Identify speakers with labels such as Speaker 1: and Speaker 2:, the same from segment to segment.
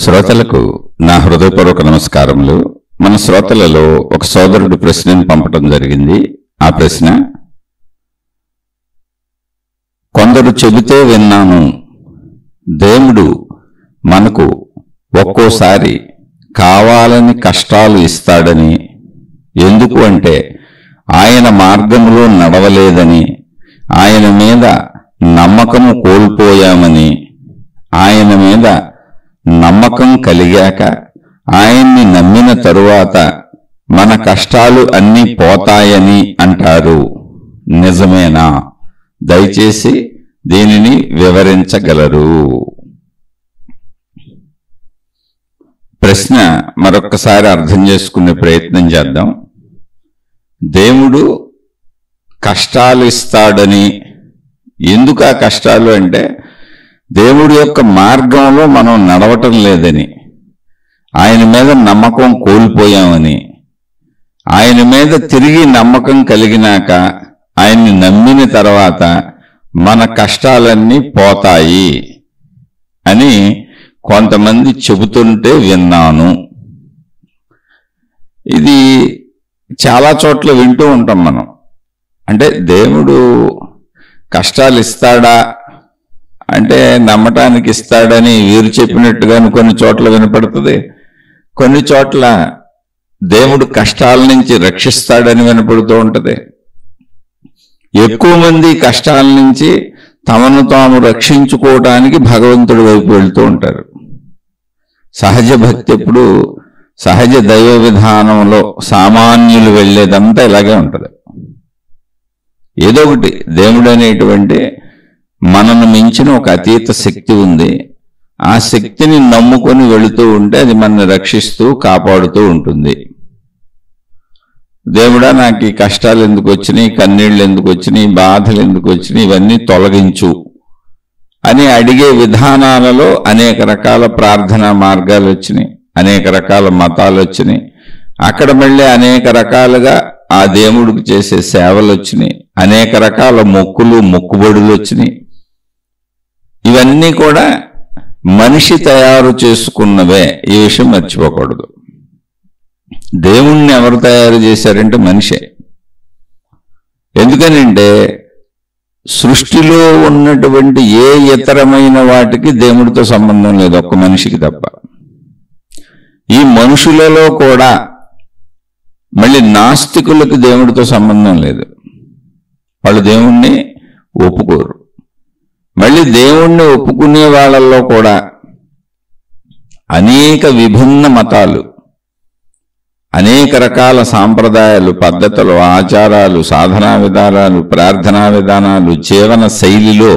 Speaker 1: శ్రోతలకు నా హృదయపూర్వక నమస్కారములు. మన శ్రోతలలో ఒక సోదరుడు ప్రశ్నను పంపడం జరిగింది. ఆ ప్రశ్న, కొందరు చెబితే విన్నాను, దేవుడు మనకు ఒక్కోసారి కావాలని కష్టాలు ఇస్తాడని, ఎందుకు అంటే ఆయన మార్గంలో నడవలేదని, ఆయన మీద నమ్మకము కోల్పోయామని, ఆయన మీద నమ్మకం కలిగాక ఆయన్ని నమ్మిన తరువాత మన కష్టాలు అన్నీ పోతాయని అంటారు. నిజమేనా? దయచేసి దీనిని వివరించగలరు. ప్రశ్న మరొక్కసారి అర్థం చేసుకునే ప్రయత్నం చేద్దాం. దేవుడు కష్టాలు ఇస్తాడని, ఎందుకు ఆ కష్టాలు అంటే దేవుడి యొక్క మార్గంలో మనం నడవటం లేదని, ఆయన మీద నమ్మకం కోల్పోయామని, ఆయన మీద తిరిగి నమ్మకం కలిగినాక ఆయన్ని నమ్మిన తర్వాత మన కష్టాలన్నీ పోతాయి అని కొంతమంది చెబుతుంటే విన్నాను. ఇది చాలా చోట్ల వింటూ ఉంటాం మనం. అంటే దేవుడు కష్టాలు ఇస్తాడా అంటే నమ్మటానికి ఇస్తాడని వీరు చెప్పినట్టుగాను కొన్ని చోట్ల వినపడుతుంది, కొన్ని చోట్ల దేవుడు కష్టాల నుంచి రక్షిస్తాడని వినపడుతూ ఉంటుంది. ఎక్కువ మంది కష్టాల నుంచి తమను తాము రక్షించుకోవడానికి భగవంతుడి వైపు వెళ్తూ ఉంటారు. సహజ భక్తి ఎప్పుడు సహజ దైవ విధానంలో సామాన్యులు వెళ్ళేదంతా ఇలాగే ఉంటుంది. ఏదో ఒకటి దేవుడు అనేటువంటి మనను మించిన ఒక అతీత శక్తి ఉంది. ఆ శక్తిని నమ్ముకొని వెళుతూ ఉంటే అది మనల్ని రక్షిస్తూ కాపాడుతూ ఉంటుంది. దేవుడా, నాకు ఈ కష్టాలు ఎందుకు వచ్చినాయి, కన్నీళ్ళు ఎందుకు వచ్చినాయి, బాధలు ఎందుకు వచ్చినాయి, ఇవన్నీ తొలగించు అని అడిగే విధానాలలో అనేక రకాల ప్రార్థనా మార్గాలు వచ్చినాయి, అనేక రకాల మతాలు వచ్చినాయి. అక్కడ మళ్ళీ అనేక రకాలుగా ఆ దేవుడికి చేసే సేవలు వచ్చినాయి, అనేక రకాల మొక్కుబడులు వచ్చినాయి. ఇవన్నీ కూడా మనిషి తయారు చేసుకున్నవే. ఈ విషయం మర్చిపోకూడదు. దేవుణ్ణి ఎవరు తయారు చేశారంటే మనిషే. ఎందుకనంటే సృష్టిలో ఉన్నటువంటి ఏ ఇతరమైన వాటికి దేవుడితో సంబంధం లేదు, ఒక్క మనిషికి తప్ప. ఈ మనుషులలో కూడా మళ్ళీ నాస్తికులకు దేవుడితో సంబంధం లేదు, వాళ్ళు దేవుణ్ణి ఒప్పుకోరు. మళ్ళీ దేవుణ్ణి ఒప్పుకునే వాళ్ళల్లో కూడా అనేక విభిన్న మతాలు, అనేక రకాల సాంప్రదాయాలు, పద్ధతులు, ఆచారాలు, సాధనా విధానాలు, ప్రార్థనా విధానాలు, జీవన శైలిలో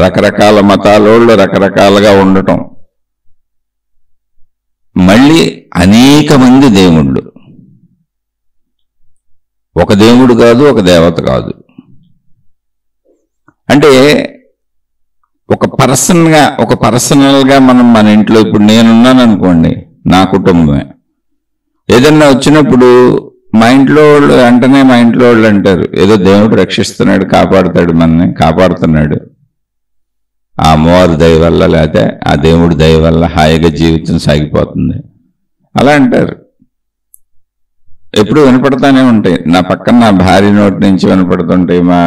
Speaker 1: రకరకాల మతాలోళ్ళు రకరకాలుగా ఉండటం. మళ్ళీ అనేక మంది దేవుళ్ళు, ఒక దేవుడు కాదు, ఒక దేవత కాదు. అంటే ఒక పర్సనల్గా మనం మన ఇంట్లో, ఇప్పుడు నేనున్నాను అనుకోండి, నా కుటుంబమే, ఏదన్నా వచ్చినప్పుడు మా ఇంట్లో వాళ్ళు వెంటనే మా ఇంట్లో వాళ్ళు అంటారు, ఏదో దేవుడు రక్షిస్తున్నాడు, కాపాడుతాడు, మనని కాపాడుతున్నాడు, ఆ అమ్మవారి దయ వల్ల లేకపోతే ఆ దేవుడి దయ వల్ల హాయిగా జీవితం సాగిపోతుంది అలా అంటారు. ఎప్పుడు వినపడతానే ఉంటాయి. నా పక్కన నా భార్య నోటి నుంచి వినపడుతుంటాయి, మా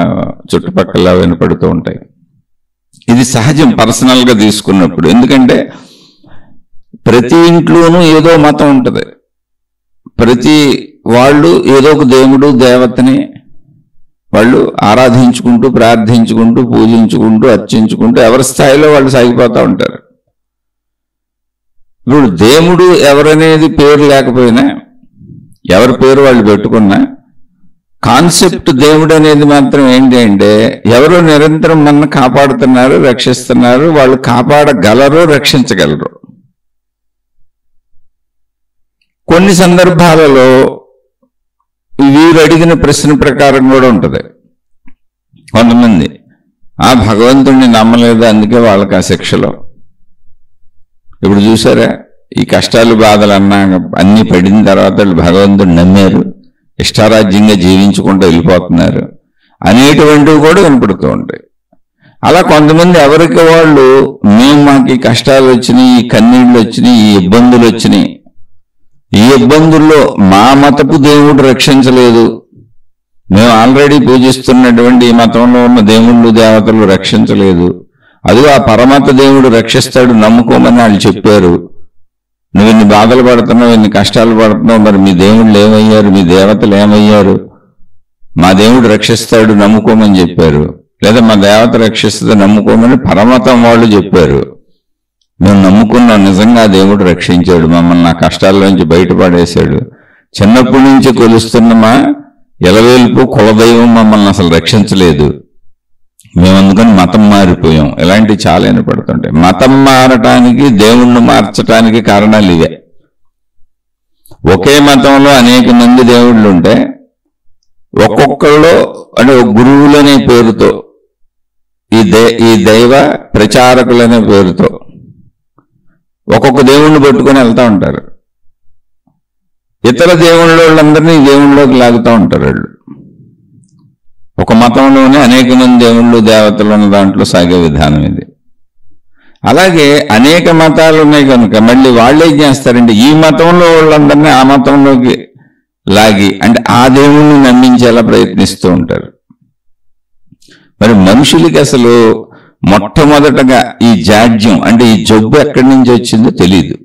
Speaker 1: చుట్టుపక్కల వినపడుతూ ఉంటాయి. ఇది సహజం పర్సనల్గా తీసుకున్నప్పుడు. ఎందుకంటే ప్రతి ఇంట్లోనూ ఏదో మతం ఉంటుంది, ప్రతి వాళ్ళు ఏదో ఒక దేవుడు దేవతని వాళ్ళు ఆరాధించుకుంటూ, ప్రార్థించుకుంటూ, పూజించుకుంటూ, అర్చించుకుంటూ ఎవరి స్థాయిలో వాళ్ళు సాగిపోతూ ఉంటారు. ఇప్పుడు దేవుడు ఎవరనేది పేరు లేకపోయినా, ఎవరి పేరు వాళ్ళు పెట్టుకున్నా, కాన్సెప్ట్ దేవుడు అనేది మాత్రం ఏంటి అంటే ఎవరో నిరంతరం మన కాపాడుతున్నారు, రక్షిస్తున్నారు, వాళ్ళు కాపాడగలరు, రక్షించగలరు. కొన్ని సందర్భాలలో వీరు అడిగిన ప్రశ్న ప్రకారం కూడా ఉంటుంది. కొంతమంది ఆ భగవంతుడిని నమ్మలేదు, అందుకే వాళ్ళకి ఆ శిక్షలో. ఇప్పుడు చూసారా, ఈ కష్టాలు బాధలు అన్నీ పడిన తర్వాత వాళ్ళు భగవంతుడిని నమ్మారు, ఇష్టారాజ్యంగా జీవించుకుంటూ వెళ్ళిపోతున్నారు అనేటువంటివి కూడా వినపడుతూ ఉంటాయి. అలా కొంతమంది ఎవరికి వాళ్ళు మాకు ఈ కష్టాలు వచ్చినాయి, ఈ కన్నీళ్ళు వచ్చినాయి, ఈ ఇబ్బందులు వచ్చినాయి, ఈ ఇబ్బందుల్లో మా మతపు దేవుడు రక్షించలేదు, మేము ఆల్రెడీ పూజిస్తున్నటువంటి ఈ మతంలో ఉన్న దేవుళ్ళు దేవతలు రక్షించలేదు, అదిగో ఆ పరమత దేవుడు రక్షిస్తాడు నమ్ముకోమని వాళ్ళు చెప్పారు, నువ్వు ఇన్ని బాధలు పడుతున్నావు, ఇన్ని కష్టాలు పడుతున్నావు, మరి మీ దేవుళ్ళు ఏమయ్యారు, మీ దేవతలు ఏమయ్యారు, మా దేవుడు రక్షిస్తాడు నమ్ముకోమని చెప్పారు, లేదా మా దేవత రక్షిస్తుంది నమ్ముకోమని పరమతం వాళ్ళు చెప్పారు. మేము నమ్ముకున్నాం, నిజంగా దేవుడు రక్షించాడు మమ్మల్ని, ఆ కష్టాల్లోంచి బయటపడేశాడు, చిన్నప్పటి నుంచి కొలుస్తున్న మా ఎలవేల్పు కులదైవం మమ్మల్ని అసలు రక్షించలేదు, మేము అందుకని మతం మారిపోయాం. ఇలాంటివి చాలా వినపడుతుంటాయి. మతం మారటానికి, దేవుణ్ణి మార్చటానికి కారణాలు ఇవే. ఒకే మతంలో అనేక మంది దేవుళ్ళు ఉంటే ఒక్కొక్కళ్ళు అంటే ఒక గురువులనే పేరుతో, ఈ దైవ ప్రచారకులనే పేరుతో ఒక్కొక్క దేవుణ్ణి పట్టుకొని వెళ్తూ ఉంటారు. ఇతర దేవుళ్ళందరినీ దేవుళ్ళలోకి లాగుతూ ఉంటారు వాళ్ళు. ఒక మతంలోనే అనేక మంది దేవుళ్ళు దేవతలు ఉన్న దాంట్లో సాగే విధానం ఇది. అలాగే అనేక మతాలు ఉన్నాయి కనుక మళ్ళీ వాళ్ళు ఏం చేస్తారంటే ఈ మతంలో వాళ్ళందరినీ ఆ మతంలోకి లాగి అంటే ఆ దేవుణ్ణి నమ్మించేలా ప్రయత్నిస్తూ ఉంటారు. మరి మనుషులకి అసలు మొట్టమొదటగా ఈ జాడ్యం అంటే ఈ జబ్బు ఎక్కడి నుంచి వచ్చిందో తెలియదు.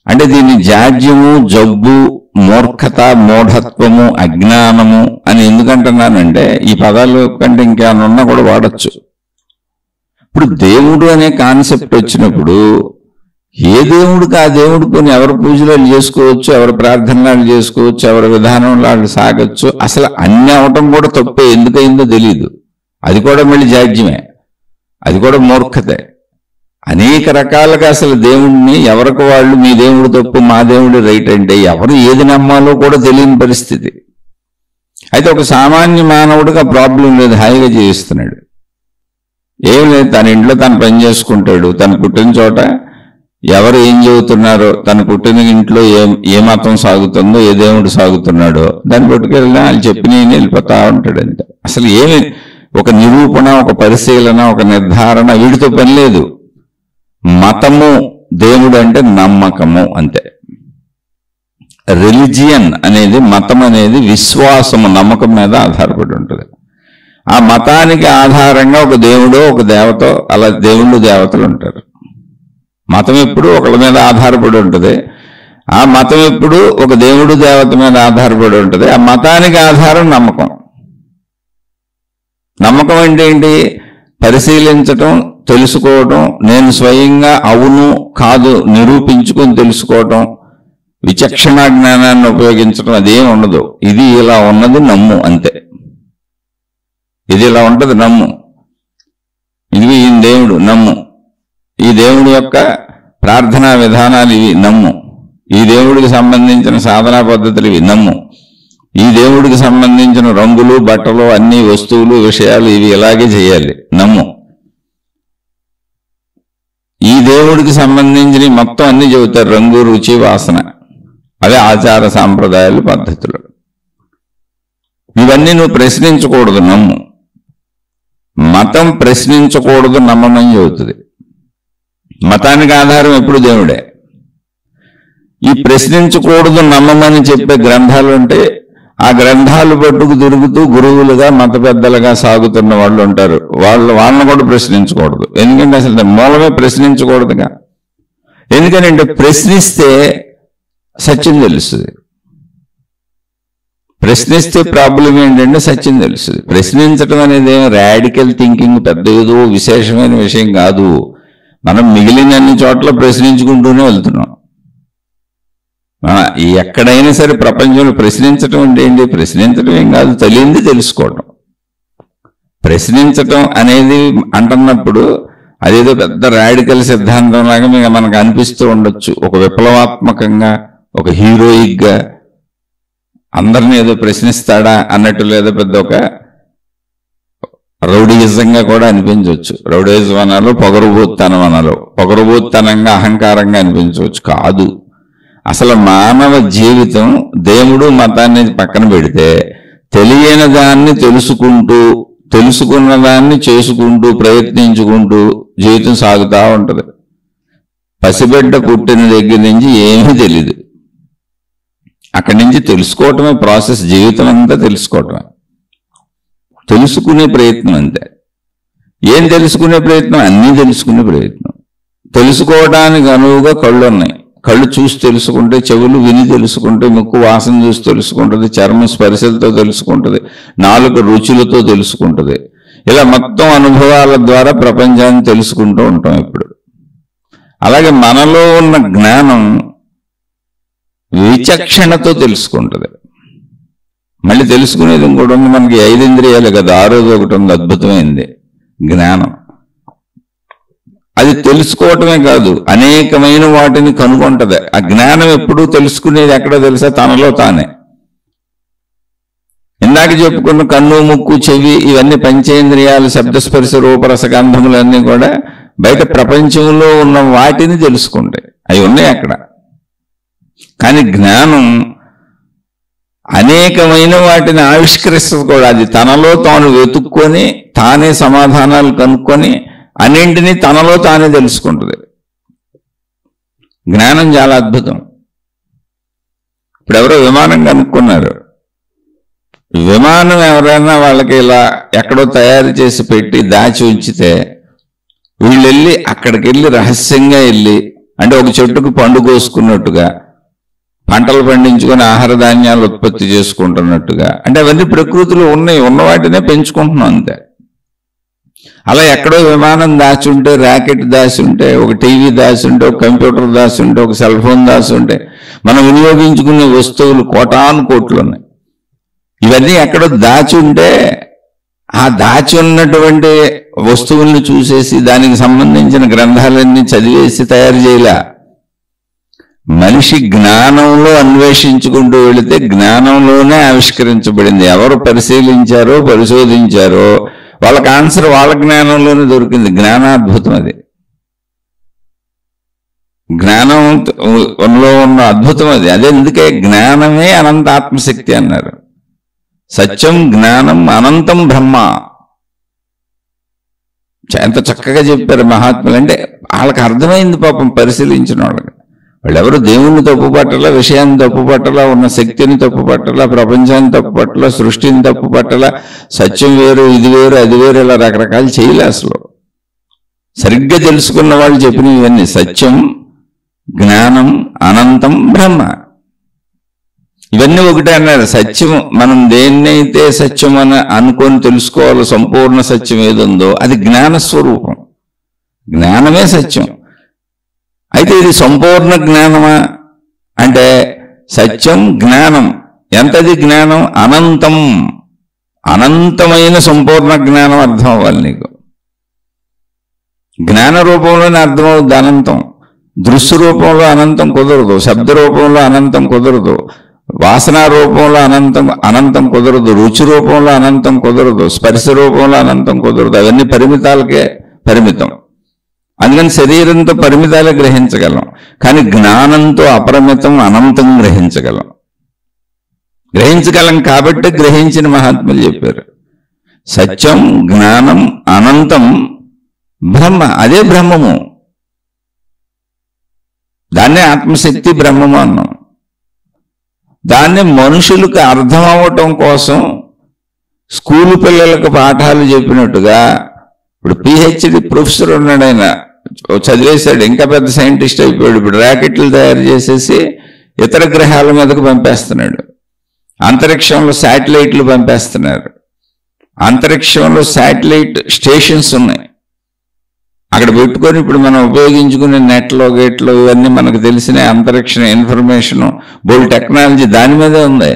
Speaker 1: అంటే దీన్ని జాడ్యము, జబ్బు, మూర్ఖత, మూఢత్వము, అజ్ఞానము అని ఎందుకంటున్నానంటే ఈ పదాలు కంటే ఇంకేమైనా ఉన్నా కూడా వాడచ్చు. ఇప్పుడు దేవుడు అనే కాన్సెప్ట్ వచ్చినప్పుడు ఏ దేవుడికి ఆ దేవుడు కొన్ని ఎవరి పూజలు చేసుకోవచ్చు, ఎవరి ప్రార్థనలు చేసుకోవచ్చు, ఎవరి విధానంలో వాళ్ళు సాగచ్చు. అసలు అన్ని అవటం కూడా తప్పే, ఎందుకయిందో తెలియదు. అది కూడా మళ్ళీ జాడ్యమే, అది కూడా మూర్ఖతే. అనేక రకాలుగా అసలు దేవుణ్ణి ఎవరికి వాళ్ళు మీ దేవుడు తప్పు మా దేవుడు రైట్ అంటే ఎవరు ఏది నమ్మాలో కూడా తెలియని పరిస్థితి. అయితే ఒక సామాన్య మానవుడికి ఆ ప్రాబ్లం లేదు, హాయిగా జీవిస్తున్నాడు, ఏం లేదు, తన ఇంట్లో తను పని చేసుకుంటాడు, తను పుట్టిన చోట ఎవరు ఏం చెబుతున్నారో, తను పుట్టిన ఇంట్లో ఏ మతం సాగుతుందో, ఏ దేవుడు సాగుతున్నాడో దాన్ని పట్టుకెళ్ళినా వాళ్ళు చెప్పిన వెళ్ళిపోతా ఉంటాడు అంతే. అసలు ఏమి ఒక నిరూపణ, ఒక పరిశీలన, ఒక నిర్ధారణ వీటితో పని లేదు. మతము దేవుడు అంటే నమ్మకము అంతే. రిలిజియన్ అనేది, మతం అనేది విశ్వాసము, నమ్మకం మీద ఆధారపడి ఉంటుంది. ఆ మతానికి ఆధారంగా ఒక దేవుడో ఒక దేవతో అలా దేవుళ్ళు దేవతలు ఉంటారు. మతం ఎప్పుడు ఒకళ్ళ మీద ఆధారపడి ఉంటుంది, ఆ మతం ఎప్పుడు ఒక దేవుడు దేవత మీద ఆధారపడి ఉంటుంది. ఆ మతానికి ఆధారం నమ్మకం. నమ్మకం అంటే ఏంటి? పరిశీలించటం, తెలుసుకోవటం, నేను స్వయంగా అవును కాదు నిరూపించుకొని తెలుసుకోవటం, విచక్షణ జ్ఞానాన్ని ఉపయోగించడం అదేం ఉండదు. ఇది ఇలా ఉన్నది నమ్ము అంతే, ఇది ఇలా ఉంటుంది నమ్ము, ఇది ఈ దేవుడు నమ్ము, ఈ దేవుడి యొక్క ప్రార్థనా విధానాలు ఇవి నమ్ము, ఈ దేవుడికి సంబంధించిన సాధనా పద్ధతులు ఇవి నమ్ము, ఈ దేవుడికి సంబంధించిన రంగులు, బట్టలు, అన్ని వస్తువులు, విషయాలు ఇవి ఇలాగే చేయాలి నమ్ము, ఈ దేవుడికి సంబంధించిన మొత్తం అన్ని చెబుతారు, రంగు, రుచి, వాసన, అవే ఆచార సాంప్రదాయాలు, పద్ధతులు. ఇవన్నీ నువ్వు ప్రశ్నించకూడదు నమ్ము. మతం ప్రశ్నించకూడదు నమ్మమని చెబుతుంది. మతానికి ఆధారం ఎప్పుడు దేవుడే. ఈ ప్రశ్నించకూడదు నమ్మమని చెప్పే గ్రంథాలు ఉంటే ఆ గ్రంథాలు పట్టుకు తిరుగుతూ గురువులుగా మత పెద్దలుగా సాగుతున్న వాళ్ళు ఉంటారు. వాళ్ళని కూడా ప్రశ్నించకూడదు. ఎందుకంటే అసలు మూలమే ప్రశ్నించకూడదుగా. ఎందుకంటే ప్రశ్నిస్తే సత్యం తెలుస్తుంది. ప్రశ్నిస్తే ప్రాబ్లం ఏంటంటే సత్యం తెలుస్తుంది. ప్రశ్నించడం అనేది ఏం రాడికల్ థింకింగ్ పెద్ద ఏదో విశేషమైన విషయం కాదు. మనం మిగిలిన అన్ని చోట్ల ప్రశ్నించుకుంటూనే వెళ్తున్నాం. ఎక్కడైనా సరే ప్రపంచంలో ప్రశ్నించడం అంటే ఏంటి? ప్రశ్నించడం ఏం కాదు, తెలియంది తెలుసుకోవటం. ప్రశ్నించటం అనేది అంటున్నప్పుడు అదేదో పెద్ద రాడికల్ సిద్ధాంతం లాగా మనకు అనిపిస్తూ ఉండొచ్చు. ఒక విప్లవాత్మకంగా, ఒక హీరోయిక్గా అందరినీ ఏదో ప్రశ్నిస్తాడా అన్నట్టు, లేదా పెద్ద ఒక రౌడీయిజంగా కూడా అనిపించవచ్చు. రౌడీయిజం అనాలో, పొగరుబోత్తనం అనాలో, పొగరుబోత్తనంగా అహంకారంగా అనిపించవచ్చు. కాదు, అసలు మానవ జీవితం దేవుడు మతాన్ని పక్కన పెడితే తెలియని దాన్ని తెలుసుకుంటూ తెలుసుకున్న దాన్ని చేసుకుంటూ ప్రయత్నించుకుంటూ జీవితం సాగుతూ ఉంటుంది. పసిబిడ్డ పుట్టిన దగ్గర నుంచి ఏమీ తెలీదు. అక్కడి నుంచి తెలుసుకోవటమే ప్రాసెస్. జీవితం అంతా తెలుసుకోవటమే, తెలుసుకునే ప్రయత్నం అంతే. ఏం తెలుసుకునే ప్రయత్నం? అన్నీ తెలుసుకునే ప్రయత్నం. తెలుసుకోవడానికి అనువుగా కళ్ళు ఉన్నాయి. కళ్ళు చూసి తెలుసుకుంటే, చెవులు విని తెలుసుకుంటే, ముక్కు వాసన చూసి తెలుసుకుంటుంది, చర్మం స్పర్శలతో తెలుసుకుంటుంది, నాలుక రుచులతో తెలుసుకుంటుంది. ఇలా మొత్తం అనుభవాల ద్వారా ప్రపంచాన్ని తెలుసుకుంటూ ఉంటాం ఇప్పుడు. అలాగే మనలో ఉన్న జ్ఞానం విచక్షణతో తెలుసుకుంటుంది. మళ్ళీ తెలుసుకునేది ఇంకోటి ఉంది మనకి. 5 ఇంద్రియాలు కదా, 6ది ఒకటి ఉంది, అద్భుతమైంది జ్ఞానం. అది తెలుసుకోవటమే కాదు, అనేకమైన వాటిని కనుగొంటది. ఆ జ్ఞానం ఎప్పుడూ తెలుసుకునేది ఎక్కడో తెలుసా? తనలో తానే. ఇందాక చెప్పుకున్న కన్ను, ముక్కు, చెవి ఇవన్నీ పంచేంద్రియాలు, శబ్దస్పర్శ రూపరసగంధములన్నీ కూడా బయట ప్రపంచంలో ఉన్న వాటిని తెలుసుకుంటాయి. అవి ఉన్నాయి అక్కడ. కానీ జ్ఞానం అనేకమైన వాటిని ఆవిష్కరిస్తుంది కూడా. అది తనలో తాను వెతుక్కొని తానే సమాధానాలు కనుక్కొని అన్నింటినీ తనలో తానే తెలుసుకుంటుంది. జ్ఞానం చాలా అద్భుతం. ఇప్పుడు ఎవరో విమానం కనుక్కున్నారు. విమానం ఎవరైనా వాళ్ళకి ఇలా ఎక్కడో తయారు చేసి పెట్టి దాచి ఉంచితే వీళ్ళు వెళ్ళి అక్కడికి వెళ్ళి రహస్యంగా వెళ్ళి, అంటే ఒక చెట్టుకు పండు కోసుకున్నట్టుగా, పంటలు పండించుకొని ఆహార ధాన్యాలు ఉత్పత్తి చేసుకుంటున్నట్టుగా, అంటే అవన్నీ ప్రకృతిలో ఉన్నాయి, ఉన్న వాటినే పెంచుకుంటున్నాం అంతే. అలా ఎక్కడో విమానం దాచి ఉంటే, ర్యాకెట్ దాచి ఉంటే, ఒక టీవీ దాచి ఉంటే, ఒక కంప్యూటర్ దాచి ఉంటే, ఒక సెల్ ఫోన్ దాచి ఉంటే, మనం వినియోగించుకునే వస్తువులు కోటాను కోట్లు ఉన్నాయి. ఇవన్నీ ఎక్కడో దాచి ఉంటే ఆ దాచి ఉన్నటువంటి వస్తువుల్ని చూసేసి దానికి సంబంధించిన గ్రంథాలన్నీ చదివేసి తయారు చేయలే. మనిషి జ్ఞానంలో అన్వేషించుకుంటూ వెళితే జ్ఞానంలోనే ఆవిష్కరించబడింది. ఎవరు పరిశీలించారో పరిశోధించారో వాళ్ళకి ఆన్సర్ వాళ్ళ జ్ఞానంలోనే దొరికింది. జ్ఞానాద్భుతం అది. జ్ఞానంలో ఉన్న అద్భుతం అది. అదే అందుకే జ్ఞానమే అనంత ఆత్మశక్తి అన్నారు. సత్యం, జ్ఞానం, అనంతం బ్రహ్మ. ఎంత చక్కగా చెప్పారు మహాత్ములు. అంటే వాళ్ళకి అర్థమైంది పాపం, పరిశీలించిన వాళ్ళకి. వాళ్ళెవరు దేవుణ్ణి తప్పుపట్టలా, విషయాన్ని తప్పుపట్టలా, ఉన్న శక్తిని తప్పుపట్టలా, ప్రపంచాన్ని తప్పుపట్టలా, సృష్టిని తప్పుపట్టలా, సత్యం వేరు ఇది వేరు అది వేరు ఇలా రకరకాలు చేయలే. అసలు సరిగ్గా తెలుసుకున్న వాళ్ళు చెప్పినవి ఇవన్నీ. సత్యం, జ్ఞానం, అనంతం బ్రహ్మ, ఇవన్నీ ఒకటే అన్నారు. సత్యం, మనం దేన్నైతే సత్యం అని అనుకొని తెలుసుకోవాలో, సంపూర్ణ సత్యం ఏదుందో అది జ్ఞానస్వరూపం. జ్ఞానమే సత్యం. అయితే ఇది సంపూర్ణ జ్ఞానమా అంటే సత్యం, జ్ఞానం. ఎంతది జ్ఞానం? అనంతం. అనంతమైన సంపూర్ణ జ్ఞానం అర్థం అవ్వాలి నీకు. జ్ఞాన రూపంలోనే అర్థమవుద్ది అనంతం. దృశ్య రూపంలో అనంతం కుదరదు, శబ్ద రూపంలో అనంతం కుదరదు, వాసన రూపంలో అనంతం కుదరదు, రుచి రూపంలో అనంతం కుదరదు, స్పర్శ రూపంలో అనంతం కుదరదు. అవన్నీ పరిమితాలకే పరిమితం. అందుకని శరీరంతో పరిమితాలే గ్రహించగలం, కానీ జ్ఞానంతో అపరిమితం అనంతం గ్రహించగలం కాబట్టి గ్రహించిన మహాత్ములు చెప్పారు. సత్యం, జ్ఞానం, అనంతం బ్రహ్మ. అదే బ్రహ్మము. దాన్నే ఆత్మశక్తి బ్రహ్మము అన్నాం. దాన్ని మనుషులకు అర్థం అవ్వటం కోసం స్కూలు పిల్లలకు పాఠాలు చెప్పినట్టుగా, ఇప్పుడు పిహెచ్డి ప్రొఫెసర్ ఉన్నాడు, ఆయన చదివేశాడు, ఇంకా పెద్ద సైంటిస్ట్ అయిపోయాడు. ఇప్పుడు ర్యాకెట్లు తయారు చేసేసి ఇతర గ్రహాల మీదకు పంపేస్తున్నాడు. అంతరిక్షంలో శాటిలైట్లు పంపేస్తున్నారు. అంతరిక్షంలో శాటిలైట్ స్టేషన్స్ ఉన్నాయి. అక్కడ పెట్టుకొని ఇప్పుడు మనం ఉపయోగించుకునే నెట్లో గేట్లో ఇవన్నీ మనకు తెలిసిన అంతరిక్ష ఇన్ఫర్మేషను, బోల్ టెక్నాలజీ దాని మీదే ఉంది.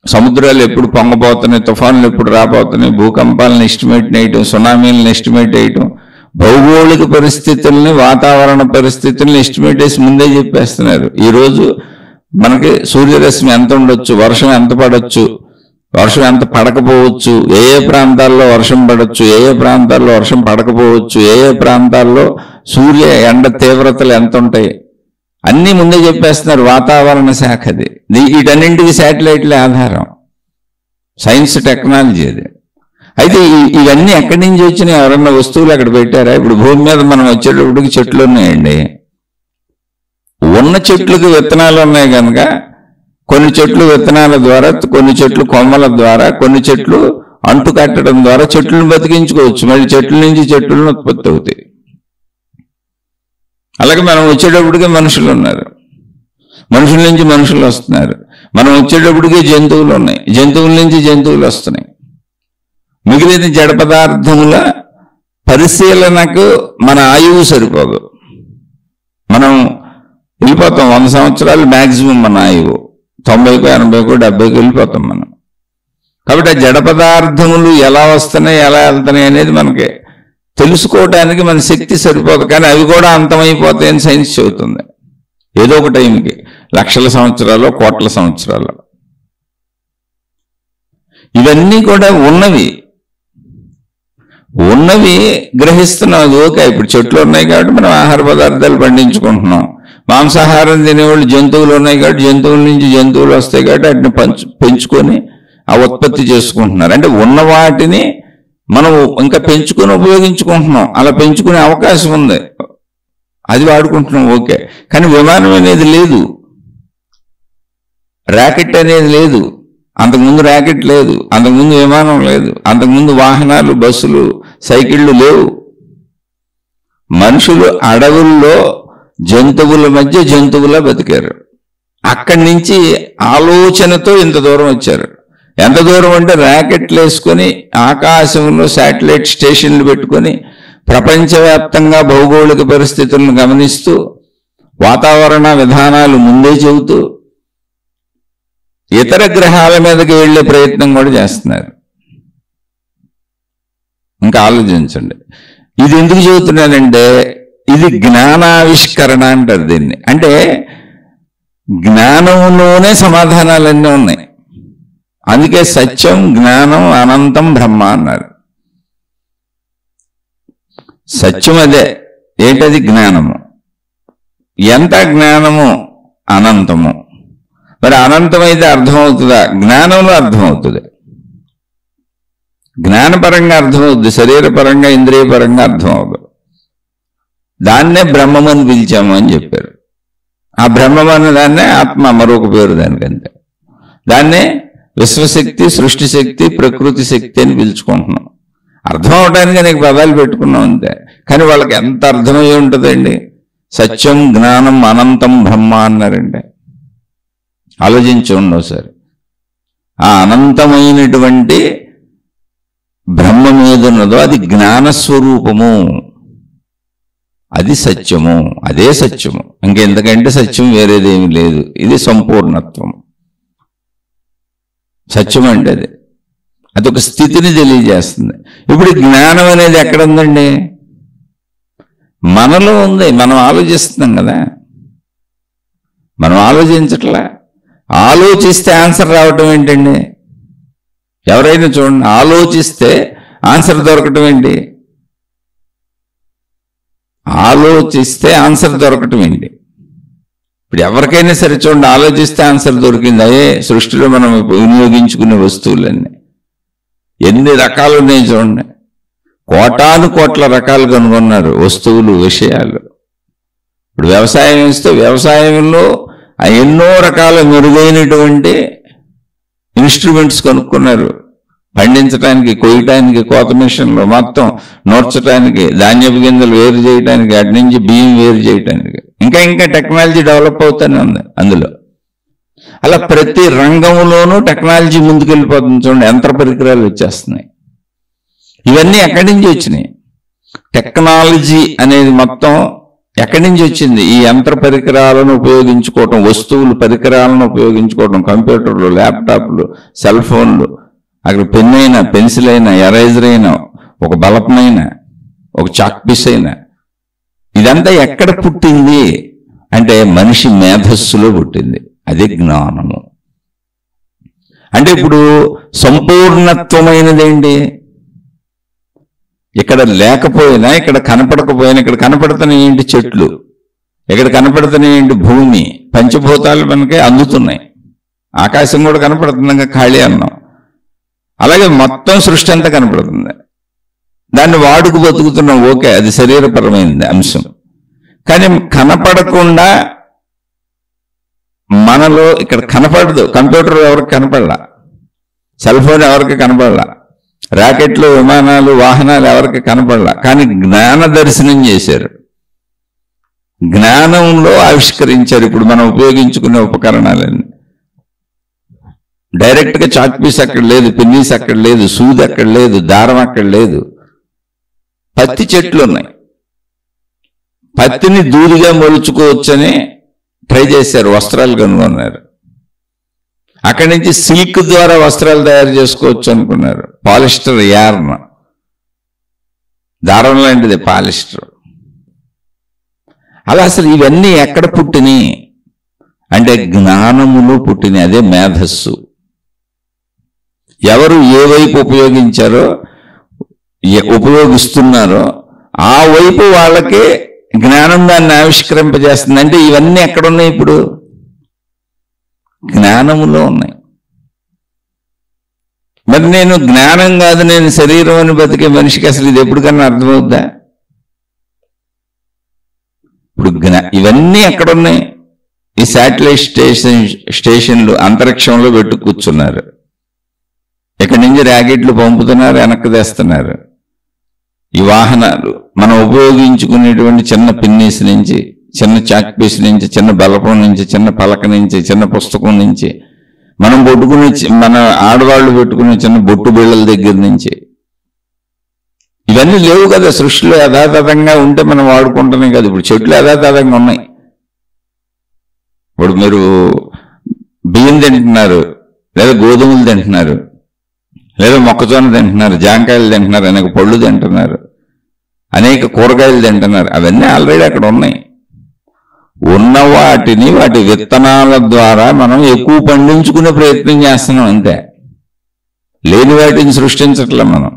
Speaker 1: సముద్రాలు ఎప్పుడు పొంగబోతున్నాయి, తుఫాన్లు ఎప్పుడు రాబోతున్నాయి, భూకంపాలను ఎస్టిమేట్ చేయటం, సునామీలను ఎస్టిమేట్ చేయటం, భౌగోళిక పరిస్థితుల్ని, వాతావరణ పరిస్థితుల్ని ఎస్టిమేట్ చేసి ముందే చెప్పేస్తున్నారు. ఈరోజు మనకి సూర్యరశ్మి ఎంత ఉండొచ్చు, వర్షం ఎంత పడవచ్చు, వర్షం ఎంత పడకపోవచ్చు, ఏ ఏ ప్రాంతాల్లో వర్షం పడవచ్చు, ఏ ఏ ప్రాంతాల్లో వర్షం పడకపోవచ్చు, ఏ ఏ ప్రాంతాల్లో సూర్య ఎండ తీవ్రతలు ఎంత ఉంటాయి అన్నీ ముందే చెప్పేస్తున్నారు వాతావరణ శాఖది. వీటన్నింటికి శాటిలైట్లే ఆధారం. సైన్స్ టెక్నాలజీ అది. అయితే ఇవన్నీ ఎక్కడి నుంచి వచ్చినాయి? ఎవరన్నా వస్తువులు అక్కడ పెట్టారా? ఇప్పుడు భూమి మీద మనం వచ్చేటప్పటికి చెట్లు ఉన్నాయండి. ఉన్న చెట్లకు విత్తనాలు ఉన్నాయి కనుక కొన్ని చెట్లు విత్తనాల ద్వారా, కొన్ని చెట్లు కొమ్మల ద్వారా, కొన్ని చెట్లు అంటు కట్టడం ద్వారా చెట్లను బతికించుకోవచ్చు. మళ్ళీ చెట్ల నుంచి చెట్లను ఉత్పత్తి అవుతాయి. అలాగే మనం వచ్చేటప్పటికే మనుషులు ఉన్నారు, మనుషుల నుంచి మనుషులు వస్తున్నారు. మనం వచ్చేటప్పటికే జంతువులు ఉన్నాయి, జంతువుల నుంచి జంతువులు వస్తున్నాయి. మిగిలిన జడ పదార్థముల పరిశీలనకు మన ఆయువు సరిపోదు. మనం వెళ్ళిపోతాం 100 సంవత్సరాలు మ్యాక్సిమం మన ఆయువు. 90కో 80కో 70కో వెళ్ళిపోతాం మనం. కాబట్టి ఆ జడ పదార్థములు ఎలా వస్తున్నాయి, ఎలా వెళ్తున్నాయి అనేది మనకి తెలుసుకోవటానికి మన శక్తి సరిపోదు. కానీ అవి కూడా అంతమైపోతాయని సైన్స్ చెబుతుంది. ఏదో ఒక టైంకి, లక్షల సంవత్సరాలు, కోట్ల సంవత్సరాలు. ఇవన్నీ కూడా ఉన్నవి గ్రహిస్తున్నాం. అది ఓకే. ఇప్పుడు చెట్లు ఉన్నాయి కాబట్టి మనం ఆహార పదార్థాలు పండించుకుంటున్నాం. మాంసాహారం తినేవాళ్ళు జంతువులు ఉన్నాయి కాబట్టి జంతువుల నుంచి జంతువులు వస్తాయి కాబట్టి వాటిని పెంచుకొని ఆ ఉత్పత్తి చేసుకుంటున్నారు. అంటే ఉన్న వాటిని మనం ఇంకా పెంచుకొని ఉపయోగించుకుంటున్నాం. అలా పెంచుకునే అవకాశం ఉంది, అది వాడుకుంటున్నాం, ఓకే. కానీ విమానం అనేది లేదు, ర్యాకెట్ అనేది లేదు. అంతకుముందు ర్యాకెట్ లేదు, అంతకుముందు విమానం లేదు, అంతకుముందు వాహనాలు, బస్సులు, సైకిళ్ళు లేవు. మనుషులు అడవుల్లో జంతువుల మధ్య జంతువులా బతికారు. అక్కడి నుంచి ఆలోచనతో ఇంత దూరం వచ్చారు. ఎంత దూరం అంటే ర్యాకెట్లు వేసుకొని ఆకాశంలో శాటిలైట్ స్టేషన్లు పెట్టుకొని ప్రపంచవ్యాప్తంగా భౌగోళిక పరిస్థితులను గమనిస్తూ వాతావరణ విధానాలు ముందే చెబుతూ ఇతర గ్రహాల మీదకి వెళ్లే ప్రయత్నం కూడా చేస్తున్నారు. ఇంకా ఆలోచించండి. ఇది ఎందుకు చెబుతున్నానంటే ఇది జ్ఞానావిష్కరణ అంటారు దీన్ని. అంటే జ్ఞానంలోనే సమాధానాలన్నీ ఉన్నాయి. అందుకే సత్యం, జ్ఞానం, అనంతం, బ్రహ్మ అన్నారు. సత్యం అదే. ఏంటది? జ్ఞానము. ఎంత జ్ఞానము? అనంతము. మరి అనంతమైతే అర్థమవుతుందా? జ్ఞానంలో అర్థమవుతుంది. జ్ఞానపరంగా అర్థమవుతుంది, శరీరపరంగా ఇంద్రియపరంగా అర్థమవుతుంది. దాన్నే బ్రహ్మం అని పిలిచాము అని చెప్పారు. ఆ బ్రహ్మం అన్న దాన్నే ఆత్మ, మరొక పేరు దానికంతే. దాన్నే విశ్వశక్తి, సృష్టి శక్తి, ప్రకృతి శక్తి అని పిలుచుకుంటున్నాం. అర్థం అవడానికి అనేక పదాలు పెట్టుకున్నాం అంతే. కానీ వాళ్ళకి ఎంత అర్థమయ్యి ఉంటుందండి? సత్యం, జ్ఞానం, అనంతం, బ్రహ్మ అన్నారంటే ఆలోచించి ఉండవు సార్. ఆ అనంతమైనటువంటి బ్రహ్మం ఏదున్నదో అది జ్ఞానస్వరూపము, అది సత్యము, అదే సత్యము. ఇంకెందుకంటే సత్యం వేరేదేమీ లేదు. ఇది సంపూర్ణత్వం. సత్యం అంటే అదొక స్థితిని తెలియజేస్తుంది. ఇప్పుడు జ్ఞానం అనేది ఎక్కడ ఉందండి? మనలో ఉంది. మనం ఆలోచిస్తున్నాం కదా, మనం ఆలోచించట్లా. ఆలోచిస్తే ఆన్సర్ రావటం ఏంటండి? ఎవరైనా చూడండి, ఆలోచిస్తే ఆన్సర్ దొరకటం ఏంటి? ఆలోచిస్తే ఆన్సర్ దొరకటం ఏంటి? ఇప్పుడు ఎవరికైనా సరే చూడండి, ఆలోచిస్తే ఆన్సర్ దొరికింది. అదే సృష్టిలో మనం వినియోగించుకునే వస్తువులన్నీ ఎన్ని రకాలు ఉన్నాయి చూడండి. కోటాను కోట్ల రకాలు కనుగొన్నారు వస్తువులు, విషయాలు. ఇప్పుడు వ్యవసాయం వేస్తే వ్యవసాయంలో ఎన్నో రకాల మెరుగైనటువంటి ఇన్స్ట్రుమెంట్స్ కనుక్కున్నారు. పండించడానికి, కొయ్యటానికి, కోత మిషన్లు, మొత్తం నూర్చడానికి, ధాన్యపు గింజలు వేరు చేయడానికి, అటు నుంచి బియ్యం వేరు చేయడానికి ఇంకా టెక్నాలజీ డెవలప్ అవుతూనే ఉంది అందులో. అలా ప్రతి రంగంలోనూ టెక్నాలజీ ముందుకెళ్ళిపోతుంది చూడండి. యంత్ర పరికరాలు వచ్చేస్తున్నాయి. ఇవన్నీ ఎక్కడి నుంచి వచ్చినాయి? టెక్నాలజీ అనేది మొత్తం ఎక్కడి నుంచి వచ్చింది? ఈ యంత్ర పరికరాలను ఉపయోగించుకోవటం, వస్తువులు, పరికరాలను ఉపయోగించుకోవటం, కంప్యూటర్లు, ల్యాప్టాప్లు, సెల్ ఫోన్లు, అక్కడ పెన్ అయినా, పెన్సిల్ అయినా, ఎరైజర్ అయినా, ఒక బలపమైన, ఒక చాక్ పీస్ అయినా, ఇదంతా ఎక్కడ పుట్టింది అంటే మనిషి మేధస్సులో పుట్టింది. అదే జ్ఞానము. అంటే ఇప్పుడు సంపూర్ణత్వమైనది ఏంటి? ఇక్కడ లేకపోయినా, ఇక్కడ కనపడకపోయినా, ఇక్కడ కనపడుతున్నాయి ఏంటి? చెట్లు. ఇక్కడ కనపడుతున్నాయి ఏంటి? భూమి. పంచభూతాలు మనకి అందుతున్నాయి. ఆకాశం కూడా కనపడుతుండగా ఖాళీ అన్నాం. అలాగే మొత్తం సృష్టి అంతా కనపడుతుంది. దాన్ని వాడుకు బతుకుతున్నాం, ఓకే, అది శరీరపరమైంది అంశం. కానీ కనపడకుండా మనలో ఇక్కడ కనపడదు. కంప్యూటర్ ఎవరికి కనపడలా, సెల్ ఫోన్ ఎవరికి కనపడలా, రాకెట్లు, విమానాలు, వాహనాలు ఎవరికి కనపడలా. కానీ జ్ఞాన దర్శనం చేశారు, జ్ఞానంలో ఆవిష్కరించారు. ఇప్పుడు మనం ఉపయోగించుకునే ఉపకరణాలన్నీ డైరెక్ట్గా చాక్ పీస్ అక్కడ లేదు, పిన్నీస్ అక్కడ లేదు, సూది అక్కడ లేదు, దారం అక్కడ లేదు. పత్తి చెట్లు ఉన్నాయి, పత్తిని దూరిగా మొలుచుకోవచ్చని ట్రై చేశారు, వస్త్రాలు కనుగొన్నారు. అక్కడి నుంచి సిల్క్ ద్వారా వస్త్రాలు తయారు చేసుకోవచ్చు అనుకున్నారు. పాలిస్టర్ యార్న్, దారం లాంటిది పాలిస్టర్. అలా అసలు ఇవన్నీ ఎక్కడ పుట్టినాయి అంటే జ్ఞానములో పుట్టినాయి. అదే మేధస్సు. ఎవరు ఏ వైపు ఉపయోగిస్తున్నారో ఆ వైపు వాళ్ళకి జ్ఞానం దాన్ని ఆవిష్కరింపజేస్తుంది. అంటే ఇవన్నీ ఎక్కడున్నాయి? ఇప్పుడు జ్ఞానములో ఉన్నాయి. మరి నేను జ్ఞానం కాదు, నేను శరీరం అని బతికే మనిషికి అసలు ఇది ఎప్పటికన్నా అర్థమవుద్దా? ఇప్పుడు ఇవన్నీ ఎక్కడున్నాయి? ఈ శాటిలైట్ స్టేషన్లు అంతరిక్షంలో పెట్టు కూర్చున్నారు. ఇక్కడి నుంచి ర్యాకెట్లు పంపుతున్నారు, వెనక్కి తెస్తున్నారు. ఈ వాహనాలు మనం ఉపయోగించుకునేటువంటి చిన్న పిన్నీస్ నుంచి, చిన్న చాక్ పీస్ నుంచి, చిన్న బలపం నుంచి, చిన్న పలక నుంచి, చిన్న పుస్తకం నుంచి, మనం పెట్టుకునే మన ఆడవాళ్ళు పెట్టుకునే చిన్న బొట్టు బిళ్ళల దగ్గర నుంచి ఇవన్నీ లేవు కదా సృష్టిలో. యథాతథంగా ఉంటే మనం వాడుకుంటున్నాం కదా. ఇప్పుడు చెట్లు యథాతథంగా ఉన్నాయి. ఇప్పుడు మీరు బియ్యం తింటున్నారు, లేదా గోధుమలు తింటున్నారు, లేదా మొక్కజొన్న తింటున్నారు, జాంకాయలు తింటున్నారు, అనేక పళ్ళు తింటున్నారు, అనేక కూరగాయలు తింటున్నారు. అవన్నీ ఆల్రెడీ అక్కడ ఉన్నాయి. ఉన్న వాటిని వాటి విత్తనాల ద్వారా మనం ఎక్కువ పండించుకునే ప్రయత్నం చేస్తున్నాం అంతే. లేని వాటిని సృష్టించట్లే మనం.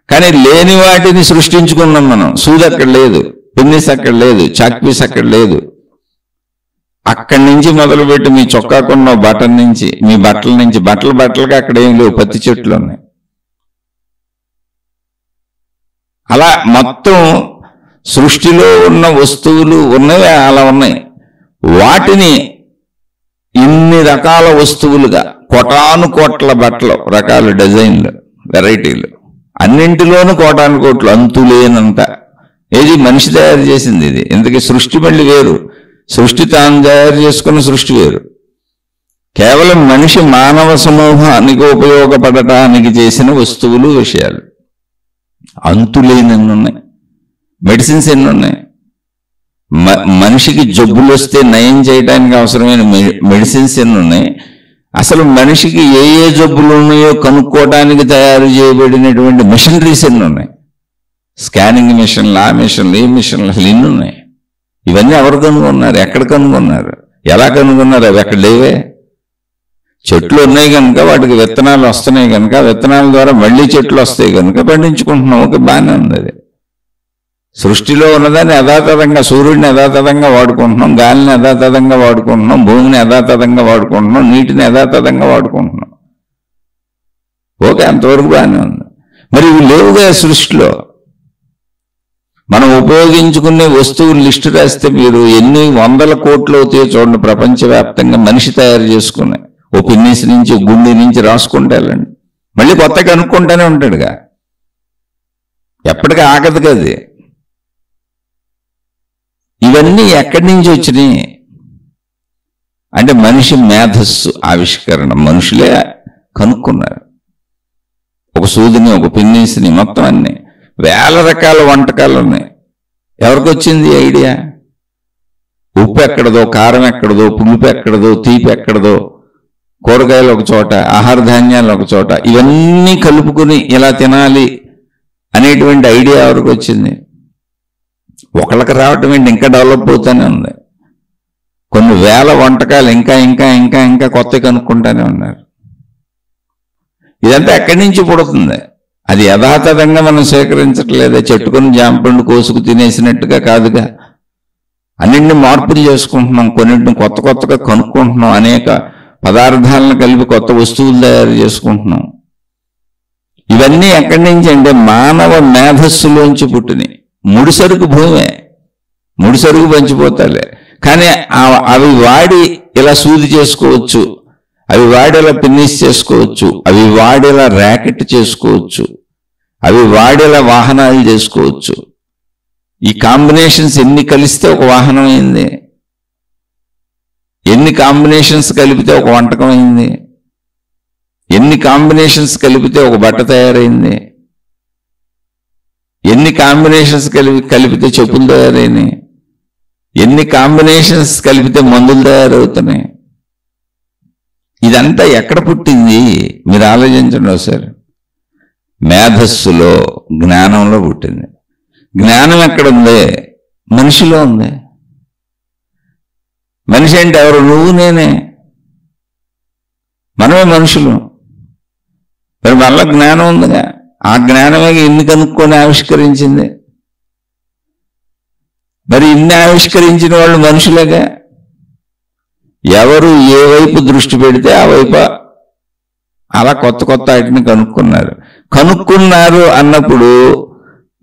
Speaker 1: కానీ లేని వాటిని సృష్టించుకున్నాం మనం. సూది అక్కడ లేదు, పిన్నిస్ అక్కడ లేదు, చాక్ పీస్ అక్కడ లేదు. అక్కడి నుంచి మొదలుపెట్టి మీ చొక్కాకున్న బటన్ నుంచి, మీ బట్టల నుంచి, బట్టలకి అక్కడ ఏం లేవు, పత్తి చెట్లు ఉన్నాయి. అలా మొత్తం సృష్టిలో ఉన్న వస్తువులు ఉన్నవి అలా ఉన్నాయి. వాటిని ఇన్ని రకాల వస్తువులుగా, కోటాను కోట్ల బట్టలు, రకాల డిజైన్లు, వెరైటీలు, అన్నింటిలోనూ కోటాను కోట్లు, అంతులేనంత. ఏది మనిషి తయారు చేసింది ఇది. ఎందుకంటే సృష్టి మళ్ళీ వేరు, సృష్టి తాను తయారు చేసుకున్న సృష్టి వేరు. కేవలం మనిషి మానవ సమూహానికి ఉపయోగపడటానికి చేసిన వస్తువులు, విషయాలు అంతులేని ఉన్నాయి. మెడిసిన్స్ ఎన్ని ఉన్నాయి. మనిషికి జబ్బులు వస్తే నయం చేయడానికి అవసరమైన మెడిసిన్స్ ఎన్ని ఉన్నాయి. అసలు మనిషికి ఏ ఏ జబ్బులు ఉన్నాయో కనుక్కోవడానికి తయారు చేయబడినటువంటి మిషనరీస్ ఎన్ని ఉన్నాయి. స్కానింగ్ మిషన్లు, ఆ మిషన్లు, ఈ మిషన్లు, అసలు ఎన్ని ఉన్నాయి. ఇవన్నీ ఎవరు కనుగొన్నారు? ఎక్కడ కనుగొన్నారు? ఎలా కనుగొన్నారు? అవి ఎక్కడ లేవే. చెట్లు ఉన్నాయి కనుక వాటికి విత్తనాలు వస్తున్నాయి కనుక, విత్తనాల ద్వారా మళ్ళీ చెట్లు వస్తాయి కనుక పండించుకుంటున్నాం. ఒక బాగానే ఉంది. అది సృష్టిలో ఉన్నదాన్ని యథాతథంగా, సూర్యుడిని యథాతథంగా వాడుకుంటున్నాం, గాలిని యథాతథంగా వాడుకుంటున్నాం, భూమిని యథాతథంగా వాడుకుంటున్నాం, నీటిని యథాతథంగా వాడుకుంటున్నాం. ఓకే, అంతవరకు బాగానే ఉంది. మరి ఇవి లేవుగా సృష్టిలో. మనం ఉపయోగించుకునే వస్తువులు లిస్టు రాస్తే మీరు ఎన్ని వందల కోట్లు అవుతాయో చూడండి. ప్రపంచవ్యాప్తంగా మనిషి తయారు చేసుకునే ఓ పిన్నీస్ నుంచి, గుండె నుంచి రాసుకుంటే వెళ్ళండి, మళ్ళీ కొత్త కనుక్కుంటూనే ఉంటాడుగా. ఎప్పటికీ ఆగదు కది. ఇవన్నీ ఎక్కడి నుంచి వచ్చినాయి అంటే మనిషి మేధస్సు ఆవిష్కరణ. మనుషులే కనుక్కున్నారు. ఒక సూదిని, ఒక పిన్నీస్ని, మొత్తం అన్ని వేల రకాల వంటకాలు ఉన్నాయి. ఎవరికి వచ్చింది ఐడియా? ఉప్పు ఎక్కడదో, కారం ఎక్కడదో, పులుపు ఎక్కడదో, తీపి ఎక్కడదో, కూరగాయలు ఒక చోట, ఆహార ధాన్యాలు ఒక చోట, ఇవన్నీ కలుపుకుని ఇలా తినాలి అనేటువంటి ఐడియా ఎవరికి వచ్చింది? ఒకళ్ళకి రావటం ఏంటి, ఇంకా డెవలప్ అవుతూనే ఉంది. కొన్ని వేల వంటకాలు ఇంకా ఇంకా ఇంకా ఇంకా కొత్త కనుక్కుంటానే ఉన్నారు. ఇదంతా ఎక్కడి నుంచి పుడుతుంది? అది యథాతథంగా మనం సేకరించట్లేదే. చెట్టుకుని జాంపండు కోసుకు తినేసినట్టుగా కాదుగా. అన్నింటినీ మార్పులు చేసుకుంటున్నాం, కొన్నింటిని కొత్త కొత్తగా కనుక్కుంటున్నాం. అనేక పదార్థాలను కలిపి కొత్త వస్తువులు తయారు చేసుకుంటున్నాం. ఇవన్నీ ఎక్కడి నుంచి అంటే మానవ మేధస్సులోంచి పుట్టినాయి. ముడిసరుకు భూమే, ముడిసరుకు పంచిపోతాలే. కానీ అవి వాడి ఇలా సూది చేసుకోవచ్చు, అవి వాడి ఇలా పిన్నిస్ చేసుకోవచ్చు, అవి వాడి ఇలా ర్యాకెట్ చేసుకోవచ్చు, అవి వాడి ఇలా వాహనాలు చేసుకోవచ్చు. ఈ కాంబినేషన్స్ ఎన్ని కలిస్తే ఒక వాహనం అయింది, ఎన్ని కాంబినేషన్స్ కలిపితే ఒక వంటకం అయింది, ఎన్ని కాంబినేషన్స్ కలిపితే ఒక బట్ట తయారైంది, ఎన్ని కాంబినేషన్స్ కలిపితే చెప్పులు తయారైనాయి, ఎన్ని కాంబినేషన్స్ కలిపితే మందులు తయారవుతున్నాయి. ఇదంతా ఎక్కడ పుట్టింది మీరు ఆలోచించండి ఒకసారి. మేధస్సులో, జ్ఞానంలో పుట్టింది. జ్ఞానం ఎక్కడుంది? మనిషిలో ఉంది. మనిషి అంటే ఎవరు? నువ్వు నేనే, మనమే మనుషులు. మరి మనలో జ్ఞానం ఉందిగా, ఆ జ్ఞానమే ఇన్ని కనుక్కొని ఆవిష్కరించింది. మరి ఇన్ని ఆవిష్కరించిన వాళ్ళు మనుషులేగా. ఎవరు ఏ వైపు దృష్టి పెడితే ఆ వైపు అలా కొత్త కొత్త వాటిని కనుక్కున్నారు అన్నప్పుడు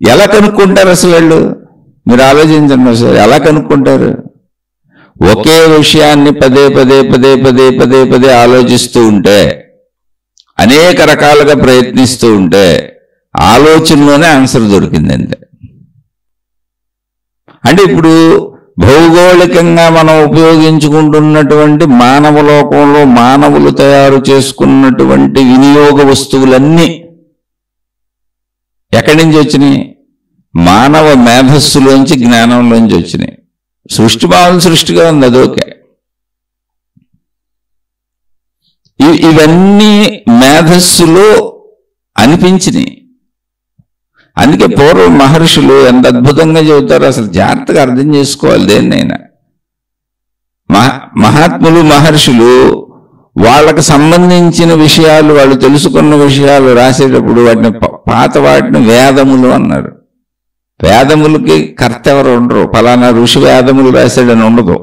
Speaker 1: ఎలా కనుక్కుంటారు అసలు వాళ్ళు? మీరు ఆలోచించండి సార్, ఎలా కనుక్కుంటారు? ఒకే విషయాన్ని పదే పదే పదే పదే పదే పదే ఆలోచిస్తూ ఉంటే, అనేక రకాలుగా ప్రయత్నిస్తూ ఉంటే ఆలోచనలోనే ఆన్సర్ దొరికింది అంతే. అంటే ఇప్పుడు భౌగోళికంగా మనం ఉపయోగించుకుంటున్నటువంటి మానవ లోకంలో మానవులు తయారు చేసుకున్నటువంటి వినియోగ వస్తువులన్నీ ఎక్కడి నుంచి వచ్చినాయి? మానవ మేధస్సులోంచి, జ్ఞానంలోంచి వచ్చినాయి. సృష్టి మామూలు సృష్టిగా ఉంది, అదోకే. ఇవన్నీ మేధస్సులో అనిపించినాయి. అందుకే పూర్వ మహర్షులు ఎంత అద్భుతంగా చెబుతారు, అసలు జాగ్రత్తగా అర్థం చేసుకోవాలి దేన్నైనా. మహాత్ములు, మహర్షులు వాళ్ళకు సంబంధించిన విషయాలు, వాళ్ళు తెలుసుకున్న విషయాలు రాసేటప్పుడు వాటిని వాటిని వేదములు అన్నారు. వేదములకి కర్త ఎవరు ఉండరు. ఫలానా ఋషి వేదములు రాశాడని ఉండదు.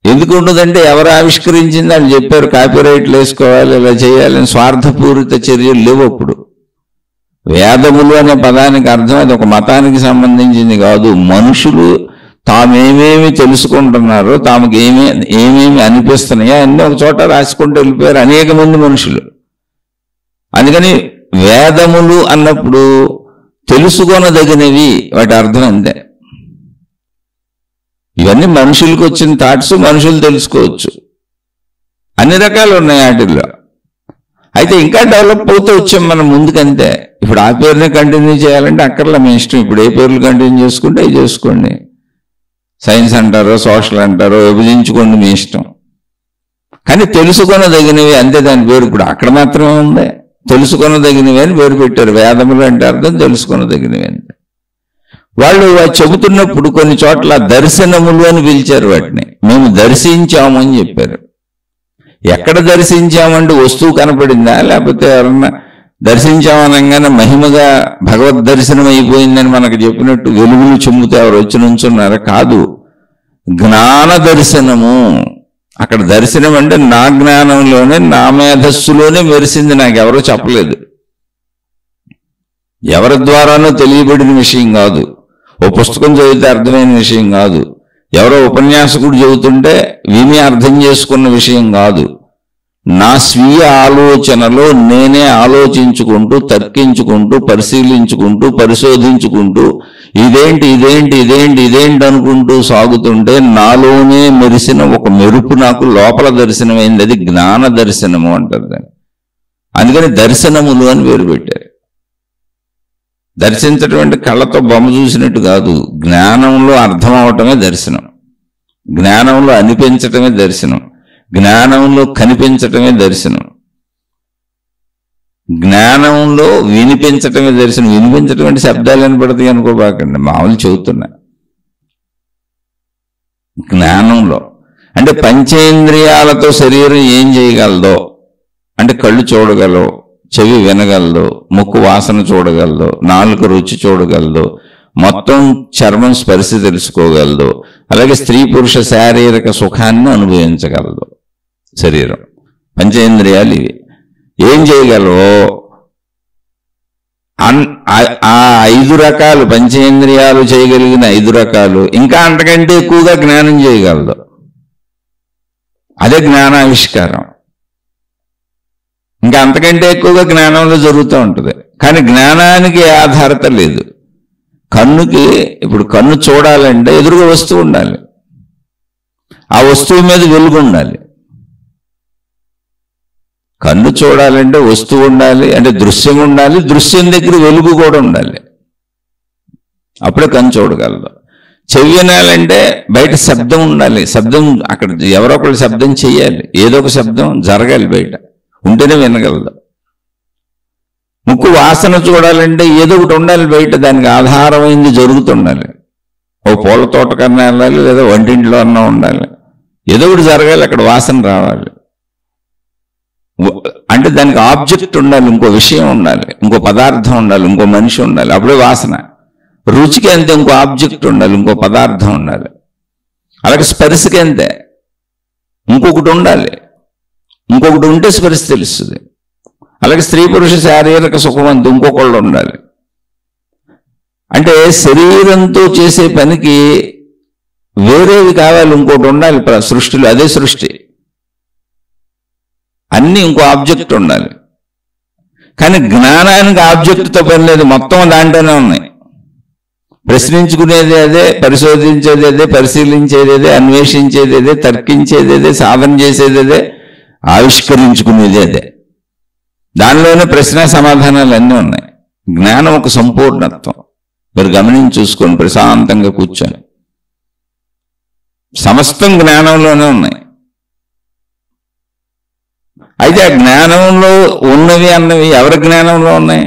Speaker 1: ఎందుకు ఉండదంటే ఎవరు ఆవిష్కరించింది అని చెప్పారు, కాపీరైట్లు వేసుకోవాలి, ఇలా చేయాలని స్వార్థపూరిత చర్యలు లేవు అప్పుడు. వేదములు అనే పదానికి అర్థం అది ఒక మతానికి సంబంధించింది కాదు. మనుషులు తామేమేమి తెలుసుకుంటున్నారో, తాముకి ఏమేమి అనిపిస్తున్నాయో అన్నీ ఒక చోట రాసుకుంటూ వెళ్ళిపోయారు అనేక మంది మనుషులు. అందుకని వేదములు అన్నప్పుడు తెలుసుకొనదగినవి, వాటి అర్థం అంతే. ఇవన్నీ మనుషులకు వచ్చిన థాట్స్, మనుషులు తెలుసుకోవచ్చు. అన్ని రకాలు ఉన్నాయి వాటిల్లో. అయితే ఇంకా డెవలప్ అవుతూ వచ్చాం మనం ముందుకంతే. ఇప్పుడు ఆ పేరునే కంటిన్యూ చేయాలంటే అక్కర్లా, మీ ఇష్టం. ఇప్పుడు ఏ పేర్లు కంటిన్యూ చేసుకుంటే అవి చేసుకోండి. సైన్స్ అంటారో, సోషల్ అంటారో, విభజించుకోండి, మీ ఇష్టం. కానీ తెలుసుకొనదగినవి అంతే దాని పేరు. ఇప్పుడు అక్కడ మాత్రమే ఉంది, తెలుసుకొనదగినవి అని పేరు పెట్టారు. వేదములు అంటే అర్థం తెలుసుకొనదగినవి అంతే. వాళ్ళు చెబుతున్నప్పుడు కొన్ని చోట్ల దర్శనములు అని పిలిచారు వాటిని. మేము దర్శించాము అని చెప్పారు. ఎక్కడ దర్శించామంటే వస్తువు కనపడిందా, లేకపోతే ఎవరన్నా దర్శించామనగానే మహిమగా భగవద్ దర్శనం అయిపోయిందని మనకు చెప్పినట్టు వెలుగులు చెమ్ముతే ఎవరు వచ్చి నుంచున్నారా? కాదు, జ్ఞాన దర్శనము. అక్కడ దర్శనం అంటే నా జ్ఞానంలోనే, నా మేధస్సులోనే మెరిసింది, నాకెవరో చెప్పలేదు. ఎవరి ద్వారానో తెలియబడిన విషయం కాదు, ఓ పుస్తకం చదివితే అర్థమైన విషయం కాదు, ఎవరో ఉపన్యాసకుడు చెబుతుంటే విని అర్థం చేసుకున్న విషయం కాదు. నా స్వీయ ఆలోచనలో నేనే ఆలోచించుకుంటూ, తర్కించుకుంటూ, పరిశీలించుకుంటూ, పరిశోధించుకుంటూ ఇదేంటి ఇదేంటి ఇదేంటి ఇదేంటి అనుకుంటూ సాగుతుంటే నాలోనే మెరిసిన ఒక మెరుపు నాకు లోపల దర్శనమైంది. అది జ్ఞాన దర్శనము అంటారు దాన్ని. అందుకని దర్శనములు అని పేరు పెట్టారు. దర్శించడం అంటే కళ్ళతో బొమ్మ చూసినట్టు కాదు, జ్ఞానంలో అర్థం అవటమే దర్శనం, జ్ఞానంలో అనిపించటమే దర్శనం, జ్ఞానంలో కనిపించటమే దర్శనం, జ్ఞానంలో వినిపించటమే దర్శనం. వినిపించటం అంటే శబ్దాలు వినపడతాయి అనుకోబాకండి, మామూలు చెబుతున్నా. జ్ఞానంలో అంటే పంచేంద్రియాలతో శరీరం ఏం చేయగలదో అంటే కళ్ళు చూడగలవు, చెవి వినగలదు, ముక్కు వాసన చూడగలదు, నాలుక రుచి చూడగలదు, మొత్తం చర్మం స్పర్శ తెలుసుకోగలదు, అలాగే స్త్రీ పురుష శారీరక సుఖాన్ని అనుభవించగలదు. శరీరం, పంచేంద్రియాలు ఇవి. ఏం చేయగలవో ఆ 5 రకాలు, పంచేంద్రియాలు చేయగలిగిన 5 రకాలు, ఇంకా అంతకంటే ఎక్కువగా జ్ఞానం చేయగలదు. అదే జ్ఞానావిష్కారం. ఇంకా అంతకంటే ఎక్కువగా జ్ఞానంలో జరుగుతూ ఉంటుంది. కానీ జ్ఞానానికి ఆధారత లేదు. కన్నుకి, ఇప్పుడు కన్ను చూడాలంటే ఎదురుగా వస్తువు ఉండాలి, ఆ వస్తువు మీద వెలుగు ఉండాలి. కన్ను చూడాలంటే వస్తువు ఉండాలి, అంటే దృశ్యం ఉండాలి, దృశ్యం దగ్గర వెలుగు కూడా ఉండాలి, అప్పుడే కన్ను చూడగలదు. చెవి వినాలంటే బయట శబ్దం ఉండాలి, శబ్దం అక్కడ ఎవరో ఒకళ్ళు శబ్దం చెయ్యాలి, ఏదో ఒక శబ్దం జరగాలి బయట, ఉంటేనే వినగలదు. ముక్కు వాసన చూడాలంటే ఏదో ఒకటి ఉండాలి బయట, దానికి ఆధారమైంది జరుగుతుండాలి. ఓ పూల తోట కన్నా వెళ్ళాలి, లేదా వంటింట్లో అన్నా ఉండాలి, ఏదో ఒకటి జరగాలి, అక్కడ వాసన రావాలి. అంటే దానికి ఆబ్జెక్ట్ ఉండాలి, ఇంకో విషయం ఉండాలి, ఇంకో పదార్థం ఉండాలి, ఇంకో మనిషి ఉండాలి, అప్పుడే వాసన. రుచికి అంతే, ఇంకో ఆబ్జెక్ట్ ఉండాలి, ఇంకో పదార్థం ఉండాలి. అలాగే స్పర్శకి అంతే, ఇంకొకటి ఉండాలి, ఇంకొకటి ఉంటే స్పర్శ తెలుస్తుంది. అలాగే స్త్రీ పురుష శారీరక సుఖం అంతా ఇంకొకళ్ళు ఉండాలి. అంటే శరీరంతో చేసే పనికి వేరేవి కావాలి, ఇంకోటి ఉండాలి సృష్టిలో. అదే సృష్టి, అన్నీ ఇంకో ఆబ్జెక్ట్ ఉండాలి. కానీ జ్ఞానానికి ఆబ్జెక్ట్తో పని లేదు, మొత్తం దాంట్లోనే ఉన్నాయి. ప్రశ్నించుకునేది అదే, పరిశోధించేది అదే, పరిశీలించేది అదే, అన్వేషించేది అదే, తర్కించేది అదే, సాధన చేసేది అదే, ఆవిష్కరించుకునేది అదే. దానిలోనే ప్రశ్న సమాధానాలు అన్నీ ఉన్నాయి. జ్ఞానం ఒక సంపూర్ణత్వం. మీరు గమనించి చూసుకొని ప్రశాంతంగా కూర్చొని, సమస్తం జ్ఞానంలోనే ఉన్నాయి. అయితే ఆ జ్ఞానంలో ఉన్నవి అన్నవి ఎవరి జ్ఞానంలో ఉన్నాయి?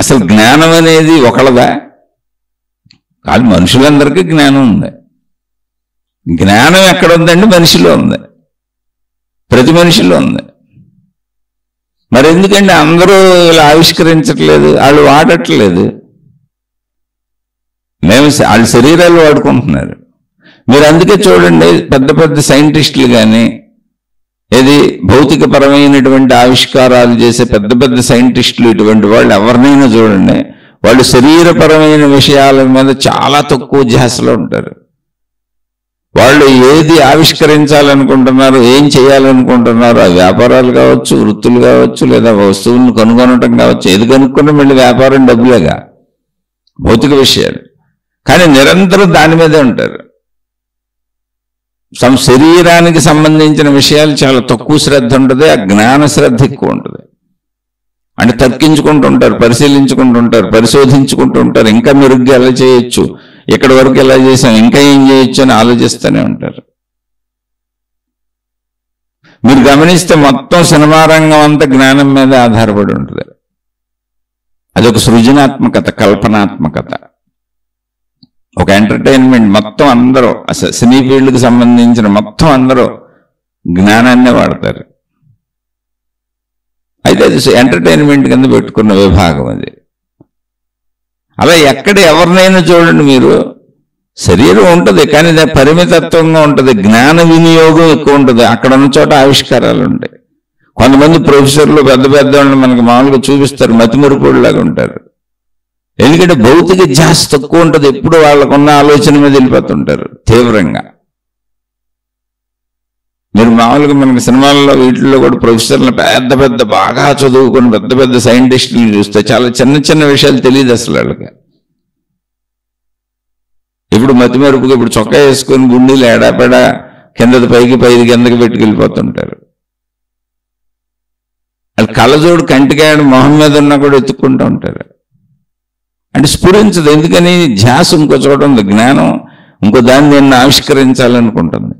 Speaker 1: అసలు జ్ఞానం అనేది ఒకళ్ళదా? కాదు, మనుషులందరికీ జ్ఞానం ఉంది. జ్ఞానం ఎక్కడ ఉందండి? మనిషిలో ఉంది, ప్రతి మనిషిలో ఉంది. మరి ఎందుకండి అందరూ ఇలా ఆవిష్కరించట్లేదు, వాళ్ళు వాడట్లేదు? వాళ్ళు శరీరాలు వాడుకుంటున్నారు. మీరు అందుకే చూడండి, పెద్ద పెద్ద సైంటిస్టులు కానీ, ఏది భౌతికపరమైనటువంటి ఆవిష్కారాలు చేసే పెద్ద పెద్ద సైంటిస్టులు, ఇటువంటి వాళ్ళు ఎవరినైనా చూడండి, వాళ్ళు శరీరపరమైన విషయాల మీద చాలా తక్కువ ధ్యాసలో ఉంటారు. వాళ్ళు ఏది ఆవిష్కరించాలనుకుంటున్నారు, ఏం చేయాలనుకుంటున్నారు, ఆ వ్యాపారాలు కావచ్చు, వృత్తులు కావచ్చు, లేదా వస్తువులను కనుగొనటం కావచ్చు, ఏది కనుక్కున్నా మళ్ళీ వ్యాపారం డబ్బులేగా, భౌతిక విషయాలు. కానీ నిరంతరం దాని మీదే ఉంటారు. శరీరానికి సంబంధించిన విషయాలు చాలా తక్కువ శ్రద్ధ ఉంటుంది, ఆ జ్ఞాన శ్రద్ధ ఎక్కువ ఉంటుంది. అంటే తర్కించుకుంటూ ఉంటారు, పరిశీలించుకుంటూ ఉంటారు, పరిశోధించుకుంటూ ఉంటారు. ఇంకా మెరుగ్గా ఎలా చేయొచ్చు, ఎక్కడి వరకు ఎలా చేసాం, ఇంకా ఏం చేయొచ్చు అని ఆలోచిస్తూనే ఉంటారు. మీరు గమనిస్తే మొత్తం సినిమా రంగం అంతా జ్ఞానం మీద ఆధారపడి ఉంటుంది. అదొక సృజనాత్మకత, కల్పనాత్మకత, ఒక ఎంటర్టైన్మెంట్. మొత్తం అందరూ సినీ ఫీల్డ్కి సంబంధించిన మొత్తం అందరూ జ్ఞానాన్నే వాడతారు. అయితే అది ఎంటర్టైన్మెంట్ కింద పెట్టుకున్న విభాగం అది. అలా ఎక్కడ ఎవరినైనా చూడండి మీరు, శరీరం ఉంటుంది కానీ అది పరిమితత్వంగా ఉంటుంది, జ్ఞాన వినియోగం ఎక్కువ ఉంటుంది. అక్కడ ఉన్న చోట ఆవిష్కారాలు ఉంటాయి. కొంతమంది ప్రొఫెసర్లు పెద్ద పెద్ద వాళ్ళు మనకు మామూలుగా చూపిస్తారు, మతిమరుపులాగా ఉంటారు. ఎందుకంటే భౌతిక ధ్యాస తక్కువ ఉంటుంది, ఎప్పుడు వాళ్ళకున్న ఆలోచన మీద వెళ్ళిపోతుంటారు తీవ్రంగా. మీరు మామూలుగా మనకి సినిమాల్లో వీటిల్లో కూడా ప్రొఫెసర్లు పెద్ద పెద్ద బాగా చదువుకుని పెద్ద పెద్ద సైంటిస్టులు చూస్తే చాలా చిన్న చిన్న విషయాలు తెలియదు అసలు వాళ్ళకి. ఇప్పుడు మతిమరుపుగా ఇప్పుడు చొక్కా వేసుకొని గుండీలు ఏడాపెడా కిందది పైకి కిందకి పెట్టుకెళ్ళిపోతుంటారు. వాళ్ళు కళ్ళజోడు కంటికాయడు మొహం మీద ఉన్నా కూడా ఎత్తుక్కుంటూ ఉంటారు. అంటే స్ఫురించదు. ఎందుకని? ధ్యాస ఇంకో చోట ఉంది, జ్ఞానం ఇంకో దాన్ని నేను ఆవిష్కరించాలనుకుంటుంది.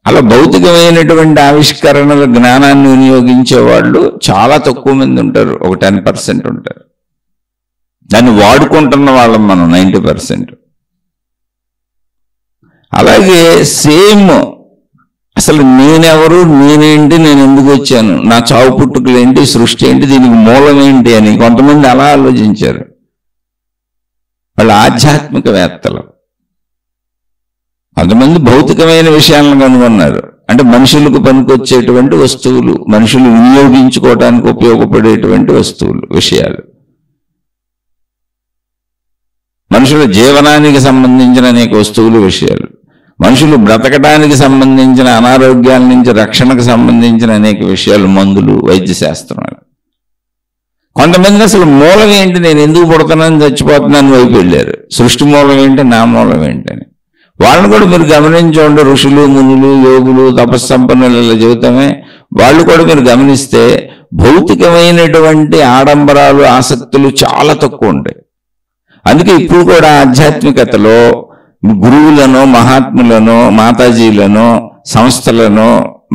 Speaker 1: అలా భౌతికమైనటువంటి ఆవిష్కరణల జ్ఞానాన్ని వినియోగించే వాళ్ళు చాలా తక్కువ మంది ఉంటారు, ఒక 10% ఉంటారు. దాన్ని వాడుకుంటున్న వాళ్ళం మనం 90%. అలాగే సేమ్ అసలు నేనెవరు, నేనేంటి, నేను ఎందుకు వచ్చాను, నా చావు పుట్టుకలు ఏంటి, సృష్టి ఏంటి, దీనికి మూలం ఏంటి అని కొంతమంది అలా ఆలోచించారు. వాళ్ళు ఆధ్యాత్మికవేత్తలు. కొంతమంది భౌతికమైన విషయాలను కనుగొన్నారు. అంటే మనుషులకు పనికొచ్చేటువంటి వస్తువులు, మనుషులు వినియోగించుకోవడానికి ఉపయోగపడేటువంటి వస్తువులు, విషయాలు, మనుషుల జీవనానికి సంబంధించిన అనేక వస్తువులు, విషయాలు, మనుషులు బ్రతకడానికి సంబంధించిన, అనారోగ్యాల నుంచి రక్షణకు సంబంధించిన అనేక విషయాలు, మందులు, వైద్య శాస్త్రం. కొంతమంది అసలు మూలం ఏంటి, నేను ఎందుకు పుడుతున్నాను చచ్చిపోతున్నాను వైపు వెళ్ళారు. సృష్టి మూలం ఏంటి, నా మూలం ఏంటని. వాళ్ళని కూడా మీరు గమనించండి. ఋషులు, మునులు, యోగులు, తపస్సంపన్నుల జీవితమే వాళ్ళు కూడా మీరు గమనిస్తే భౌతికమైనటువంటి ఆడంబరాలు, ఆసక్తులు చాలా తక్కువ ఉంటాయి. అందుకే ఇప్పుడు కూడా ఆధ్యాత్మికతలో గురువులను, మహాత్ములను, మాతాజీలను, సంస్థలను,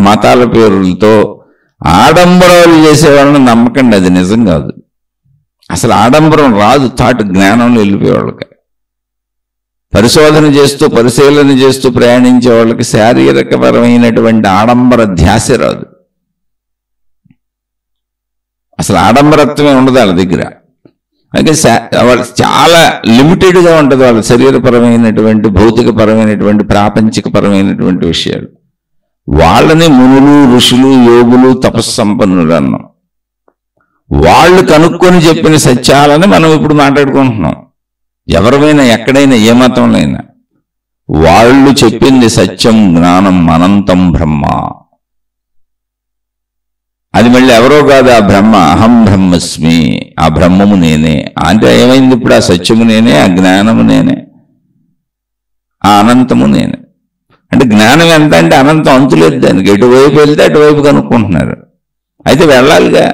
Speaker 1: మతాల పేరులతో ఆడంబరాలు చేసే వాళ్ళని నమ్మకండి. అది నిజం కాదు. అసలు ఆడంబరం రాదు, తాటు జ్ఞానంలో వెళ్ళిపోయే వాళ్ళకి. పరిశోధన చేస్తూ, పరిశీలన చేస్తూ ప్రయాణించే వాళ్ళకి శారీరకపరమైనటువంటి ఆడంబర ధ్యాస రాదు. అసలు ఆడంబరత్వమే ఉండదు వాళ్ళ దగ్గర. అయితే వాళ్ళు చాలా లిమిటెడ్గా ఉంటుంది వాళ్ళ శరీరపరమైనటువంటి, భౌతికపరమైనటువంటి, ప్రాపంచికపరమైనటువంటి విషయాలు. వాళ్ళని మునులు, ఋషులు, యోగులు, తపస్సంపన్నులు అన్నాం. వాళ్ళు కనుక్కొని చెప్పిన సత్యాలని మనం ఇప్పుడు మాట్లాడుకుంటున్నాం. ఎవరిమైనా, ఎక్కడైనా, ఏ మతంలో అయినా వాళ్ళు చెప్పింది సత్యం, జ్ఞానం, అనంతం బ్రహ్మ. అది మళ్ళీ ఎవరో కాదు, ఆ బ్రహ్మ. అహం బ్రహ్మస్మి, ఆ బ్రహ్మము నేనే. అంటే ఏమైంది ఇప్పుడు? ఆ సత్యము నేనే, ఆ జ్ఞానము నేనే, ఆ అనంతము నేనే. అంటే జ్ఞానం ఎంత అంటే అనంతం, అంతులేదు దానికి. ఎటువైపు వెళ్తే అటువైపు కనుక్కుంటున్నారు. అయితే వెళ్ళాలిగా,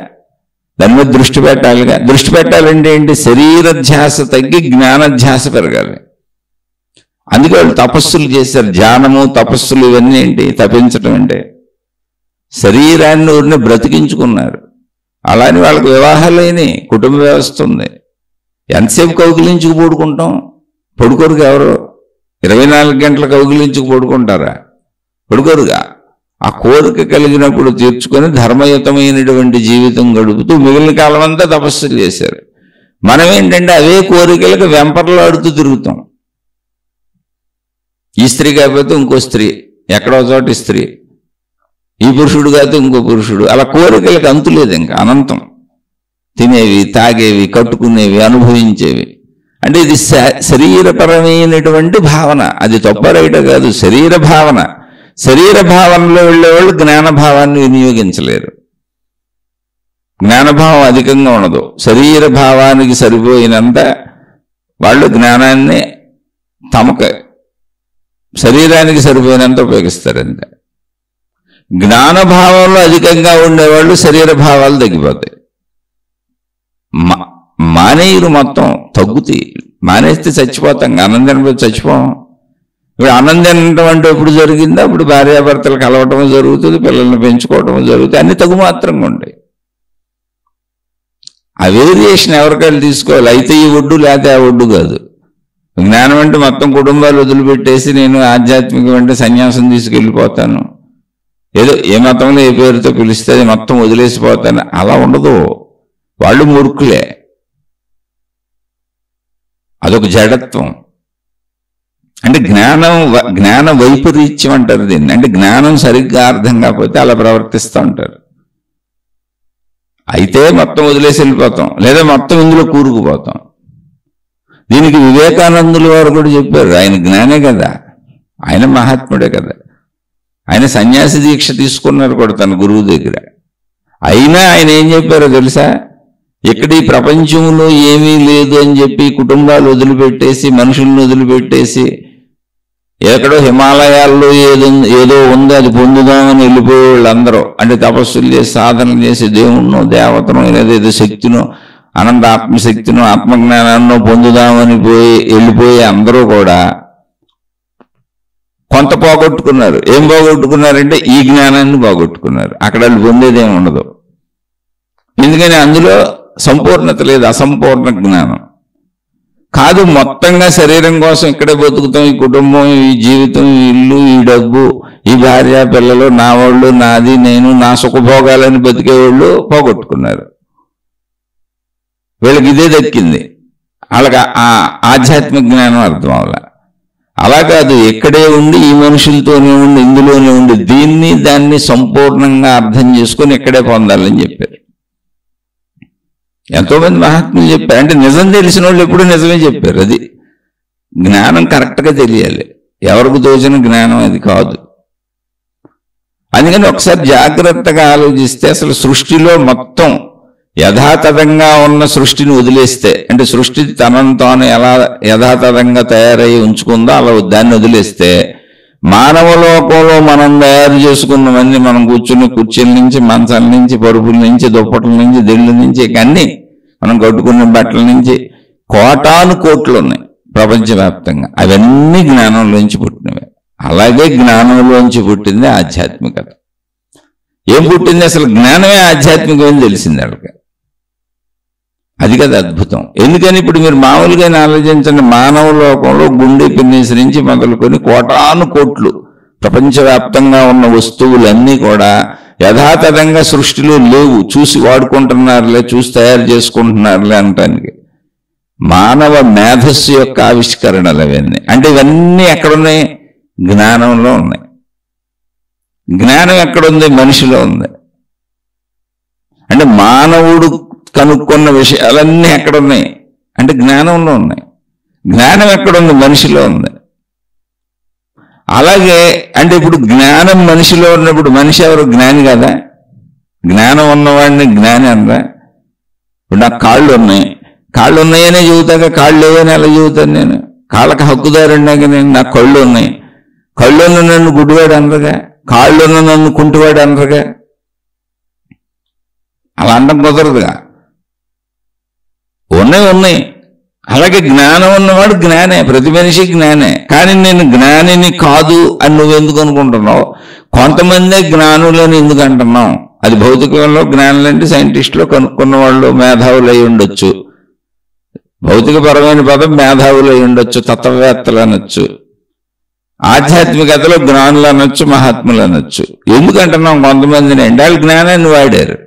Speaker 1: దాని మీద దృష్టి పెట్టాలిగా. దృష్టి పెట్టాలంటే ఏంటి? శరీర ధ్యాస తగ్గి జ్ఞానధ్యాస పెరగాలి. అందుకే వాళ్ళు తపస్సులు చేశారు. ధ్యానము, తపస్సులు ఇవన్నీ ఏంటి? తపించటం అంటే శరీరాన్ని ఊరిని బ్రతికించుకున్నారు. అలానే వాళ్ళకి వివాహాలు అయినాయి, కుటుంబ వ్యవస్థ ఉంది. ఎంతసేపు కౌగిలించుకు పడుకుంటాం? పడుకోరుగా ఎవరు? 24 గంటల కౌగిలించుకు పడుకుంటారా? పడుకోరుగా. ఆ కోరిక కలిగినప్పుడు తీర్చుకొని ధర్మయుతమైనటువంటి జీవితం గడుపుతూ మిగిలిన కాలం అంతా తపస్సులు చేశారు. మనం ఏంటంటే అవే కోరికలకు వెంపర్లాడుతూ తిరుగుతాం. ఈ స్త్రీ కాకపోతే ఇంకో స్త్రీ, ఎక్కడో చోట స్త్రీ, ఈ పురుషుడు కాకపోతే ఇంకో పురుషుడు. అలా కోరికలకు అంతు లేదు, ఇంకా అనంతం. తినేవి, తాగేవి, కట్టుకునేవి, అనుభవించేవి. అంటే ఇది శరీరపరమైనటువంటి భావన. అది తప్ప రైట కాదు, శరీర భావన. శరీర భావనలో వెళ్ళేవాళ్ళు జ్ఞానభావాన్ని వినియోగించలేరు. జ్ఞానభావం అధికంగా ఉండదు. శరీర భావానికి సరిపోయినంత వాళ్ళు జ్ఞానాన్ని తమకు శరీరానికి సరిపోయినంత ఉపయోగిస్తారు అంతే. జ్ఞానభావంలో అధికంగా ఉండేవాళ్ళు శరీర భావాలు తగ్గిపోతాయి. మానేయులు మొత్తం తగ్గుతాయి. మానేస్తే చచ్చిపోతాం. ఆనందాన్ని పోయి చచ్చిపోం. ఇప్పుడు ఆనందం అంటే ఎప్పుడు జరిగిందో అప్పుడు భార్యాభర్తలు కలవటం జరుగుతుంది, పిల్లల్ని పెంచుకోవటం జరుగుతుంది. అన్ని తగుమాత్రంగా ఉంటాయి. ఆ వేరియేషన్ ఎవరికైనా తీసుకోవాలి. అయితే ఈ ఒడ్డు, లేకపోతే ఆ ఒడ్డు కాదు. జ్ఞానం అంటే మొత్తం కుటుంబాలు వదిలిపెట్టేసి నేను ఆధ్యాత్మికం అంటే సన్యాసం తీసుకెళ్ళిపోతాను, ఏదో ఏ మతంలో ఏ పేరుతో పిలిస్తే అది మొత్తం వదిలేసిపోతాను, అలా ఉండదు. వాళ్ళు మూర్ఖులే. అదొక జడత్వం. అంటే జ్ఞాన వైపరీత్యం అంటారు దీన్ని. అంటే జ్ఞానం సరిగ్గా అర్థం కాకపోతే అలా ప్రవర్తిస్తూ ఉంటారు. అయితే మొత్తం వదిలేసి వెళ్ళిపోతాం, లేదా మొత్తం ఇందులో కూరుకుపోతాం. దీనికి వివేకానందుల వారు కూడా చెప్పారు. ఆయన జ్ఞానే కదా, ఆయన మహాత్ముడే కదా. ఆయన సన్యాసి దీక్ష తీసుకున్నారు కూడా తన గురువు దగ్గర. అయినా ఆయన ఏం చెప్పారో తెలుసా? ఇక్కడ ఈ ప్రపంచంలో ఏమీ లేదు అని చెప్పి కుటుంబాలు వదిలిపెట్టేసి, మనుషులను వదిలిపెట్టేసి, ఎక్కడో హిమాలయాల్లో ఏదో ఉంది అది పొందుదామని వెళ్ళిపోయే వాళ్ళందరూ, అంటే తపస్సులు చేసి, సాధన చేసి, దేవుణ్ణో, దేవతనో, ఏదో శక్తినో, అనంత ఆత్మశక్తినో, ఆత్మజ్ఞానాన్నో పొందుదామని వెళ్ళిపోయి అందరూ కూడా కొంత పోగొట్టుకున్నారు. ఏం పోగొట్టుకున్నారంటే ఈ జ్ఞానాన్ని పోగొట్టుకున్నారు. అక్కడ వాళ్ళు పొందేదేమి ఉండదు. ఎందుకని అందులో సంపూర్ణత లేదు, అసంపూర్ణ జ్ఞానం కాదు. మొత్తంగా శరీరం కోసం ఇక్కడే బతుకుతాం, ఈ కుటుంబం, ఈ జీవితం, ఈ ఇల్లు, ఈ డబ్బు, ఈ భార్య, పిల్లలు, నా వాళ్ళు, నాది, నేను, నా సుఖభోగాలని బతికేవాళ్ళు పోగొట్టుకున్నారు. వీళ్ళకి ఇదే దక్కింది. వాళ్ళకి ఆ ఆధ్యాత్మిక జ్ఞానం అర్థం అవ్వాల. అలా కాదు, ఇక్కడే ఉండి ఈ మనుషులతోనే ఉండి ఇందులోనే ఉండి దాన్ని సంపూర్ణంగా అర్థం చేసుకొని ఇక్కడే పొందాలని చెప్పారు. ఎంతోమంది మహాత్ములు చెప్పారు. అంటే నిజం తెలిసిన వాళ్ళు ఎప్పుడూ నిజమే చెప్పారు. అది జ్ఞానం కరెక్ట్గా తెలియాలి. ఎవరికి తోచిన జ్ఞానం అది కాదు. అందుకని ఒకసారి జాగ్రత్తగా ఆలోచిస్తే అసలు సృష్టిలో మొత్తం యథాతథంగా ఉన్న సృష్టిని వదిలేస్తే, అంటే సృష్టి తనను తాను ఎలా యథాతథంగా తయారై ఉంచుకుందో అలా దాన్ని వదిలేస్తే, మానవ లోకంలో మనం తయారు చేసుకున్నవన్నీ మనం కూర్చుని కుర్చీల నుంచి, మంచాల నుంచి, పరుపుల నుంచి, దుప్పట్ల నుంచి, దిళ్ళ నుంచి, అన్నీ మనం కట్టుకున్న బట్టల నుంచి కోటాను కోట్లు ఉన్నాయి ప్రపంచవ్యాప్తంగా. అవన్నీ జ్ఞానంలోంచి పుట్టినవే. అలాగే జ్ఞానంలోంచి పుట్టింది ఆధ్యాత్మికత. ఏం పుట్టింది? అసలు జ్ఞానమే ఆధ్యాత్మికమని తెలిసింది వాళ్ళకి. అది కదా అద్భుతం. ఎందుకని ఇప్పుడు మీరు మామూలుగా ఆలోచించండి, మానవ లోకంలో గుండె పిన్నేసి నుంచి మొదలుకొని కోటాను కోట్లు ప్రపంచవ్యాప్తంగా ఉన్న వస్తువులన్నీ కూడా యథాతథంగా సృష్టిలో లేవు. చూసి వాడుకుంటున్నారులే, చూసి తయారు చేసుకుంటున్నారులే అనటానికి మానవ మేధస్సు యొక్క ఆవిష్కరణలు అవన్నీ. అంటే ఇవన్నీ ఎక్కడున్నాయి? జ్ఞానంలో ఉన్నాయి. జ్ఞానం ఎక్కడుంది? మనిషిలో ఉంది. అంటే మానవుడు కనుక్కున్న విషయాలన్నీ ఎక్కడున్నాయి అంటే జ్ఞానంలో ఉన్నాయి. జ్ఞానం ఎక్కడుంది? మనిషిలో ఉంది. అలాగే అంటే ఇప్పుడు జ్ఞానం మనిషిలో ఉన్నప్పుడు మనిషి ఎవరు? జ్ఞాని కదా. జ్ఞానం ఉన్నవాడిని జ్ఞాని అనరా? ఇప్పుడు నాకు కాళ్ళు ఉన్నాయి, కాళ్ళు ఉన్నాయనే చెబుతాక కాళ్ళు లేవని ఎలా చెబుతాను నేను? కాళ్ళకి హక్కుదారు ఉన్నాక నేను నాకు కళ్ళు ఉన్నాయి, కళ్ళు ఉన్న నన్ను గుడ్డివాడు అనరుగా, కాళ్ళు ఉన్న నన్ను కుంటివాడు అనరుగా. అలా అనడం కుదరదుగా. ఉన్నాయి. అలాగే జ్ఞానం ఉన్నవాడు జ్ఞానే, ప్రతి మనిషి జ్ఞానే. కానీ నేను జ్ఞానిని కాదు అని నువ్వెందుకు అనుకుంటున్నావు? కొంతమందే జ్ఞానులని ఎందుకు అంటున్నావు? అది భౌతికంలో జ్ఞానులు అంటే సైంటిస్టులు, కనుక్కున్న వాళ్ళు, మేధావులు అయి ఉండొచ్చు. భౌతికపరమైన పదం మేధావులు అయి ఉండొచ్చు, తత్వవేత్తలు అనొచ్చు. ఆధ్యాత్మికతలో జ్ఞానులు అనొచ్చు, మహాత్ములు అనొచ్చు. ఎందుకంటున్నాం కొంతమందిని? అంటే వాళ్ళు జ్ఞానాన్ని వాడారు.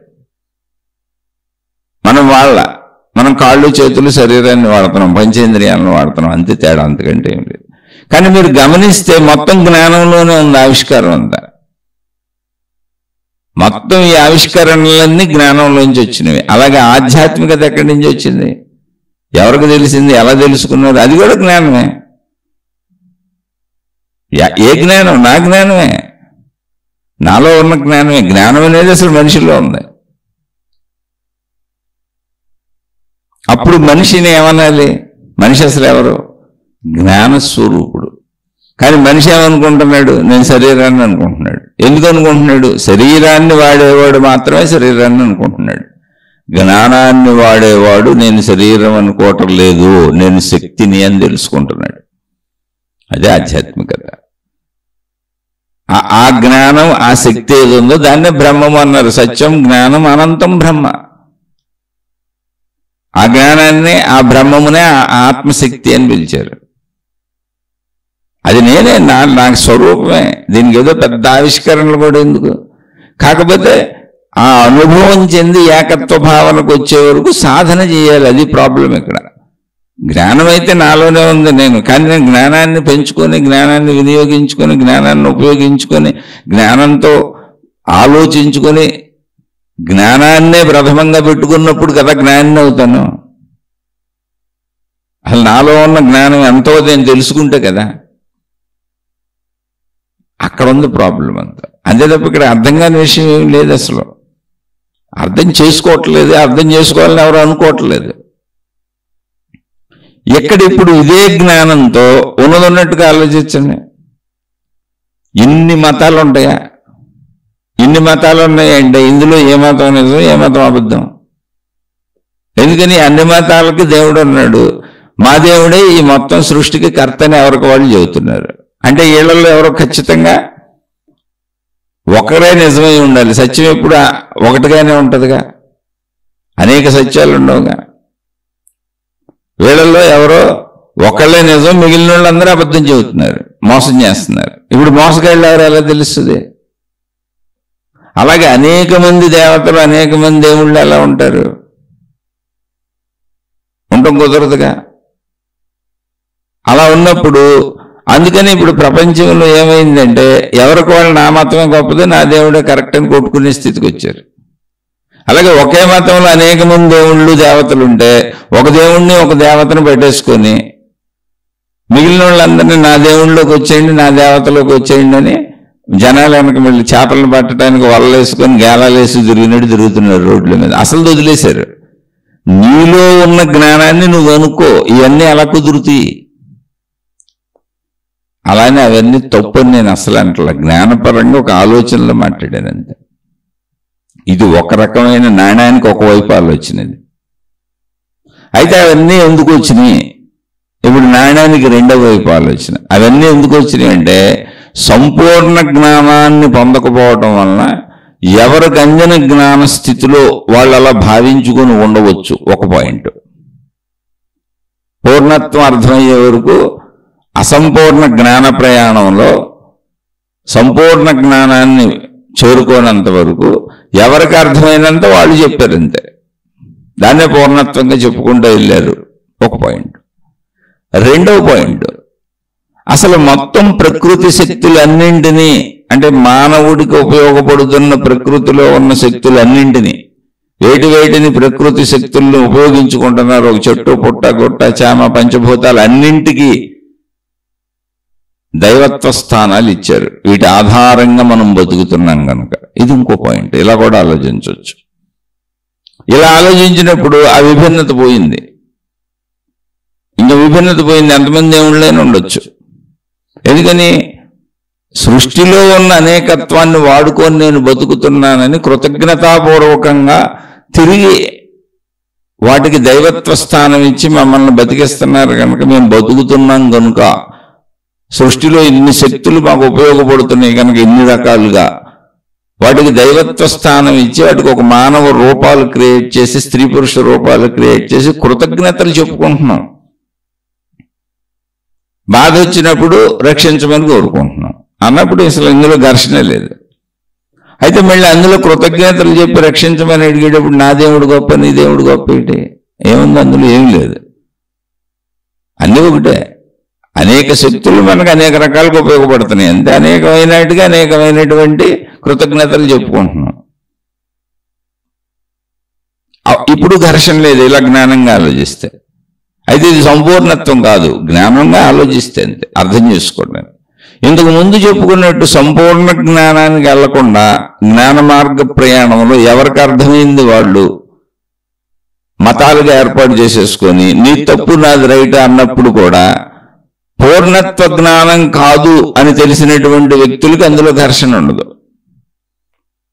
Speaker 1: మనం కాళ్ళు, చేతులు, శరీరాన్ని వాడుతున్నాం, పంచేంద్రియాలను వాడుతున్నాం, అంతే తేడా, అంతకంటే ఏం లేదు. కానీ మీరు గమనిస్తే మొత్తం జ్ఞానంలోనే ఉంది ఆవిష్కారం అంతా. మొత్తం ఈ ఆవిష్కరణలన్నీ జ్ఞానంలోంచి వచ్చినవి. అలాగే ఆధ్యాత్మికత ఎక్కడి నుంచి వచ్చింది? ఎవరికి తెలిసింది? ఎలా తెలుసుకున్నారు? అది కూడా జ్ఞానమే. ఏ జ్ఞానం? నా జ్ఞానమే, నాలో ఉన్న జ్ఞానమే. జ్ఞానం అనేది అసలు మనిషిలో ఉంది. అప్పుడు మనిషిని ఏమనాలి? మనిషి అసలు ఎవరు? జ్ఞానస్వరూపుడు. కానీ మనిషి ఏమనుకుంటున్నాడు? నేను శరీరాన్ని అనుకుంటున్నాడు. ఎందుకు అనుకుంటున్నాడు? శరీరాన్ని వాడేవాడు మాత్రమే శరీరాన్ని అనుకుంటున్నాడు. జ్ఞానాన్ని వాడేవాడు నేను శరీరం అనుకోవటం లేదు, నేను శక్తిని అని తెలుసుకుంటున్నాడు. అదే ఆధ్యాత్మికత. ఆ జ్ఞానం, ఆ శక్తి ఏది ఉందో దాన్నే బ్రహ్మం అన్నారు. సత్యం, జ్ఞానం, అనంతం బ్రహ్మ. ఆ జ్ఞానాన్ని, ఆ బ్రహ్మమునే ఆత్మశక్తి అని పిలిచారు. అది నేనే, నాకు స్వరూపమే. దీనికి ఏదో పెద్ద ఆవిష్కరణలు కూడా ఎందుకు? కాకపోతే ఆ అనుభవం చెంది ఏకత్వ భావనకు వచ్చే వరకు సాధన చేయాలి. అది ప్రాబ్లం ఇక్కడ. జ్ఞానం అయితే నాలోనే ఉంది కానీ నేను జ్ఞానాన్ని పెంచుకొని, జ్ఞానాన్ని వినియోగించుకొని, జ్ఞానాన్ని ఉపయోగించుకొని, జ్ఞానంతో ఆలోచించుకొని, జ్ఞానాన్నే ప్రథమంగా పెట్టుకున్నప్పుడు కదా జ్ఞాని అవుతాను. అసలు నాలో ఉన్న జ్ఞానం ఎంతో నేను తెలుసుకుంటే కదా. అక్కడ ఉంది ప్రాబ్లం అంతా. అంతే తప్ప ఇక్కడ అర్థం కాని విషయం ఏం లేదు. అసలు అర్థం చేసుకోవట్లేదు, అర్థం చేసుకోవాలని ఎవరు అనుకోవట్లేదు. ఎక్కడ ఇప్పుడు ఇదే జ్ఞానంతో ఉన్నదన్నట్టుగా ఆలోచించండి. ఇన్ని మతాలు ఉంటాయా? ఇన్ని మతాలు ఉన్నాయంటే ఇందులో ఏ మతం నిజం, ఏ మతం అబద్ధం? ఎందుకని అన్ని మతాలకి దేవుడు ఉన్నాడు. మా దేవుడే ఈ మొత్తం సృష్టికి కర్తని ఎవరికి వాళ్ళు చెబుతున్నారు. అంటే వీళ్ళల్లో ఎవరో ఖచ్చితంగా ఒకరే నిజమై ఉండాలి. సత్యం ఎప్పుడు ఒకటిగానే ఉంటుందిగా, అనేక సత్యాలు ఉండవుగా. వీళ్ళల్లో ఎవరో ఒకళ్ళే నిజం, మిగిలిన వాళ్ళందరూ అబద్ధం చెబుతున్నారు, మోసం చేస్తున్నారు. ఇప్పుడు మోసగాళ్ళు ఎవరు ఎలా తెలుస్తుంది? అలాగే అనేక మంది దేవతలు, అనేక మంది దేవుళ్ళు ఎలా ఉంటారు? ఉండటం కుదరదుగా. అలా ఉన్నప్పుడు అందుకని ఇప్పుడు ప్రపంచంలో ఏమైందంటే ఎవరికి వాళ్ళు నా మతమే గొప్పది, నా దేవుడే కరెక్ట్ అని కొట్టుకునే స్థితికి వచ్చారు. అలాగే ఒకే మతంలో అనేక మంది దేవుళ్ళు దేవతలు ఉంటే ఒక దేవుణ్ణి ఒక దేవతను పెట్టేసుకొని మిగిలిన వాళ్ళందరినీ నా దేవుళ్ళలోకి వచ్చేయండి, నా దేవతలోకి వచ్చేయండి అని జనాలు వెనక మళ్ళీ చేపలను పట్టడానికి వలలు వేసుకొని గేలాలు వేసి తిరిగినట్టు తిరుగుతున్నారు రోడ్ల మీద. అసలు వదిలేశారు. నీలో ఉన్న జ్ఞానాన్ని నువ్వు అనుకో, ఇవన్నీ ఎలా కుదురుతాయి? అలానే అవన్నీ తప్పని నేను అసలు అంటలా. జ్ఞానపరంగా ఒక ఆలోచనలో మాట్లాడాను అంతే. ఇది ఒక రకమైన నాణ్యానికి ఒకవైపు ఆలోచనది. అయితే అవన్నీ ఎందుకు వచ్చినాయి? ఇప్పుడు నాణ్యానికి రెండవ వైపు ఆలోచన. అవన్నీ ఎందుకు వచ్చినాయి అంటే సంపూర్ణ జ్ఞానాన్ని పొందకపోవటం వలన ఎవరికి అందిన జ్ఞాన స్థితిలో వాళ్ళు అలా భావించుకొని ఉండవచ్చు. ఒక పాయింట్. పూర్ణత్వం అర్థమయ్యే వరకు అసంపూర్ణ జ్ఞాన ప్రయాణంలో సంపూర్ణ జ్ఞానాన్ని చేరుకోనంత వరకు ఎవరికి అర్థమైనంత వాళ్ళు చెప్పారు అంతే. దాన్నే పూర్ణత్వంగా చెప్పుకుంటూ వెళ్ళారు. ఒక పాయింట్. రెండవ పాయింట్, అసలు మొత్తం ప్రకృతి శక్తులన్నింటినీ, అంటే మానవుడికి ఉపయోగపడుతున్న ప్రకృతిలో ఉన్న శక్తులన్నింటినీ, వేటిని ప్రకృతి శక్తులను ఉపయోగించుకుంటున్నారు. ఒక చెట్టు, పుట్ట, గుట్ట, చామ, పంచభూతాలు అన్నింటికీ దైవత్వ స్థానాలు ఇచ్చారు. వీటి ఆధారంగా మనం బతుకుతున్నాం కనుక. ఇది ఇంకో పాయింట్. ఇలా కూడా ఆలోచించవచ్చు. ఇలా ఆలోచించినప్పుడు ఆ విభిన్నత పోయింది. ఇంకా విభిన్నత పోయింది. ఎంతమంది దేవుళ్ళైనా ఉండొచ్చు. ఎందుకని? సృష్టిలో ఉన్న అనేకత్వాన్ని వాడుకొని నేను బతుకుతున్నానని కృతజ్ఞతాపూర్వకంగా తిరిగి వాటికి దైవత్వ స్థానం ఇచ్చి మమ్మల్ని బతికిస్తున్నారు కనుక, మేము బతుకుతున్నాం కనుక, సృష్టిలో ఇన్ని శక్తులు మాకు ఉపయోగపడుతున్నాయి కనుక ఇన్ని రకాలుగా వాటికి దైవత్వ స్థానం ఇచ్చి వాటికి ఒక మానవ రూపాలు క్రియేట్ చేసి, స్త్రీ పురుష రూపాలు క్రియేట్ చేసి కృతజ్ఞతలు చెప్పుకుంటున్నాం. బాధ వచ్చినప్పుడు రక్షించమని కోరుకుంటున్నాం అన్నప్పుడు అసలు ఇందులో ఘర్షణ లేదు. అయితే మళ్ళీ అందులో కృతజ్ఞతలు చెప్పి రక్షించమని అడిగేటప్పుడు నా దేవుడు గొప్ప, నీ దేవుడు గొప్ప ఏంటి? ఏముంది? అందులో ఏం లేదు. అన్నీ ఒకటే. అనేక శక్తులు మనకు అనేక రకాలుగా ఉపయోగపడుతున్నాయి అంతే. అనేకమైనటువంటి కృతజ్ఞతలు చెప్పుకుంటున్నాం. ఇప్పుడు ఘర్షణ లేదు ఇలా జ్ఞానంగా ఆలోచిస్తే. అయితే ఇది సంపూర్ణత్వం కాదు, జ్ఞానంగా ఆలోచిస్తే అంతే. అర్థం చేసుకోండి. ఇంతకు ముందు చెప్పుకున్నట్టు సంపూర్ణ జ్ఞానానికి వెళ్లకుండా జ్ఞాన మార్గ ప్రయాణంలో ఎవరికి అర్థమైంది వాళ్ళు మతాలుగా ఏర్పాటు చేసేసుకొని నీ తప్పు నాది రైట్ అన్నప్పుడు కూడా పూర్ణత్వ జ్ఞానం కాదు అని తెలిసినటువంటి వ్యక్తులకి అందులో ఘర్షణ ఉండదు.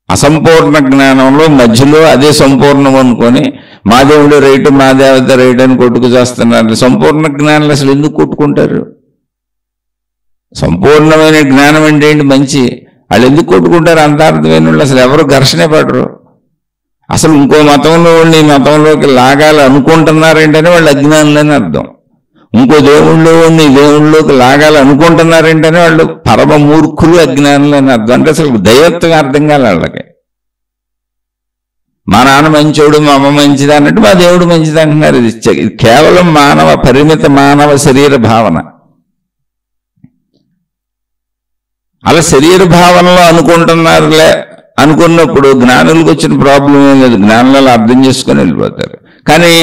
Speaker 1: అసంపూర్ణ జ్ఞానంలో మధ్యలో అదే సంపూర్ణం అనుకొని మా దేవుడు రైటు, మా దేవత రైట్ అని కొట్టుకు చేస్తున్నారు. సంపూర్ణ జ్ఞానాలు అసలు ఎందుకు కొట్టుకుంటారు? సంపూర్ణమైన జ్ఞానం అంటే ఏంటి? మంచి. వాళ్ళు ఎందుకు కొట్టుకుంటారు? అంతార్థమైన వాళ్ళు అసలు ఎవరు ఘర్షణే పడరు. అసలు ఇంకో మతంలో వాళ్ళు ఈ మతంలోకి లాగాలి అనుకుంటున్నారంటేనే వాళ్ళు అజ్ఞానులని అర్థం. ఇంకో దేవుళ్ళు ఈ దేవుళ్ళలోకి లాగాలి అనుకుంటున్నారంటేనే వాళ్ళు పరమ మూర్ఖులు, అజ్ఞానులు అని అర్థం. అంటే అసలు దైవత్వం అర్థం కాదు వాళ్ళకి. మా నాన్న మంచోడు, మా అమ్మ మంచిది అన్నట్టు మా దేవుడు మంచిది అంటున్నారు. ఇది కేవలం పరిమిత మానవ శరీర భావన. అలా శరీర భావనలో అనుకుంటున్నారులే అనుకున్నప్పుడు జ్ఞానులకు వచ్చిన ప్రాబ్లం ఏం లేదు. జ్ఞానులు అర్థం చేసుకొని వెళ్ళిపోతారు. కానీ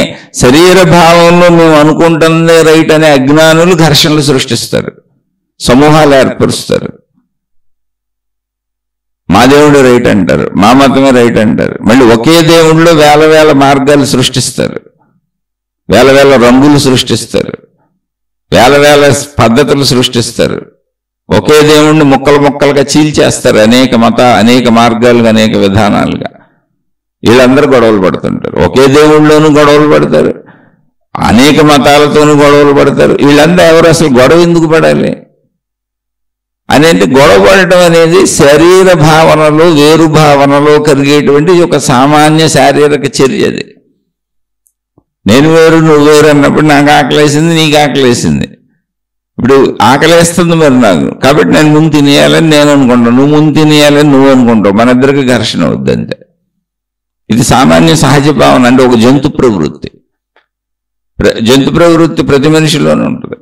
Speaker 1: శరీర భావంలో మేము అనుకుంటుందే రైట్ అనే అజ్ఞానులు ఘర్షణలు సృష్టిస్తారు, సమూహాలు ఏర్పరుస్తారు. మా దేవుడు రైట్ అంటారు, మా మతమే రైట్ అంటారు. మళ్ళీ ఒకే దేవుడిలో వేల మార్గాలు సృష్టిస్తారు, వేల రంగులు సృష్టిస్తారు, వేల పద్ధతులు సృష్టిస్తారు. ఒకే దేవుణ్ణి ముక్కలుగా చీల్చేస్తారు. అనేక మార్గాలుగా, అనేక విధానాలుగా. వీళ్ళందరూ గొడవలు పడుతుంటారు. ఒకే దేవుళ్ళలోనూ గొడవలు పడతారు, అనేక మతాలతోనూ గొడవలు పడతారు. వీళ్ళందరూ ఎవరు? అసలు గొడవ ఎందుకు పడాలి అనేది? గొడవ పడటం అనేది శరీర భావనలో, వేరు భావనలో కలిగేటువంటి ఒక సామాన్య శారీరక చర్య. అది నేను వేరు నువ్వు వేరు అన్నప్పుడు నాకు ఆకలేసింది, నీకు ఆకలేసింది. ఇప్పుడు ఆకలేస్తుంది మరి నాకు, కాబట్టి నేను ముందు తినేయాలని నేను అనుకుంటాను, నువ్వు ముందు తినేయాలని నువ్వు అనుకుంటావు. మన ఇద్దరికి ఘర్షణ అవుద్దంతే. ఇది సామాన్య సహజ భావన. అంటే ఒక జంతు ప్రవృత్తి. జంతు ప్రవృత్తి ప్రతి మనిషిలోనే ఉంటుంది.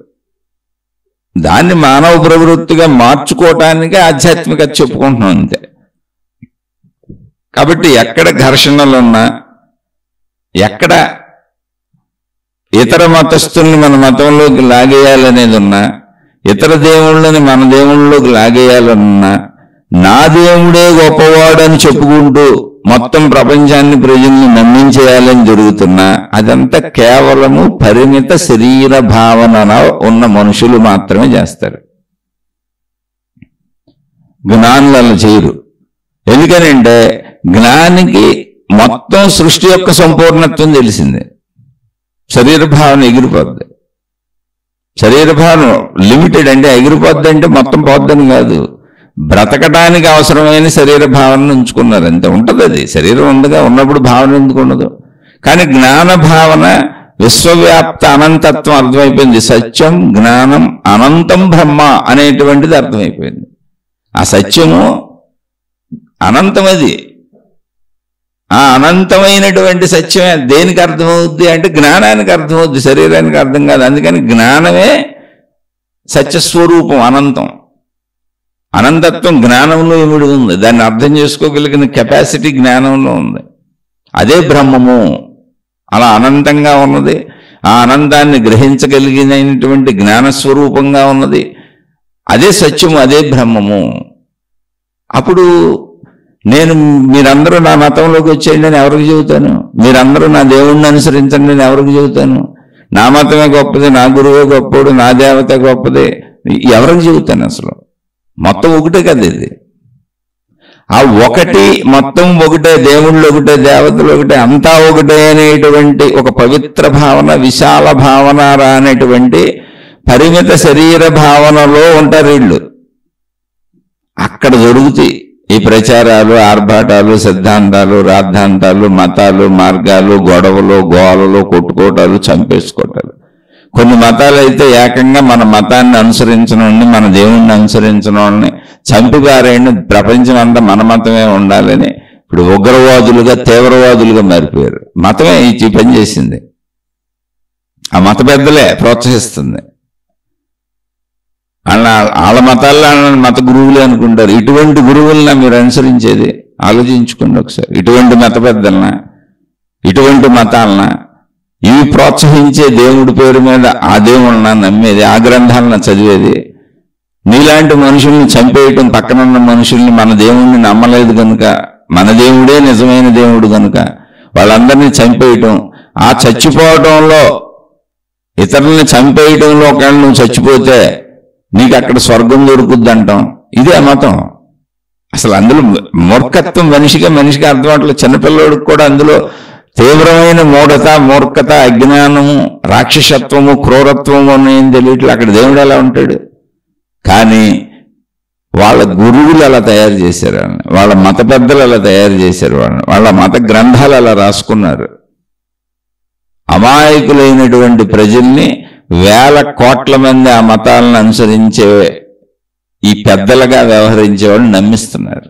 Speaker 1: దాన్ని మానవ ప్రవృత్తిగా మార్చుకోవటానికి ఆధ్యాత్మికత చెప్పుకుంటున్నాం అంతే. కాబట్టి ఎక్కడ ఘర్షణలున్నా, ఎక్కడ ఇతర మతస్థుల్ని మన మతంలోకి లాగేయాలనేది ఉన్నా, ఇతర దేవుళ్ళని మన దేవుళ్ళలోకి లాగేయాలన్నా, నా దేవుడే గొప్పవాడని చెప్పుకుంటూ మొత్తం ప్రపంచాన్ని ప్రజల్ని నమ్మించేయాలని జరుగుతున్నా అదంతా కేవలము పరిమిత శరీర భావన ఉన్న మనుషులు మాత్రమే చేస్తారు. జ్ఞానులు అలా చేయరు. ఎందుకనంటే జ్ఞానికి మొత్తం సృష్టి యొక్క సంపూర్ణత్వం తెలిసింది. శరీర భావన ఎగిరిపోద్ది. శరీర భావన లిమిటెడ్, అంటే ఎగిరిపోద్ది అంటే మొత్తం పోద్దని కాదు, బ్రతకడానికి అవసరమైన శరీర భావనను ఉంచుకున్నారు అంతే. ఉంటుంది, అది శరీరం ఉందిగా, ఉన్నప్పుడు భావన ఎందుకు ఉండదు. కానీ జ్ఞాన భావన విశ్వవ్యాప్త అనంతత్వం అర్థమైపోయింది. సత్యం, జ్ఞానం, అనంతం బ్రహ్మ అనేటువంటిది అర్థమైపోయింది. ఆ సత్యము అనంతమది. ఆ అనంతమైనటువంటి సత్యమే దేనికి అర్థమవుద్ది అంటే జ్ఞానానికి అర్థమవుద్ది, శరీరానికి అర్థం కాదు. అందుకని జ్ఞానమే సత్యస్వరూపం, అనంతం. అనంతత్వం జ్ఞానంలో ఇమిడి ఉంది. దాన్ని అర్థం చేసుకోగలిగిన కెపాసిటీ జ్ఞానంలో ఉంది. అదే బ్రహ్మము. అలా అనంతంగా ఉన్నది. ఆ అనంతాన్ని గ్రహించగలిగినటువంటి జ్ఞానస్వరూపంగా ఉన్నది. అదే సత్యము, అదే బ్రహ్మము. అప్పుడు మీరందరూ నా మతంలోకి వచ్చేయండి అని ఎవరికి చెబుతాను? మీరందరూ నా దేవుణ్ణి అనుసరించండి నేను ఎవరికి చెబుతాను? నా మతమే గొప్పది, నా గురువే గొప్పడు, నా దేవత గొప్పది, ఎవరికి చెబుతాను? అసలు మొత్తం ఒకటే కదా ఇది. ఆ ఒకటి మొత్తం ఒకటే, దేవుళ్ళు ఒకటే, దేవతలు ఒకటే, అంతా ఒకటే అనేటువంటి ఒక పవిత్ర భావన, విశాల భావన అనేటువంటి పరిమిత శరీర భావనలో ఉంటారు వీళ్ళు. అక్కడ జరుగుతాయి ఈ ప్రచారాలు, ఆర్భాటాలు, సిద్ధాంతాలు, రాద్ధాంతాలు, మతాలు, మార్గాలు, గొడవలు, గోలలు, కొట్టుకోవటాలు, చంపేసుకోవటాలు. కొన్ని మతాలు అయితే ఏకంగా మన మతాన్ని అనుసరించడాన్ని, మన దేవుణ్ణి అనుసరించడాన్ని చంపిపారేయండి, ప్రపంచం అంతా మన మతమే ఉండాలని ఇప్పుడు ఉగ్రవాదులుగా, తీవ్రవాదులుగా మారిపోయారు. మతమే ఈ పని చేసింది. ఆ మత పెద్దలే ప్రోత్సహిస్తుంది. వాళ్ళ మతాల్లో మత గురువులే అనుకుంటారు. ఇటువంటి గురువులన మీరు అనుసరించేది? ఆలోచించుకోండి ఒకసారి. ఇటువంటి మత పెద్దలన, ఇటువంటి మతాలన, ఇవి ప్రోత్సహించే దేవుడి పేరు మీద ఆ దేవుళ్ళన నమ్మేది, ఆ గ్రంథాలను చదివేది. నీలాంటి మనుషుల్ని చంపేయటం, పక్కనున్న మనుషుల్ని మన దేవుణ్ణి నమ్మలేదు కనుక, మన దేవుడే నిజమైన దేవుడు కనుక వాళ్ళందరినీ చంపేయటం, ఆ చచ్చిపోవటంలో, ఇతరుల్ని చంపేయటంలో ఒకవేళ నువ్వు చచ్చిపోతే నీకు అక్కడ స్వర్గం దొరుకుద్ది అంటాం. ఇదే మతం. అసలు అందులో మూర్ఖత్వం మనిషికి అర్థం అవట్లేదు. చిన్నపిల్లడికి కూడా అందులో తీవ్రమైన మూఢత, మూర్ఖత, అజ్ఞానము, రాక్షసత్వము, క్రూరత్వము అనేం తెలియట్లేదు. అక్కడ దేవుడు ఎలా ఉంటాడు? కానీ వాళ్ళ గురువులు అలా తయారు చేశారు వాళ్ళని, వాళ్ళ మత పెద్దలు అలా తయారు చేశారు వాళ్ళని, వాళ్ళ మత గ్రంథాలు అలా రాసుకున్నారు. అమాయకులైనటువంటి ప్రజల్ని, వేల కోట్ల మంది ఆ మతాలను అనుసరించే ఈ పెద్దలుగా వ్యవహరించే వాళ్ళు నమ్మిస్తున్నారు.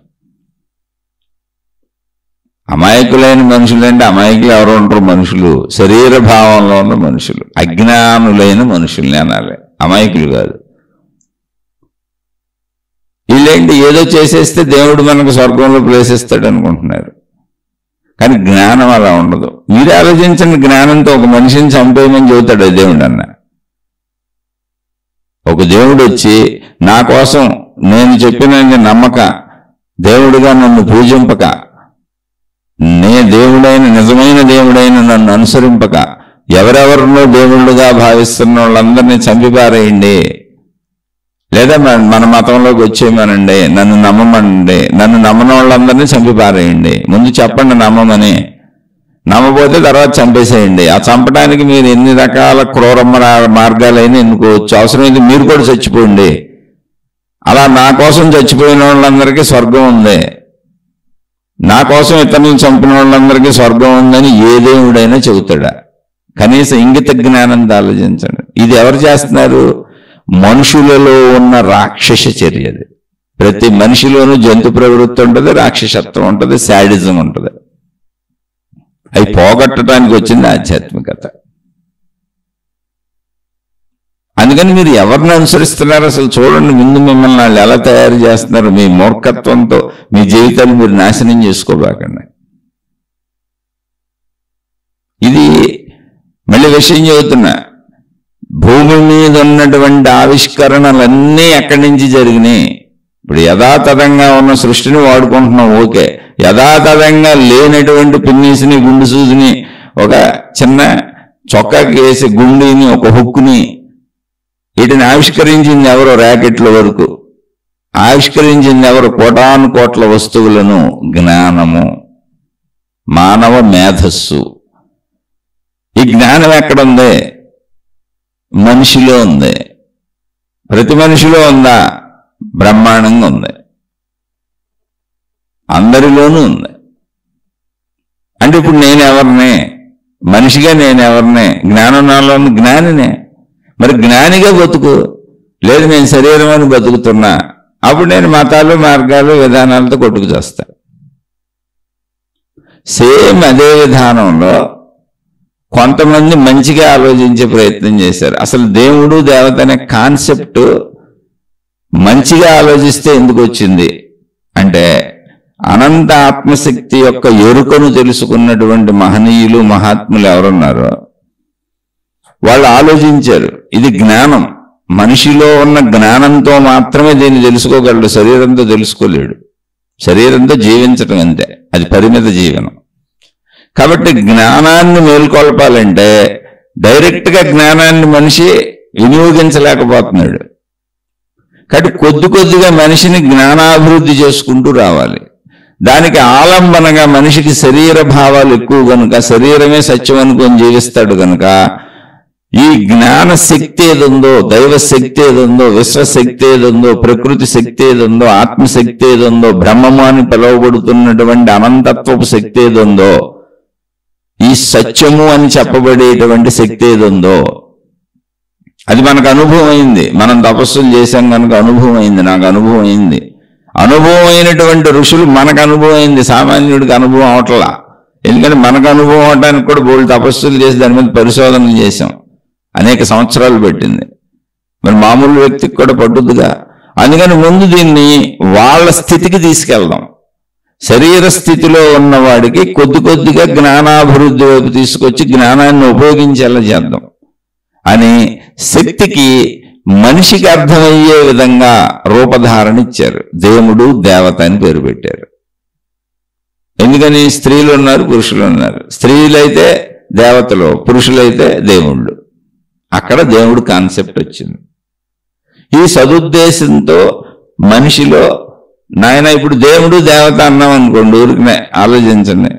Speaker 1: అమాయకులైన మనుషులు అంటే అమాయకులు ఎవరు ఉంటారు? మనుషులు, శరీర భావంలో ఉన్న మనుషులు, అజ్ఞానులైన మనుషుల్ని అనాలి, అమాయకులు కాదు. వీళ్ళేంటి ఏదో చేసేస్తే దేవుడు మనకు స్వర్గంలో ప్లేసిస్తాడు అనుకుంటున్నారు. కానీ జ్ఞానం అలా ఉండదు. మీరు ఆలోచించండి, జ్ఞానంతో ఒక మనిషిని చంపేయమని చెబుతాడు దేవుడు అన్న. ఒక దేవుడు వచ్చి నా కోసం నేను చెప్పిన నమ్మక, దేవుడిగా నన్ను పూజింపక, దేవుడైన నిజమైన దేవుడైన నన్ను అనుసరింపక, ఎవరెవరినో దేవుళ్ళుగా భావిస్తున్న వాళ్ళందరినీ చంపిపారేయండి, లేదా మన మతంలోకి వచ్చేయమనండి, నన్ను నమ్మమనండి, నన్ను నమ్మని వాళ్ళందరినీ చంపిపారేయండి. ముందు చెప్పండి నమ్మమని, నమ్మబోతే తర్వాత చంపేసేయండి. ఆ చంపడానికి మీరు ఎన్ని రకాల క్రూర మార్గాలైనా ఎన్నుకోవచ్చు. అవసరమైతే మీరు కూడా చచ్చిపోండి. అలా నా కోసం చచ్చిపోయిన వాళ్ళందరికీ స్వర్గం ఉంది, నా కోసం ఇతరులను చంపిన వాళ్ళందరికీ స్వర్గం ఉందని ఏ దేవుడైనా చెబుతాడా? కనీసం ఇంగిత జ్ఞానంతో ఆలోచించండి. ఇది ఎవరు చేస్తున్నారు? మనుషులలో ఉన్న రాక్షస చర్యది. ప్రతి మనిషిలోనూ జంతు ప్రవృత్తి ఉంటుంది, రాక్షసత్వం ఉంటుంది, శాడిజం ఉంటుంది. అవి పోగొట్టడానికి వచ్చింది ఆధ్యాత్మికత. అందుకని మీరు ఎవరిని అనుసరిస్తున్నారు అసలు చూడండి. ముందు మిమ్మల్ని వాళ్ళు ఎలా తయారు చేస్తున్నారు. మీ మూర్ఖత్వంతో మీ జీవితాలు మీరు నాశనం చేసుకోబాకండి. ఇది మళ్ళీ విషయం చెబుతున్నా, భూమి మీద ఉన్నటువంటి ఆవిష్కరణలన్నీ ఎక్కడి నుంచి జరిగినాయి? ఇప్పుడు యథాతథంగా ఉన్న సృష్టిని వాడుకుంటున్నాం, ఓకే. యథాతథంగా లేనటువంటి పిన్నీసుని, గుండు సూదిని, ఒక చిన్న చొక్కాకి వేసి గుండిని, ఒక హుక్కుని, వీటిని ఆవిష్కరించింది ఎవరో? ర్యాకెట్ల వరకు ఆవిష్కరించింది ఎవరు? కోటాను కోట్ల వస్తువులను. జ్ఞానము, మానవ మేధస్సు. ఈ జ్ఞానం ఎక్కడుంది? మనిషిలో ఉంది. ప్రతి మనిషిలో ఉందా? బ్రహ్మాండంగా ఉంది. అందరిలోనూ ఉంది. అంటే ఇప్పుడు నేనెవరినే? మనిషిగా నేనెవరినే? జ్ఞానం నాలో జ్ఞానినే. మరి జ్ఞానిగా బతుకు. లేదు నేను శరీరం అని బతుకుతున్నా, అప్పుడు నేను మతాలు, మార్గాలు, విధానాలతో కొట్టుకు చేస్తా. సేమ్ అదే విధానంలో కొంతమంది మంచిగా ఆలోచించే ప్రయత్నం చేశారు. అసలు దేవుడు దేవత అనే కాన్సెప్ట్ మంచిగా ఆలోచిస్తే ఎందుకు వచ్చింది అంటే, అనంత ఆత్మశక్తి యొక్క ఎరుకను తెలుసుకున్నటువంటి మహనీయులు, మహాత్ములు ఎవరున్నారో వాళ్ళు ఆలోచించారు. ఇది జ్ఞానం, మనిషిలో ఉన్న జ్ఞానంతో మాత్రమే దీన్ని తెలుసుకోగలడు, శరీరంతో తెలుసుకోలేడు. శరీరంతో జీవించటం అంతే, అది పరిమిత జీవనం. కాబట్టి జ్ఞానాన్ని మేల్కొల్పాలంటే డైరెక్ట్గా జ్ఞానాన్ని మనిషి వినియోగించలేకపోతున్నాడు. కాబట్టి కొద్ది కొద్దిగా మనిషిని జ్ఞానాభివృద్ధి చేసుకుంటూ రావాలి. దానికి ఆలంబనగా మనిషికి శరీర భావాలు ఎక్కువ కనుక, శరీరమే సత్యం అనుకొని జీవిస్తాడు కనుక, ఈ జ్ఞాన శక్తి ఏదుందో, దైవ శక్తి ఏదుందో, విశ్వశక్తి ఏదుందో, ప్రకృతి శక్తి ఏదుందో, ఆత్మశక్తి ఏదుందో, బ్రహ్మము అని పిలువబడుతున్నటువంటి అనంతత్వపు శక్తి ఏదుందో, ఈ సత్యము అని చెప్పబడేటువంటి శక్తి ఏదుందో అది మనకు అనుభవం అయింది. మనం తపస్సులు చేశాం కనుక అనుభవం అయింది. నాకు అనుభవం అయింది. అనుభవం అయినటువంటి ఋషులు మనకు అనుభవం అయింది, సామాన్యుడికి అనుభవం అవట్లా. ఎందుకంటే మనకు అనుభవం అవడానికి కూడా బోల్డ్ తపస్సులు చేసి దాని మీద పరిశోధనలు చేశాం, అనేక సంవత్సరాలు పెట్టింది. మరి మామూలు వ్యక్తికి కూడా పట్టుద్దుగా. అందుకని ముందు దీన్ని వాళ్ళ స్థితికి తీసుకెళ్దాం. శరీర స్థితిలో ఉన్నవాడికి కొద్ది కొద్దిగా జ్ఞానాభివృద్ధి వైపు తీసుకొచ్చి జ్ఞానాన్ని ఉపయోగించేలా చేద్దాం అని శక్తికి మనిషికి అర్థమయ్యే విధంగా రూపధారణ ఇచ్చారు. దేవుడు దేవత అని పేరు పెట్టారు. ఎందుకని? స్త్రీలు ఉన్నారు, పురుషులు ఉన్నారు. స్త్రీలైతే దేవతలు, పురుషులైతే దేవుళ్ళు. అక్కడ దేవుడు కాన్సెప్ట్ వచ్చింది. ఈ సదుద్దేశంతో మనిషిలో నాయన ఇప్పుడు దేవుడు దేవత అన్నాం అనుకోండి, ఊరికనే ఆలోచించండి.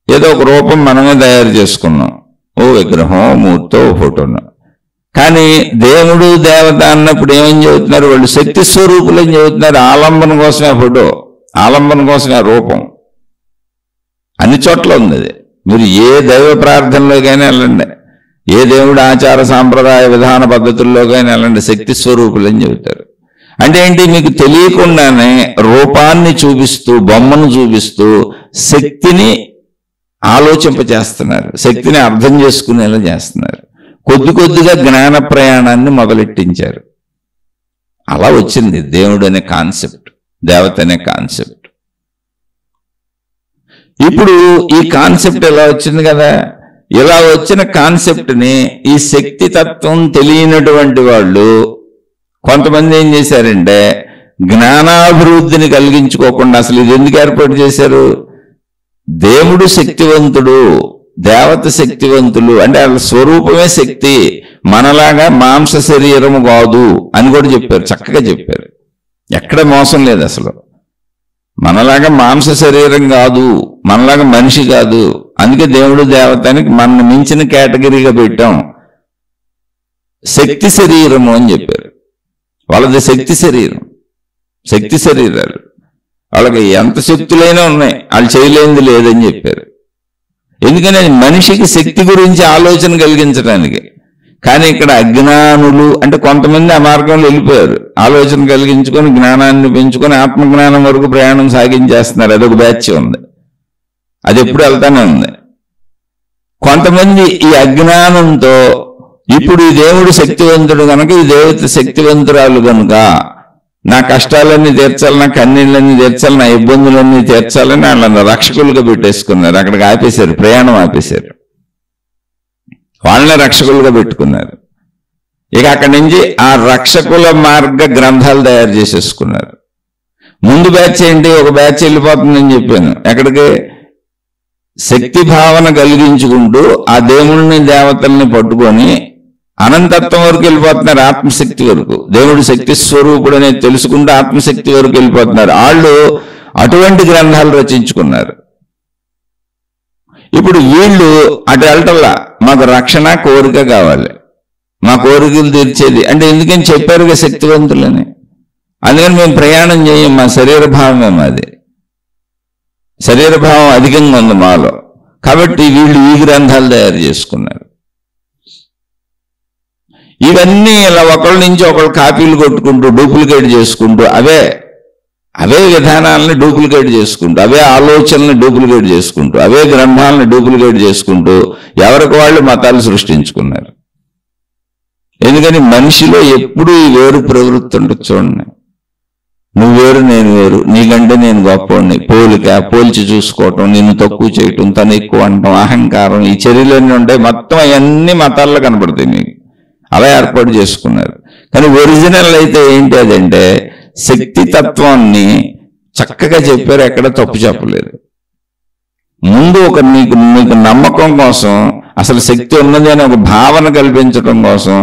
Speaker 1: ఏదో ఒక రూపం మనమే తయారు చేసుకున్నాం, ఓ విగ్రహం, మూర్తో, ఫోటోను. కానీ దేవుడు దేవత అన్నప్పుడు ఏమని చెబుతున్నారు? వాళ్ళు శక్తి స్వరూపులని చెబుతున్నారు. ఆలంబన కోసమే ఆ ఫోటో, ఆలంబన కోసమే ఆ రూపం. అన్ని చోట్ల ఉంది అది. మీరు ఏ దైవ ప్రార్థనలోకైనా వెళ్ళండి, ఏ దేవుడు ఆచార సాంప్రదాయ విధాన పద్ధతుల్లోకైనా వెళ్ళండి, శక్తి స్వరూపులని చెబుతారు. అంటే ఏంటి? మీకు తెలియకుండానే రూపాన్ని చూపిస్తూ, బొమ్మను చూపిస్తూ శక్తిని ఆలోచింపచేస్తున్నారు, శక్తిని అర్థం చేసుకునేలా చేస్తున్నారు. కొద్ది కొద్దిగా జ్ఞాన ప్రయాణాన్ని మొదలెట్టించారు. అలా వచ్చింది దేవుడు అనే కాన్సెప్ట్, దేవత అనే కాన్సెప్ట్. ఇప్పుడు ఈ కాన్సెప్ట్ ఎలా వచ్చింది కదా, ఇలా వచ్చిన కాన్సెప్ట్ని ఈ శక్తి తత్వం తెలియనటువంటి వాళ్ళు కొంతమంది ఏం చేశారంటే, జ్ఞానాభివృద్ధిని కలిగించుకోకుండా అసలు ఇది ఎందుకు ఏర్పాటు చేశారు? దేవుడు శక్తివంతుడు, దేవత శక్తివంతులు, అంటే వాళ్ళ స్వరూపమే శక్తి, మనలాగా మాంస శరీరము కాదు అని కూడా చెప్పారు. చక్కగా చెప్పారు, ఎక్కడ మోసం లేదు అసలు. మనలాగా మాంస శరీరం కాదు, మనలాగా మనిషి కాదు. అందుకే దేవుడు దేవతానికి మన మించిన కేటగిరీగా పెట్టాం, శక్తి శరీరము అని చెప్పారు. వాళ్ళది శక్తి శరీరం, శక్తి శరీరాలు. వాళ్ళకి ఎంత శక్తులైనా ఉన్నాయి, వాళ్ళు చేయలేనిది లేదని చెప్పారు. ఎందుకని? మనిషికి శక్తి గురించి ఆలోచన కలిగించడానికి. కానీ ఇక్కడ అజ్ఞానులు అంటే కొంతమంది ఆ మార్గంలో వెళ్ళిపోయారు, ఆలోచన కలిగించుకొని జ్ఞానాన్ని పెంచుకొని ఆత్మజ్ఞానం వరకు ప్రయాణం సాగించేస్తున్నారు. అదొక బ్యాచ్ ఉంది, అది ఎప్పుడు వెళ్తానే ఉంది. కొంతమంది ఈ అజ్ఞానంతో ఇప్పుడు ఈ దేవుడు శక్తివంతుడు కనుక, ఈ దేవత శక్తివంతురాలు కనుక నా కష్టాలన్నీ తీర్చాలి, నా కన్నీళ్ళన్నీ తీర్చాలి, నా ఇబ్బందులన్నీ తీర్చాలని వాళ్ళని రక్షకులుగా పెట్టేసుకున్నారు. అక్కడికి ఆపేశారు, ప్రయాణం ఆపేశారు, వాళ్ళనే రక్షకులుగా పెట్టుకున్నారు. ఇక అక్కడి నుంచి ఆ రక్షకుల మార్గ గ్రంథాలు తయారు చేసేసుకున్నారు. ముందు బ్యాచ్ ఏంటి, ఒక బ్యాచ్ వెళ్ళిపోతుందని చెప్పాను. ఎక్కడికి? శక్తి భావన కలిగించుకుంటూ ఆ దేవుణ్ణి దేవతల్ని పట్టుకొని అనంతత్వం వరకు వెళ్ళిపోతున్నారు, ఆత్మశక్తి వరకు. దేవుడు శక్తి స్వరూపుడు అనేది తెలుసుకుంటూ ఆత్మశక్తి వరకు వెళ్ళిపోతున్నారు. వాళ్ళు అటువంటి గ్రంథాలు రచించుకున్నారు. ఇప్పుడు వీళ్ళు అటు వెళ్ళటల్లా, మాకు రక్షణ కోరిక కావాలి, మా కోరికలు తీర్చేది అంటే ఎందుకని చెప్పారుగా శక్తివంతులని. అందుకని మేము ప్రయాణం చేయం, మా శరీర భావమే మాది, శరీర భావం అధికంగా ఉంది మాలో. కాబట్టి వీళ్ళు ఈ గ్రంథాలు తయారు చేసుకున్నారు. ఇవన్నీ ఇలా ఒకళ్ళ నుంచి ఒకళ్ళు కాపీలు కొట్టుకుంటూ డూప్లికేట్ చేసుకుంటూ అవే విధానాలని డూప్లికేట్ చేసుకుంటూ, అవే ఆలోచనల్ని డూప్లికేట్ చేసుకుంటూ, అవే గ్రంథాలను డూప్లికేట్ చేసుకుంటూ ఎవరికి వాళ్ళు మతాలు సృష్టించుకున్నారు. ఎందుకని మనిషిలో ఎప్పుడూ ఈ వేరు ప్రవృత్తి ఉంటుంది. చూడండి, నువ్వు వేరు నేను వేరు, నీకంటే నేను గొప్పవాడిని, పోల్చి చూసుకోవటం, నిన్ను తక్కువ చేయటం, తను ఎక్కువ అనటం, అహంకారం, ఈ చర్యలన్నీ ఉంటాయి. మొత్తం అవన్నీ మతాల్లో కనపడతాయి మీకు. అలా ఏర్పాటు చేసుకున్నారు. కానీ ఒరిజినల్ అయితే ఏంటి అదంటే శక్తి తత్వాన్ని చక్కగా చెప్పారు, ఎక్కడ తప్పు చెప్పలేదు. ముందు నీకు నమ్మకం కోసం, అసలు శక్తి ఉన్నది అని ఒక భావన కల్పించడం కోసం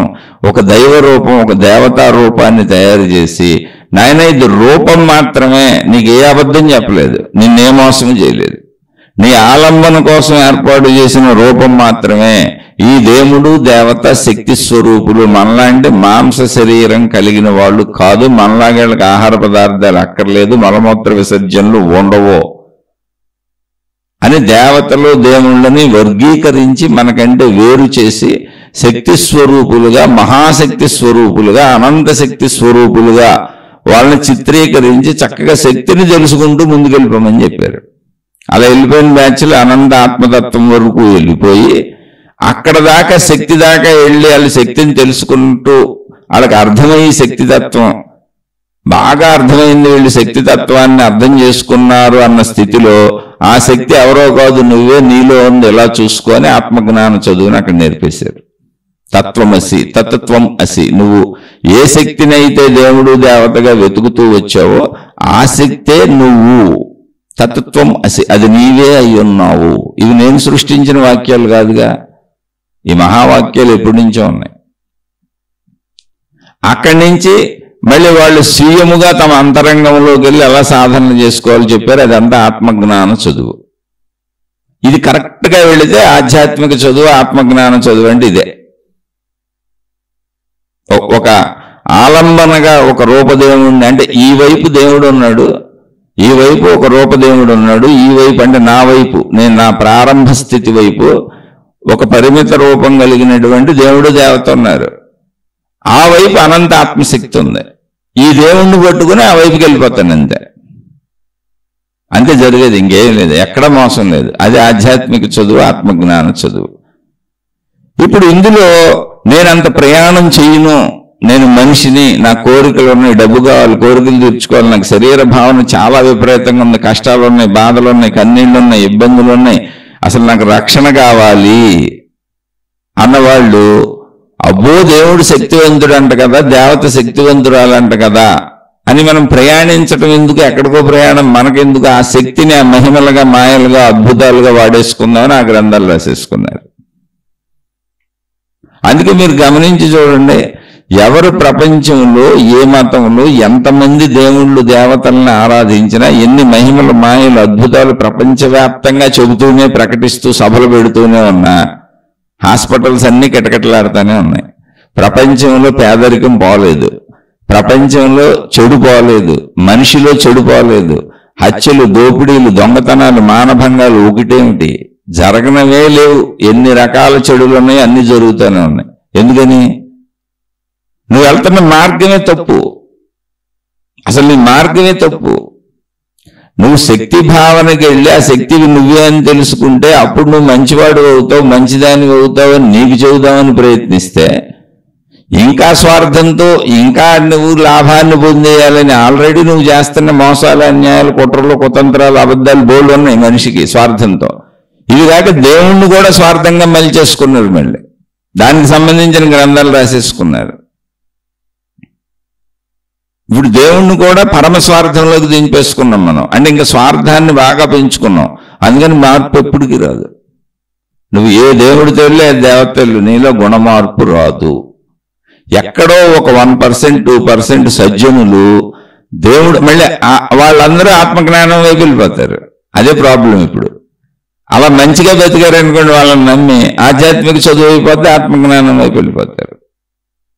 Speaker 1: ఒక దైవ రూపం, ఒక దేవతా రూపాన్ని తయారు చేసి, నాయన ఇది రూపం మాత్రమే, నీకు ఏ అబద్ధం చెప్పలేదు, నిన్నే మోసం చేయలేదు, నీ ఆలంబన కోసం ఏర్పాటు చేసిన రూపం మాత్రమే. ఈ దేవుడు దేవత శక్తి స్వరూపులు, మనలాంటి మాంస శరీరం కలిగిన వాళ్ళు కాదు, మనలాగే ఆహార పదార్థాలు అక్కర్లేదు, మలమూత్ర విసర్జనలు ఉండవు అని దేవతలు దేవుళ్ళని వర్గీకరించి మనకంటే వేరు చేసి శక్తి స్వరూపులుగా, మహాశక్తి స్వరూపులుగా, అనంత శక్తి స్వరూపులుగా వాళ్ళని చిత్రీకరించి చక్కగా శక్తిని తెలుసుకుంటూ ముందుకెళ్ళిపోమని చెప్పారు. అలా వెళ్ళిపోయిన బ్యాచ్లు అనంత ఆత్మతత్వం వరకు వెళ్ళిపోయి అక్కడ దాకా శక్తి దాకా వెళ్ళి వాళ్ళు శక్తిని తెలుసుకుంటూ వాళ్ళకి అర్థమయ్యి శక్తితత్వం బాగా అర్థమైంది, వీళ్ళు శక్తితత్వాన్ని అర్థం చేసుకున్నారు అన్న స్థితిలో ఆ శక్తి ఎవరో కాదు నువ్వే, నీలో ఉంది, ఎలా చూసుకొని ఆత్మజ్ఞాన చదువుని అక్కడ నేర్పేశారు. తత్వమసి, తత్వం అసి, నువ్వు ఏ శక్తినైతే దేవుడు దేవతగా వెతుకుతూ వచ్చావో ఆ శక్తే నువ్వు, తత్వం అసి, అది నీవే అయ్యున్నావు. ఇవి నేను సృష్టించిన వాక్యాలు కాదుగా, ఈ మహావాక్యాలు ఎప్పటి నుంచో ఉన్నాయి. అక్కడి నుంచి మళ్ళీ వాళ్ళు స్వీయముగా తమ అంతరంగంలోకి వెళ్ళి ఎలా సాధన చేసుకోవాలో చెప్పారు. అదంతా ఆత్మజ్ఞాన చదువు. ఇది కరెక్ట్గా వెళితే ఆధ్యాత్మిక చదువు, ఆత్మజ్ఞాన చదువు అంటే ఇదే. ఒక ఆలంబనగా ఒక రూపదేవుడిని, అంటే ఈ వైపు దేవుడు ఉన్నాడు, ఈ వైపు ఒక రూపదేవుడు ఉన్నాడు, ఈ వైపు అంటే నా వైపు, నేను నా ప్రారంభ స్థితి వైపు ఒక పరిమిత రూపం కలిగినటువంటి దేవుడు దేవత ఉన్నారు, ఆ వైపు అనంత ఆత్మశక్తి ఉంది. ఈ దేవుణ్ణి పట్టుకుని ఆ వైపుకి వెళ్ళిపోతాను, అంతే జరిగేది, ఇంకేం లేదు, ఎక్కడ మోసం లేదు. అది ఆధ్యాత్మిక చదువు, ఆత్మజ్ఞాన చదువు. ఇప్పుడు ఇందులో నేనంత ప్రయాణం చేయను, నేను మనిషిని, నా కోరికలు ఉన్నాయి, డబ్బు కావాలి, కోరికలు తీర్చుకోవాలి, నాకు శరీర భావన చాలా విపరీతంగా ఉంది, కష్టాలు ఉన్నాయి, బాధలు ఉన్నాయి, కన్నీళ్ళు ఉన్నాయి, ఇబ్బందులు ఉన్నాయి, అసలు నాకు రక్షణ కావాలి అన్నవాళ్ళు, అబ్బో దేవుడు శక్తివంతుడు అంట కదా, దేవత శక్తివంతురాలంట కదా అని మనం ప్రయాణించటం ఎందుకు, ఎక్కడికో ప్రయాణం మనకెందుకు, ఆ శక్తిని ఆ మహిమలుగా, మాయలుగా, అద్భుతాలుగా వాడేసుకుందామని ఆ గ్రంథాలు రాసేసుకున్నారు. అందుకే మీరు గమనించి చూడండి, ఎవరు ప్రపంచంలో ఏ మతంలో ఎంతమంది దేవుళ్ళు దేవతలను ఆరాధించినా, ఎన్ని మహిమలు, మాయలు, అద్భుతాలు ప్రపంచవ్యాప్తంగా చెబుతూనే, ప్రకటిస్తూ సభలు పెడుతూనే ఉన్నా హాస్పిటల్స్ అన్నీ కిటకిటలాడుతూనే ఉన్నాయి. ప్రపంచంలో పేదరికం పోలేదు, ప్రపంచంలో చెడు పోలేదు, మనిషిలో చెడు పోలేదు, హత్యలు, దోపిడీలు, దొంగతనాలు, మానభంగాలు ఒకటేమిటి జరగనవే లేవు. ఎన్ని రకాల చెడులు ఉన్నాయి, అన్ని జరుగుతూనే ఉన్నాయి. ఎందుకని? నువ్వు వెళ్తున్న మార్గమే తప్పు, అసలు నీ మార్గమే తప్పు. నువ్వు శక్తి భావనకి వెళ్ళి ఆ శక్తివి నువ్వే అని తెలుసుకుంటే అప్పుడు నువ్వు మంచివాడు అవుతావు, మంచిదానివి అవుతావు అని నీకు చెబుదామని ప్రయత్నిస్తే, ఇంకా స్వార్థంతో ఇంకా నువ్వు లాభాన్ని పొందేయాలని ఆల్రెడీ నువ్వు చేస్తున్న మోసాలు, అన్యాయాలు, కుట్రలు, కుతంత్రాలు, అబద్ధాలు బోల్డ్ ఉన్నాయి మనిషికి స్వార్థంతో. ఇవి కాక దేవుణ్ణి కూడా స్వార్థంగా మలిచేసుకున్నారు. మళ్ళీ దానికి సంబంధించిన గ్రంథాలు రాసేసుకున్నారు. ఇప్పుడు దేవుణ్ణి కూడా పరమ స్వార్థంలోకి దింపేసుకున్నాం మనం. అంటే ఇంకా స్వార్థాన్ని బాగా పెంచుకున్నాం. అందుకని మార్పు ఎప్పటికీ రాదు. నువ్వు ఏ దేవుడితో వెళ్ళి ఆ దేవతలు, నీలో గుణమార్పు రాదు. ఎక్కడో ఒక 1%, 2% సజ్జనులు దేవుడు, మళ్ళీ వాళ్ళందరూ ఆత్మజ్ఞానం వైపు వెళ్ళిపోతారు. అదే ప్రాబ్లం ఇప్పుడు. అలా మంచిగా బతికారనుకోండి, వాళ్ళని నమ్మి ఆధ్యాత్మిక చదువు అయిపోతే ఆత్మజ్ఞానం వైపు వెళ్ళిపోతారు.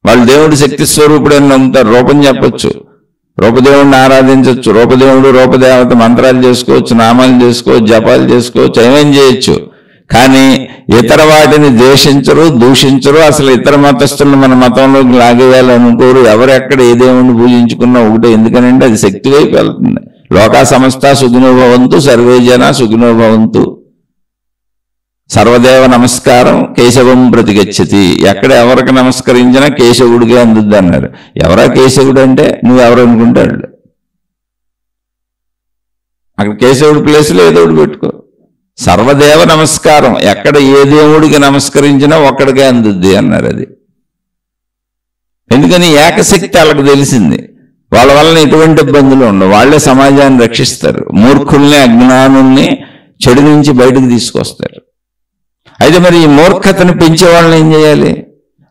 Speaker 1: వాళ్ళు దేవుడు శక్తి స్వరూపుడు అని నమ్ముతారు. రూపం చెప్పొచ్చు, రూపదేవుడిని ఆరాధించవచ్చు, రూపదేవుడు రూపదేవత మంత్రాలు చేసుకోవచ్చు, నామాలు చేసుకోవచ్చు, జపాలు చేసుకోవచ్చు, ఏమేం చేయొచ్చు. కానీ ఇతర వాటిని ద్వేషించరు, దూషించరు. అసలు ఇతర మతస్థులను మన మతంలోకి లాగేయాలనుకోరు. ఎవరెక్కడ ఏ దేవుణ్ణి పూజించుకున్నా ఒకటే. ఎందుకనంటే అది శక్తి వైపు వెళ్తుంది. లోకా సమస్త సుఖినో భవంతు, సర్వే జన సుఖినో భవంతు, సర్వదేవ నమస్కారం కేశవం ప్రతిగచ్చతి. ఎక్కడ ఎవరికి నమస్కరించినా కేశవుడికే అందుద్ది అన్నారు. ఎవరా కేశవుడు అంటే నువ్వెవరు అనుకుంటాడు. అక్కడ కేశవుడి ప్లేస్లో ఏదో ఒకటి పెట్టుకో. సర్వదేవ నమస్కారం, ఎక్కడ ఏ దేవుడికి నమస్కరించినా ఒక్కడికే అందుద్ది అన్నారు. అది ఎందుకని ఏకశక్తి వాళ్ళకి తెలిసింది. వాళ్ళ వలన ఎటువంటి ఇబ్బందులు ఉండవు. వాళ్లే సమాజాన్ని రక్షిస్తారు. మూర్ఖుల్ని, అజ్ఞానుల్ని చెడు నుంచి బయటకు తీసుకొస్తారు. అయితే మరి ఈ మూర్ఖతను పెంచే వాళ్ళని ఏం చేయాలి?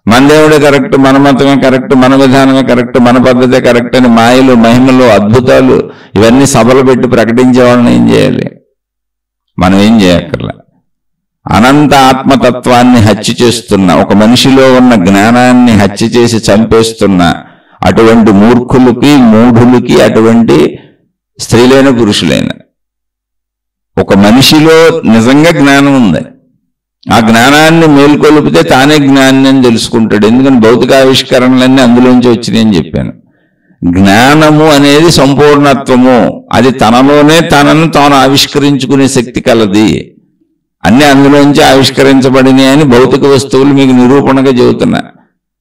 Speaker 1: మన దేవుడే కరెక్ట్, మన మతమే కరెక్ట్, మన విధానమే కరెక్ట్, మన పద్ధతే కరెక్ట్ అని మాయలు, మహిమలు, అద్భుతాలు ఇవన్నీ సభలు పెట్టి ప్రకటించే వాళ్ళని ఏం చేయాలి? మనం ఏం చేయక్కర్లా. అనంత ఆత్మతత్వాన్ని హత్య చేస్తున్న, ఒక మనిషిలో ఉన్న జ్ఞానాన్ని హత్య చేసి చంపేస్తున్న అటువంటి మూర్ఖులకి, మూఢులకి, అటువంటి స్త్రీలైన పురుషులైన, ఒక మనిషిలో నిజంగా జ్ఞానం ఉంది. ఆ జ్ఞానాన్ని మేల్కొల్పితే తానే జ్ఞాన్ని అని తెలుసుకుంటాడు. ఎందుకని భౌతిక ఆవిష్కరణలన్నీ అందులోంచి వచ్చినాయని చెప్పాను. జ్ఞానము అనేది సంపూర్ణత్వము. అది తనలోనే తనను తాను ఆవిష్కరించుకునే శక్తి కలది. అన్నీ అందులోంచి ఆవిష్కరించబడినాయి అని భౌతిక వస్తువులు మీకు నిరూపణగా చెబుతున్నా.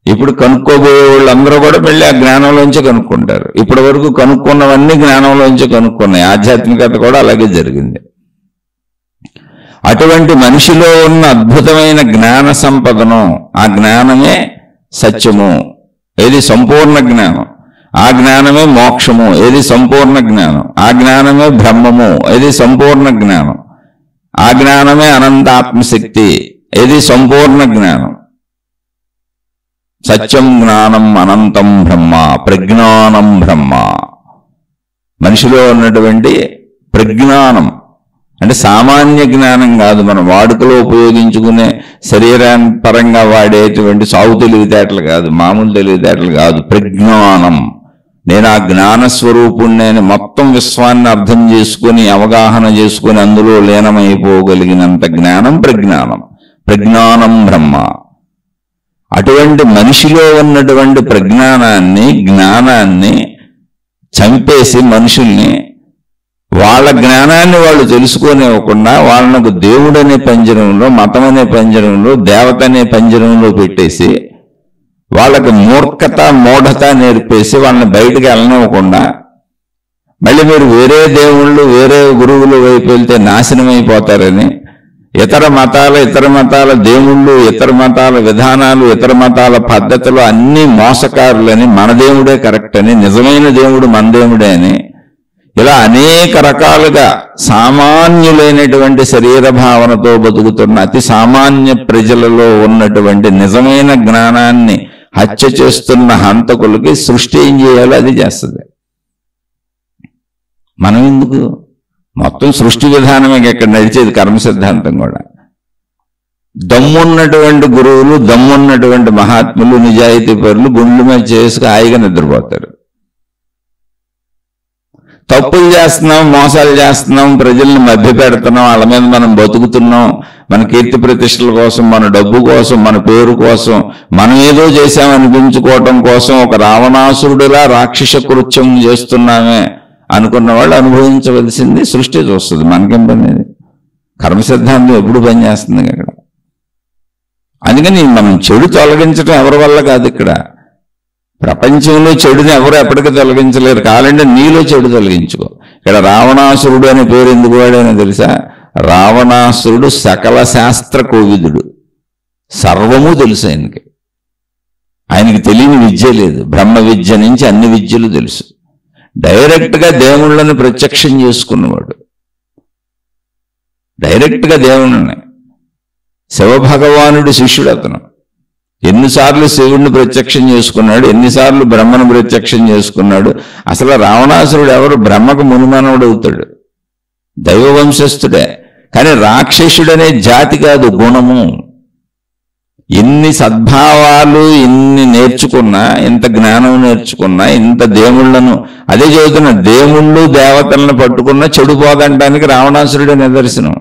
Speaker 1: ఇప్పుడు కనుక్కోబోయే వాళ్ళందరూ కూడా మళ్ళీ ఆ జ్ఞానంలోంచి కనుక్కుంటారు. ఇప్పటి వరకు కనుక్కున్నవన్నీ జ్ఞానంలోంచి కనుక్కున్నాయి. ఆధ్యాత్మికత కూడా అలాగే జరిగింది. అటువంటి మనిషిలో ఉన్న అద్భుతమైన జ్ఞాన సంపదను, ఆ జ్ఞానమే సత్యము, ఏది సంపూర్ణ జ్ఞానం. ఆ జ్ఞానమే మోక్షము, ఏది సంపూర్ణ జ్ఞానం. ఆ జ్ఞానమే బ్రహ్మము, ఏది సంపూర్ణ జ్ఞానం. ఆ జ్ఞానమే అనంతాత్మశక్తి, ఏది సంపూర్ణ జ్ఞానం. సత్యం జ్ఞానం అనంతం బ్రహ్మ, ప్రజ్ఞానం బ్రహ్మ. మనిషిలో ఉన్నటువంటి ప్రజ్ఞానం అంటే సామాన్య జ్ఞానం కాదు, మనం వాడుకలో ఉపయోగించుకునే శరీరాన్ని పరంగా వాడేటువంటి సాగు తెలివితేటలు కాదు, మామూలు తెలివితేటలు కాదు. ప్రజ్ఞానం, నేను ఆ జ్ఞానస్వరూపుణ్ణి అని మొత్తం విశ్వాన్ని అర్థం చేసుకుని, అవగాహన చేసుకుని అందులో లీనమైపోగలిగినంత జ్ఞానం ప్రజ్ఞానం. ప్రజ్ఞానం బ్రహ్మ. అటువంటి మనిషిలో ఉన్నటువంటి ప్రజ్ఞానాన్ని, జ్ఞానాన్ని చంపేసి మనుషుల్ని వాళ్ళ జ్ఞానాన్ని వాళ్ళు తెలుసుకోనివ్వకుండా వాళ్ళకు దేవుడనే పంజరంలో, మతం అనే పంజరంలో, దేవత అనే పంజరంలో పెట్టేసి వాళ్ళకి మూర్ఖత, మూఢత నేర్పేసి వాళ్ళని బయటకు వెళ్ళనివ్వకుండా, మళ్ళీ మీరు వేరే దేవుళ్ళు, వేరే గురువుల వైపు వెళ్తే నాశనం అయిపోతారని, ఇతర మతాల దేవుళ్ళు, ఇతర మతాల విధానాలు, ఇతర మతాల పద్ధతులు అన్నీ మోసకారులని, మన దేవుడే కరెక్ట్ అని, నిజమైన దేవుడు మన దేవుడే అని, ఇలా అనేక రకాలుగా సామాన్యులైనటువంటి శరీర భావనతో బతుకుతున్న అతి సామాన్య ప్రజలలో ఉన్నటువంటి నిజమైన జ్ఞానాన్ని హత్య చేస్తున్న హంతకులకి సృష్టి ఏం చేయాలో అది చేస్తుంది. మనం ఎందుకు? మొత్తం సృష్టి విధానమే ఇక్కడ నడిచేది, కర్మ సిద్ధాంతం కూడా. దమ్మున్నటువంటి గురువులు, దమ్మున్నటువంటి మహాత్ములు, నిజాయితీ పరులు గుండె మీద చేసుకు హాయిగా నిద్రపోతారు. తప్పులు చేస్తున్నాం, మోసాలు చేస్తున్నాం, ప్రజల్ని మభ్య పెడుతున్నాం, వాళ్ళ మీద మనం బతుకుతున్నాం, మన కీర్తి ప్రతిష్టల కోసం, మన డబ్బు కోసం, మన పేరు కోసం, మనం ఏదో చేశామనిపించుకోవటం కోసం ఒక రావణాసురుడిలా రాక్షస కృత్యం చేస్తున్నామే అనుకున్న వాళ్ళు అనుభవించవలసింది సృష్టి చూస్తుంది. మనకేం పని? కర్మ సిద్ధాంతం ఎప్పుడు పనిచేస్తుంది అక్కడ. అందుకని మనం చెడు తొలగించడం ఎవరి వల్ల కాదు. ఇక్కడ ప్రపంచంలో చెడుని ఎవరు ఎప్పటికీ తొలగించలేరు. కావాలంటే నీలో చెడు తొలగించుకో. ఇక్కడ రావణాసురుడు అనే పేరు ఎందుకు వాడైనా తెలుసా? రావణాసురుడు సకల శాస్త్ర కోవిదుడు, సర్వము తెలుసు ఆయనకి. ఆయనకి తెలియని విద్య లేదు. బ్రహ్మ విద్య నుంచి అన్ని విద్యలు తెలుసు. డైరెక్ట్గా దేవుళ్ళని ప్రత్యక్షం చేసుకున్నవాడు. డైరెక్ట్గా దేవుళ్ళని. శివభగవానుడు శిష్యుడు అతను. ఎన్నిసార్లు శివుడిని ప్రత్యక్షం చేసుకున్నాడు, ఎన్నిసార్లు బ్రహ్మను ప్రత్యక్షం చేసుకున్నాడు. అసలు రావణాసురుడు ఎవరు? బ్రహ్మకు మునిమానవుడు అవుతాడు, దైవవంశస్థుడే. కానీ రాక్షసుడనే జాతి కాదు, గుణము. ఎన్ని సద్భావాలు ఎన్ని నేర్చుకున్నా, ఎంత జ్ఞానం నేర్చుకున్నా, ఇంత దేవుళ్లను, అదే చదువుతున్న దేవుళ్ళు దేవతలను పట్టుకున్నా చెడుపోదంటానికి రావణాసురుడే నిదర్శనం.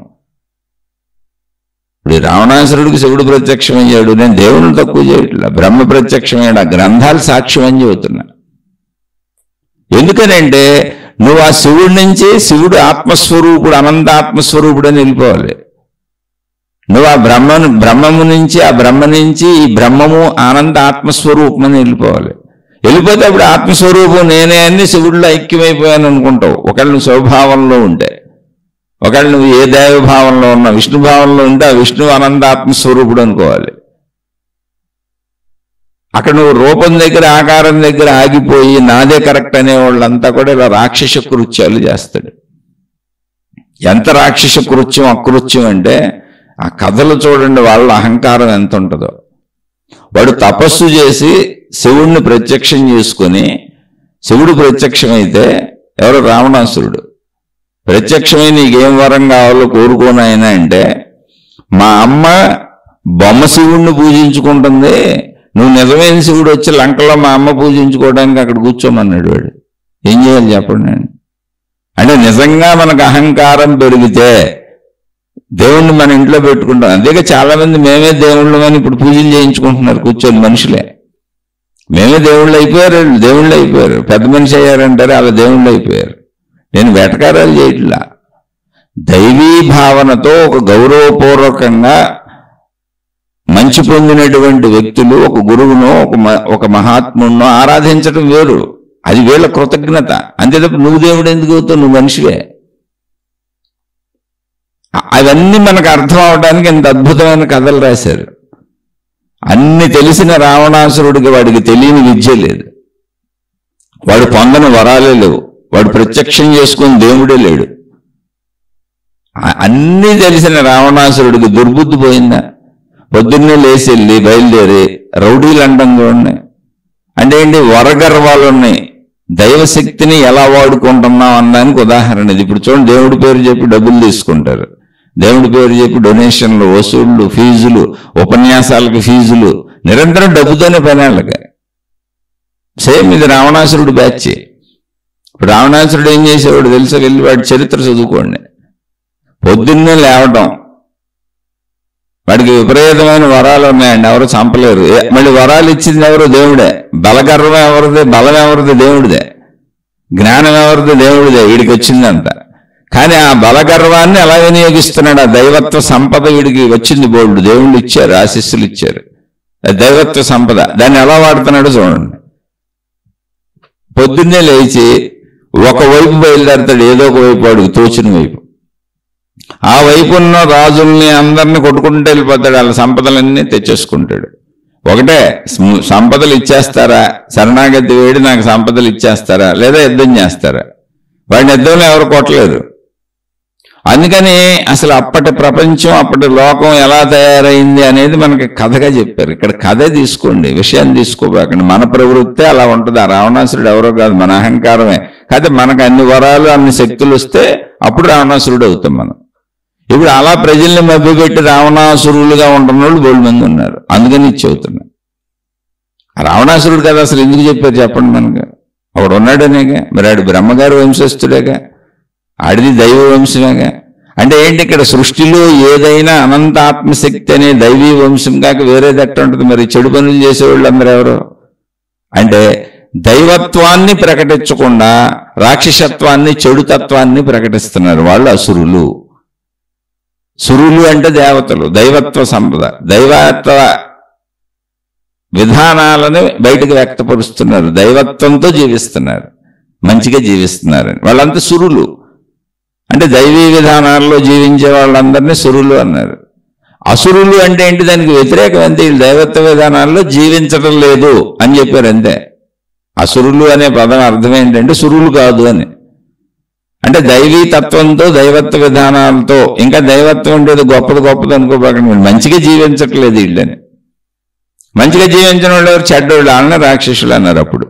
Speaker 1: ఇప్పుడు రావణాసురుడికి శివుడు ప్రత్యక్షమయ్యాడు. నేను దేవుళ్ళు తక్కువ చేయట్లా, బ్రహ్మ ప్రత్యక్షమయ్యాడు. ఆ గ్రంథాలు సాక్ష్యం అని చెబుతున్నా. ఎందుకనంటే నువ్వు ఆ శివుడి నుంచి, శివుడు ఆత్మస్వరూపుడు, అనంత ఆత్మస్వరూపుడు అని వెళ్ళిపోవాలి. నువ్వు ఆ బ్రహ్మము నుంచి, ఆ బ్రహ్మ నుంచి ఈ బ్రహ్మము ఆనంద ఆత్మస్వరూపం అని వెళ్ళిపోవాలి. వెళ్ళిపోతే అప్పుడు ఆత్మస్వరూపం నేనే అని శివుడిలో ఐక్యమైపోయాను అనుకుంటావు. ఒకవేళ నువ్వు స్వభావంలో ఉంటే. ఒకవేళ నువ్వు ఏ దైవభావంలో ఉన్నా, విష్ణుభావంలో ఉంటే ఆ విష్ణువు అనంత ఆత్మస్వరూపుడు అనుకోవాలి. అక్కడ నువ్వు రూపం దగ్గర, ఆకారం దగ్గర ఆగిపోయి నాదే కరెక్ట్ అనేవాళ్ళంతా కూడా ఇలా రాక్షస కృత్యాలు చేస్తాడు. ఎంత రాక్షస కృత్యం, అకృత్యం అంటే ఆ కథలు చూడండి, వాళ్ళ అహంకారం ఎంత ఉంటుందో. వాడు తపస్సు చేసి శివుడిని ప్రత్యక్షం చేసుకొని, శివుడు ప్రత్యక్షమైతే ఎవరు? రావణాసురుడు. ప్రత్యక్షమై నీకేం వరం కావాలో కోరుకోనైనా అంటే, మా అమ్మ బొమ్మ శివుడిని పూజించుకుంటుంది, నువ్వు నిజమైన శివుడు వచ్చి లంకలో మా అమ్మ పూజించుకోవడానికి అక్కడ కూర్చోమన్నాడు. వాడు ఏం చేయాలి చెప్పండి? అంటే నిజంగా మనకు అహంకారం పెరిగితే దేవుణ్ణి మన ఇంట్లో పెట్టుకుంటాం. అంతేగా చాలా మంది మేమే దేవుళ్ళు అని ఇప్పుడు పూజలు చేయించుకుంటున్నారు కూర్చొని. మనుషులే మేమే దేవుళ్ళు అయిపోయారు, దేవుళ్ళు అయిపోయారు, పెద్ద మనిషి అయ్యారంటారు, అలా దేవుళ్ళు అయిపోయారు. నేను వెటకారాలు చేయట్లా. దైవీ భావనతో ఒక గౌరవపూర్వకంగా మంచి పొందినటువంటి వ్యక్తులు ఒక గురువునో ఒక మహాత్ముడినో ఆరాధించడం వేరు. అది వీళ్ళ కృతజ్ఞత. అంతే తప్ప నువ్వు దేవుడు ఎందుకు అవుతావు? నువ్వు మనిషివే. అవన్నీ మనకు అర్థం అవడానికి ఇంత అద్భుతమైన కథలు రాశారు. అన్ని తెలిసిన రావణాసురుడికి వాడికి తెలియని విద్య లేదు, వాడు పొందని వరాలే లేవు, వాడు ప్రత్యక్షం చేసుకుని దేవుడే లేడు. అన్నీ తెలిసిన రావణాసురుడికి దుర్బుద్ధి పోయిందా? పొద్దున్నే లేచి వెళ్ళి బయలుదేరి రౌడీలు అంటాం చూడండి. అంటే ఏంటి? వరగర్వాలు ఉన్నాయి. దైవశక్తిని ఎలా వాడుకుంటున్నాం అన్నానికి ఉదాహరణ ఇది. ఇప్పుడు చూడండి, దేవుడి పేరు చెప్పి డబ్బులు తీసుకుంటారు, దేవుడి పేరు చెప్పి డొనేషన్లు, వసూళ్లు, ఫీజులు, ఉపన్యాసాలకు ఫీజులు, నిరంతరం డబ్బుతోనే పని వాళ్ళకి. సేమ్ ఇది రావణాసురుడు బ్యాచ్. ఇప్పుడు రావణాసురుడు ఏం చేసేవాడు తెలుసా? వెళ్ళి వాడి చరిత్ర చదువుకోండి. పొద్దున్నే లేవటం, వాడికి విపరీతమైన వరాలు ఉన్నాయండి, ఎవరు చంపలేరు. మళ్ళీ వరాలు ఇచ్చింది ఎవరు? దేవుడే. బలగర్వం ఎవరిదే? బలం ఎవరిది? దేవుడిదే. జ్ఞానం ఎవరిది? దేవుడిదే. వీడికి వచ్చిందంట. కానీ ఆ బలగర్వాన్ని ఎలా వినియోగిస్తున్నాడు? ఆ దైవత్వ సంపద వీడికి వచ్చింది, బోల్డ్ దేవుళ్ళు ఇచ్చారు, ఆశీస్సులు ఇచ్చారు, దైవత్వ సంపద. దాన్ని ఎలా వాడుతున్నాడో చూడండి. పొద్దున్నే లేచి ఒకవైపు బయలుదేరతాడు, ఏదో ఒక వైపు వాడికి తోచిన వైపు. ఆ వైపు ఉన్న రాజుల్ని అందరినీ కొట్టుకుంటూ వెళ్ళిపోతాడు, వాళ్ళ సంపదలన్నీ తెచ్చేసుకుంటాడు. ఒకటే, సంపదలు ఇచ్చేస్తారా, శరణాగతి వేడి నాకు సంపదలు ఇచ్చేస్తారా, లేదా యుద్ధం చేస్తారా? వాడిని యుద్ధంలో ఎవరు కొట్టలేరు. అందుకని అసలు అప్పటి ప్రపంచం, అప్పటి లోకం ఎలా తయారైంది అనేది మనకి కథగా చెప్పారు. ఇక్కడ కథే తీసుకోండి, విషయాన్ని తీసుకోబోకండి. మన ప్రవృత్తే అలా ఉంటుంది. ఆ రావణాసురుడు ఎవరో కాదు, మన అహంకారమే. కాకపోతే మనకు అన్ని వరాలు, అన్ని శక్తులు వస్తే అప్పుడు రావణాసురుడు అవుతాం మనం. ఇప్పుడు అలా ప్రజల్ని మభ్యపెట్టి రావణాసురులుగా ఉంటున్న వాళ్ళు బోల్డ్ మంది ఉన్నారు. అందుకని ఇది చెబుతున్నా. రావణాసురుడు కదా అసలు ఎందుకు చెప్పారు చెప్పండి మనకు? ఒకడు ఉన్నాడనేగా. మరి ఆడు బ్రహ్మగారి వంశస్థుడేగా, ఆడిది దైవ వంశమేగా. అంటే ఏంటి? ఇక్కడ సృష్టిలో ఏదైనా అనంత ఆత్మశక్తి అనే దైవీ వంశం కాక వేరేది ఎట్లా ఉంటుంది? మరి చెడు పనులు చేసేవాళ్ళు అందరూ ఎవరు అంటే దైవత్వాన్ని ప్రకటించకుండా రాక్షసత్వాన్ని, చెడుతత్వాన్ని ప్రకటిస్తున్నారు. వాళ్ళు అసురులు. సురులు అంటే దేవతలు, దైవత్వ సంపద, దైవత్వ విధానాలను బయటకు వ్యక్తపరుస్తున్నారు, దైవత్వంతో జీవిస్తున్నారు, మంచిగా జీవిస్తున్నారని. వాళ్ళంతా సురులు అంటే దైవీ విధానాల్లో జీవించే వాళ్ళందరినీ సురులు అన్నారు. అసురులు అంటే ఏంటి? దానికి వ్యతిరేకం అంతే. వీళ్ళు దైవత్వ విధానాల్లో జీవించడం లేదు అని చెప్పారు అంతే. అసురులు అనే పదం అర్థం ఏంటంటే సురులు కాదు అని. అంటే దైవీ తత్వంతో, దైవత్వ విధానాలతో, ఇంకా దైవత్వం ఉండేది గొప్పది అనుకోబాకండి, మంచిగా జీవించట్లేదు వీళ్ళని. మంచిగా జీవించిన వాళ్ళు ఎవరు? చెడ్డోళ్ళు, వాళ్ళని రాక్షసులు అన్నారు అప్పుడు.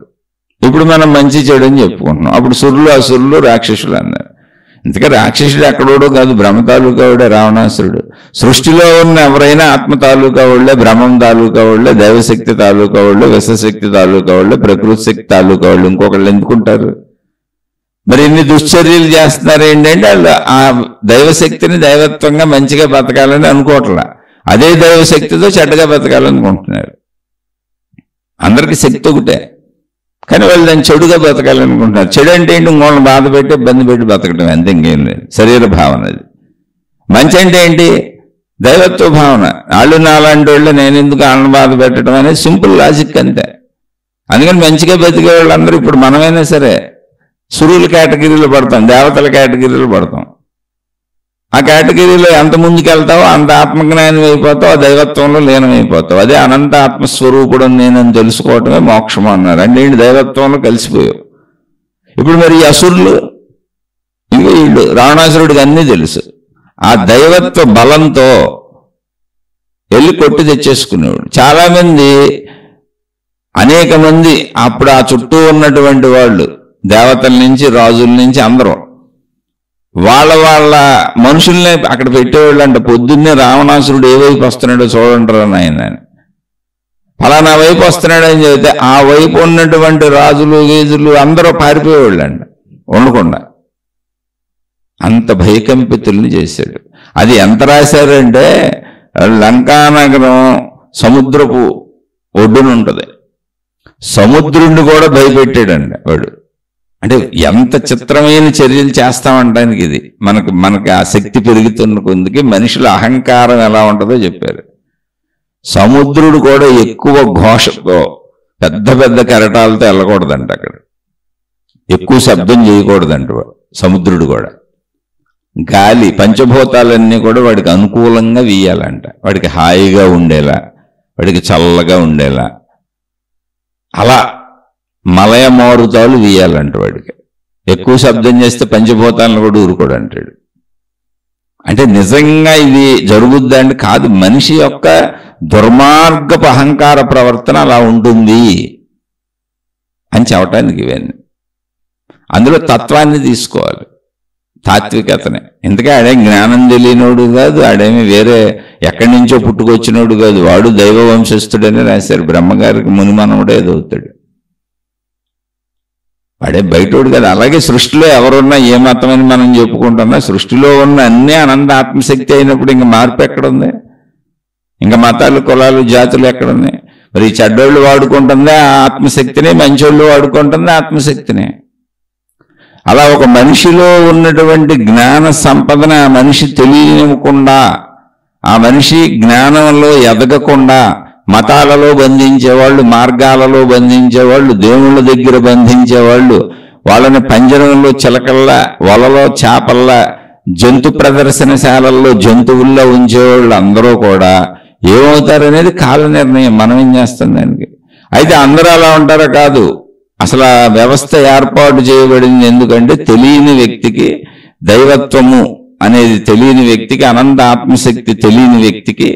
Speaker 1: ఇప్పుడు మనం మంచి చెడు అని చెప్పుకుంటున్నాం. అప్పుడు సురులు, అసురులు, రాక్షసులు అన్నారు. ఇంతగా రాక్షసుడు ఎక్కడోడో కాదు, బ్రహ్మ తాలూకా వాడే రావణాసురుడు. సృష్టిలో ఉన్న ఎవరైనా ఆత్మ తాలూకా వాళ్ళే, బ్రహ్మం తాలూకా వాళ్ళే, దైవశక్తి తాలూకా వాళ్ళే, విశ్వశక్తి తాలూకా వాళ్ళే, ప్రకృతి శక్తి తాలూకా వాళ్ళు. ఇంకొకళ్ళు ఎందుకుంటారు? మరి ఇన్ని దుశ్చర్యలు చేస్తున్నారు ఏంటంటే వాళ్ళు ఆ దైవశక్తిని దైవత్వంగా మంచిగా బతకాలని అనుకోవట్లా, అదే దైవశక్తితో చెడ్డగా బతకాలనుకుంటున్నారు. అందరికీ శక్తి ఒకటే, కానీ వాళ్ళు దాన్ని చెడుగా బతకాలనుకుంటున్నారు. చెడు అంటే ఏంటి? ఇంకోళ్ళని బాధ పెట్టి, ఇబ్బంది పెట్టి బతకడం, అంతే, ఇంకేం లేదు. శరీర భావన అది. మంచి అంటే ఏంటి? దైవత్వ భావన. వాళ్ళు నాలాంటి వాళ్ళు, నేను ఎందుకు వాళ్ళని బాధ పెట్టడం అనేది సింపుల్ లాజిక్ అంతే. అందుకని మంచిగా బతికే వాళ్ళందరూ ఇప్పుడు మనమైనా సరే సురుల కేటగిరీలో పడతాం, దేవతల కేటగిరీలో పడతాం. ఆ కేటగిరీలో ఎంత ముందుకు వెళ్తావో అంత ఆత్మజ్ఞానం అయిపోతావు, ఆ దైవత్వంలో లీనమైపోతావు. అదే అనంత ఆత్మస్వరూపుడు నేనని తెలుసుకోవటమే మోక్షం అన్నారు. అంటే ఏంటి? దైవత్వంలో కలిసిపోయావు. ఇప్పుడు మరి ఈ అసురులు, ఇవి వీళ్ళు రావణాసురుడికి అన్నీ తెలుసు. ఆ దైవత్వ బలంతో వెళ్ళి కొట్టి తెచ్చేసుకునేవాడు. చాలామంది, అనేక మంది అప్పుడు ఆ చుట్టూ ఉన్నటువంటి వాళ్ళు, దేవతల నుంచి, రాజుల నుంచి అందరూ వాళ్ళ మనుషుల్ని అక్కడ పెట్టేవాళ్ళు. అంటే పొద్దున్నే రావణాసురుడు ఏ వైపు వస్తున్నాడో చూడంటారు ఆయన, ఫలానా వైపు వస్తున్నాడు అని చెబితే ఆ వైపు ఉన్నటువంటి రాజులు, గీజులు అందరూ పారిపోయేవాళ్ళు అంట, ఉండకుండా. అంత భయకంపితుల్ని చేశాడు. అది ఎంత రాశారంటే, లంకానగరం సముద్రపు ఒడ్డున ఉంటుంది, సముద్రుడిని కూడా భయపెట్టాడండి వాడు. అంటే ఎంత చిత్రమైన చర్యలు చేస్తామంటానికి ఇది మనకి ఆ శక్తి పెరుగుతున్న కొందుకి మనుషుల అహంకారం ఎలా ఉంటుందో చెప్పారు. సముద్రుడు కూడా ఎక్కువ ఘోషతో, పెద్ద పెద్ద కెరటాలతో వెళ్ళకూడదంట, అక్కడ ఎక్కువ శబ్దం చేయకూడదంట సముద్రుడు కూడా. గాలి, పంచభూతాలన్నీ కూడా వాడికి అనుకూలంగా వీయాలంట, వాడికి హాయిగా ఉండేలా, వాడికి చల్లగా ఉండేలా. అలా మలయ మారుతాలు వీయాలంట వాడికి. ఎక్కువ శబ్దం చేస్తే పంచభూతాలను కూడా ఊరుకోడు అంటాడు. అంటే నిజంగా ఇది జరుగుద్దా అంటే కాదు, మనిషి యొక్క దుర్మార్గపు అహంకార ప్రవర్తన అలా ఉంటుంది అని చెప్పటానికి ఇవన్నీ. అందులో తత్వాన్ని తీసుకోవాలి, తాత్వికతనే. ఎందుకంటే ఆడేం జ్ఞానం తెలియనోడు కాదు, ఆడేమి వేరే ఎక్కడి నుంచో పుట్టుకొచ్చినోడు కాదు, వాడు దైవ వంశస్థుడని రాశారు. బ్రహ్మగారికి మునిమనవుడే ఎదుగుతాడు, వాడే బయటోడు కదా. అలాగే సృష్టిలో ఎవరున్నా, ఏ మతమని మనం చెప్పుకుంటున్నా, సృష్టిలో ఉన్న అన్నీ అనంత ఆత్మశక్తి అయినప్పుడు ఇంకా మార్పు ఎక్కడుంది? ఇంకా మతాలు, కులాలు, జాతులు ఎక్కడున్నాయి? మరి చెడ్డోళ్ళు వాడుకుంటుంది ఆ ఆత్మశక్తిని, మంచోళ్ళు వాడుకుంటుంది ఆత్మశక్తిని. అలా ఒక మనిషిలో ఉన్నటువంటి జ్ఞాన సంపదన ఆ మనిషి తెలియనివ్వకుండా, ఆ మనిషి జ్ఞానంలో ఎదగకుండా మతాలలో బంధించేవాళ్ళు, మార్గాలలో బంధించేవాళ్ళు, దేవుళ్ళ దగ్గర బంధించేవాళ్ళు, వాళ్ళని పంజరంలో చిలకల్లా, వలలో చేపల్లా, జంతు ప్రదర్శనశాలల్లో జంతువుల్లో ఉంచేవాళ్ళు అందరూ కూడా ఏమవుతారనేది కాల నిర్ణయం. మనం ఏం చేస్తాం దానికి? అయితే అందరూ అలా ఉంటారా? కాదు. అసలు ఆ వ్యవస్థ ఏర్పాటు చేయబడింది ఎందుకంటే తెలియని వ్యక్తికి, దైవత్వము అనేది తెలియని వ్యక్తికి, అనంత ఆత్మశక్తి తెలియని వ్యక్తికి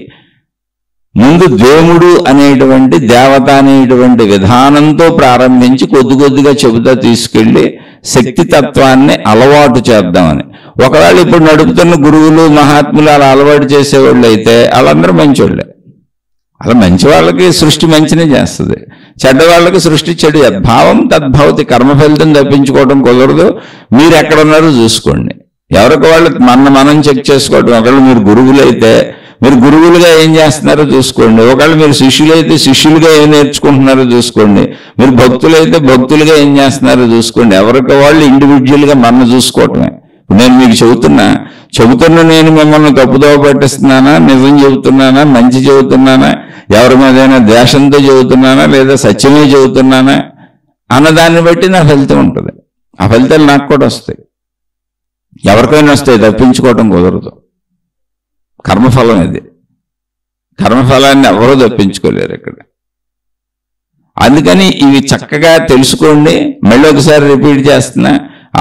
Speaker 1: ముందు దేవుడు అనేటువంటి, దేవత అనేటువంటి విధానంతో ప్రారంభించి కొద్ది కొద్దిగా చెబుతా తీసుకెళ్లి శక్తి తత్వాన్ని అలవాటు చేద్దామని. ఒకవేళ ఇప్పుడు నడుపుతున్న గురువులు, మహాత్ములు అలా అలవాటు చేసేవాళ్ళు అయితే వాళ్ళందరూ మంచోళ్ళే. అలా మంచి వాళ్ళకి సృష్టి మంచినే చేస్తుంది, చెడ్డవాళ్ళకి సృష్టి చెడు. భావం తద్భవతి, కర్మ ఫలితం తప్పించుకోవడం కుదరదు. మీరు ఎక్కడున్నారో చూసుకోండి, ఎవరికి వాళ్ళు మనం చెక్ చేసుకోవడం. ఒకవేళ మీరు గురువులు అయితే మీరు గురువులుగా ఏం చేస్తున్నారో చూసుకోండి. ఒకవేళ మీరు శిష్యులైతే శిష్యులుగా ఏం నేర్చుకుంటున్నారో చూసుకోండి. మీరు భక్తులైతే భక్తులుగా ఏం చేస్తున్నారో చూసుకోండి. ఎవరికి వాళ్ళు ఇండివిజువల్గా మన చూసుకోవటమే. నేను మీకు చెబుతున్నా నేను మిమ్మల్ని తప్పుదోవ పట్టిస్తున్నానా, నిజం చెబుతున్నానా, మంచి చెబుతున్నానా, ఎవరి మీదైనా ద్వేషంతో చెబుతున్నానా, లేదా సత్యమే చెబుతున్నానా అన్నదాన్ని బట్టి నా ఫలితం ఉంటుంది. ఆ ఫలితాలు నాకు కూడా వస్తాయి, ఎవరికైనా వస్తాయి, తప్పించుకోవటం కుదరదు. కర్మఫలం ఇది. కర్మఫలాన్ని ఎవరూ తప్పించుకోలేరు ఇక్కడ. అందుకని ఇవి చక్కగా తెలుసుకోండి. మళ్ళీ ఒకసారి రిపీట్ చేస్తున్నా,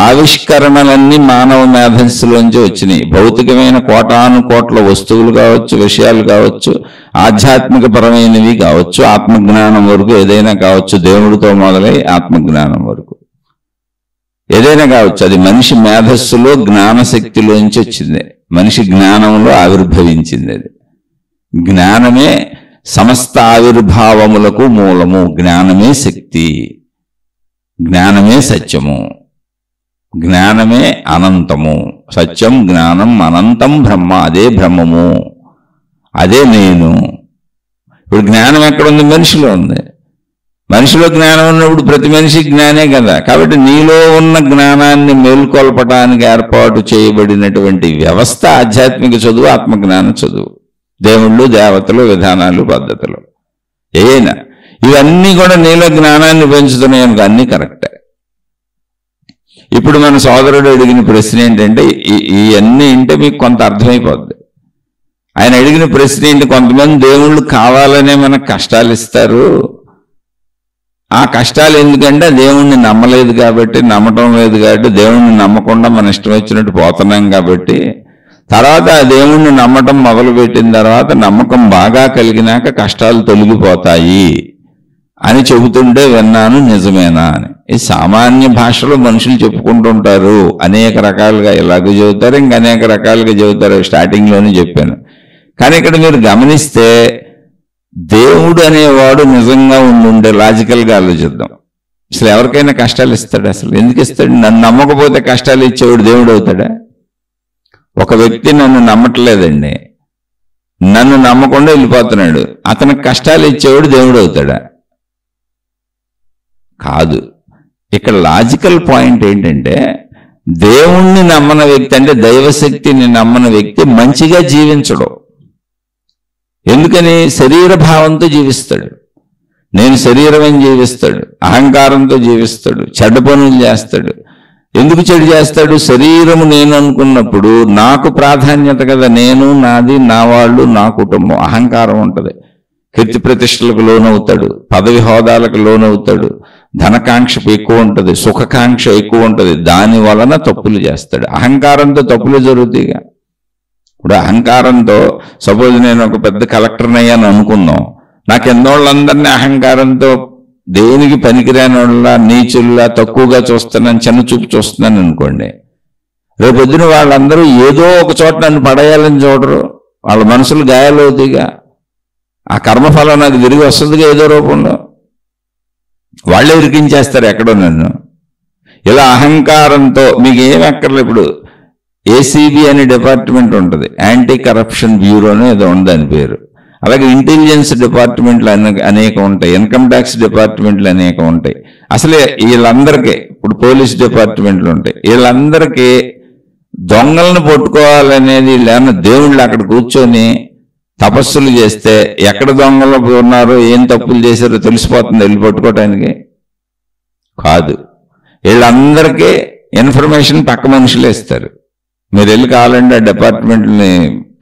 Speaker 1: ఆవిష్కరణలన్నీ మానవ మేధస్సులోంచి వచ్చినాయి. భౌతికమైన కోటాను కోట్ల వస్తువులు కావచ్చు, విషయాలు కావచ్చు, ఆధ్యాత్మిక పరమైనవి కావచ్చు, ఆత్మజ్ఞానం వరకు ఏదైనా కావచ్చు, దేవుడితో మొదలై ఆత్మజ్ఞానం వరకు ఏదైనా కావచ్చు. అది మనిషి మేధస్సులో జ్ఞానశక్తిలోంచి వచ్చింది, మనిషి జ్ఞానంలో ఆవిర్భవించింది. అది జ్ఞానమే సమస్త ఆవిర్భావములకు మూలము. జ్ఞానమే శక్తి, జ్ఞానమే సత్యము, జ్ఞానమే అనంతము. సత్యం, జ్ఞానం, అనంతం బ్రహ్మ. అదే బ్రహ్మము, అదే నేను. ఇప్పుడు జ్ఞానం ఎక్కడుంది? మనిషిలో ఉంది. మనిషిలో జ్ఞానం ఉన్నప్పుడు ప్రతి మనిషి జ్ఞానే కదా. కాబట్టి నీలో ఉన్న జ్ఞానాన్ని మేల్కొల్పటానికి ఏర్పాటు చేయబడినటువంటి వ్యవస్థ ఆధ్యాత్మిక చదువు, ఆత్మజ్ఞాన చదువు. దేవుళ్ళు, దేవతలు, విధానాలు, పద్ధతులు ఏనా ఇవన్నీ కూడా నీలో జ్ఞానాన్ని పెంచుతున్నాయి అనుకో, అన్నీ కరెక్టే. ఇప్పుడు మన సోదరుడు అడిగిన ప్రశ్న ఏంటంటే, ఇవన్నీ అంటే మీకు కొంత అర్థమైపోద్ది. ఆయన అడిగిన ప్రశ్న ఏంటి, కొంతమంది దేవుళ్ళు కావాలనే మనకు కష్టాలు ఇస్తారు. ఆ కష్టాలు ఎందుకంటే దేవుణ్ణి నమ్మలేదు కాబట్టి, నమ్మటం లేదు కాబట్టి, దేవుణ్ణి నమ్మకుండా మన ఇష్టం వచ్చినట్టు పోతున్నాం కాబట్టి, తర్వాత ఆ దేవుణ్ణి నమ్మటం మొదలుపెట్టిన తర్వాత నమ్మకం బాగా కలిగినాక కష్టాలు తొలగిపోతాయి అని చెబుతుంటే విన్నాను, నిజమేనా అని. ఈ సామాన్య భాషలో మనుషులు చెప్పుకుంటుంటారు, అనేక రకాలుగా ఇలాగూ చెబుతారు, ఇంకా అనేక రకాలుగా చెబుతారు. స్టార్టింగ్లోనే చెప్పాను. కానీ ఇక్కడ మీరు గమనిస్తే దేవుడు అనేవాడు నిజంగా ఉండుండే లాజికల్గా ఆలోచిద్దాం. అసలు ఎవరికైనా కష్టాలు ఇస్తాడు? అసలు ఎందుకు ఇస్తాడు? నన్ను నమ్మకపోతే కష్టాలు ఇచ్చేవాడు దేవుడు అవుతాడా? ఒక వ్యక్తి నన్ను నమ్మట్లేదండి, నన్ను నమ్మకుండా వెళ్ళిపోతున్నాడు, అతనికి కష్టాలు ఇచ్చేవాడు దేవుడు అవుతాడా? కాదు. ఇక్కడ లాజికల్ పాయింట్ ఏంటంటే, దేవుణ్ణి నమ్మన వ్యక్తి, అంటే దైవశక్తిని నమ్మన వ్యక్తి మంచిగా జీవించడు. ఎందుకని? శరీర భావంతో జీవిస్తాడు. నేను శరీరం అని జీవిస్తాడు, అహంకారంతో జీవిస్తాడు, చెడ్డ పనులు చేస్తాడు. ఎందుకు చెడు చేస్తాడు? శరీరము నేను అనుకున్నప్పుడు నాకు ప్రాధాన్యత కదా, నేను, నాది, నా వాళ్ళు, నా కుటుంబం. అహంకారం ఉంటుంది. కీర్తి ప్రతిష్టలకు లోనవుతాడు, పదవి హోదాలకు లోనవుతాడు, ధనకాంక్ష ఎక్కువ ఉంటుంది, సుఖకాంక్ష ఎక్కువ ఉంటుంది. దాని వలన తప్పులు చేస్తాడు. అహంకారంతో తప్పులు జరుగుతాయిగా. ఇప్పుడు అహంకారంతో సపోజ్ నేను ఒక పెద్ద కలెక్టర్ని అయ్యాను అనుకుందాం, నాకు ఎన్నోళ్ళందరినీ అహంకారంతో దేనికి పనికిరాని వాళ్ళ, నీచుల్లా, తక్కువగా చూస్తున్నాను, చిన్న చూపు చూస్తున్నాను అనుకోండి. రేపొద్దున వాళ్ళందరూ ఏదో ఒక చోట నన్ను పడేయాలని చూడరు, వాళ్ళ మనసులు గాయాలవుతాయిగా. ఆ కర్మఫలం నాకు తిరిగి వస్తుందిగా ఏదో రూపంలో. వాళ్ళే ఇరికించేస్తారు ఎక్కడో నన్ను. ఇలా అహంకారంతో మీకు ఏమి అక్కర్లేదు. ఇప్పుడు ఏసీబీ అనే డిపార్ట్మెంట్ ఉంటుంది, యాంటీ కరప్షన్ బ్యూరోను ఏదో ఉంది దాని పేరు. అలాగే ఇంటెలిజెన్స్ డిపార్ట్మెంట్లు అనేక ఉంటాయి, ఇన్కమ్ ట్యాక్స్ డిపార్ట్మెంట్లు అనేక ఉంటాయి. అసలే వీళ్ళందరికీ ఇప్పుడు పోలీస్ డిపార్ట్మెంట్లు ఉంటాయి. వీళ్ళందరికీ దొంగలను పట్టుకోవాలనేది లేని దేవుళ్ళు అక్కడ కూర్చొని తపస్సులు చేస్తే ఎక్కడ దొంగలు ఉన్నారో, ఏం తప్పులు చేశారో తెలిసిపోతుంది వెళ్ళి పట్టుకోవటానికి కాదు. వీళ్ళందరికీ ఇన్ఫర్మేషన్ పక్క మనుషులు ఇస్తారు. మీరు వెళ్ళి కావాలంటే ఆ డిపార్ట్మెంట్ని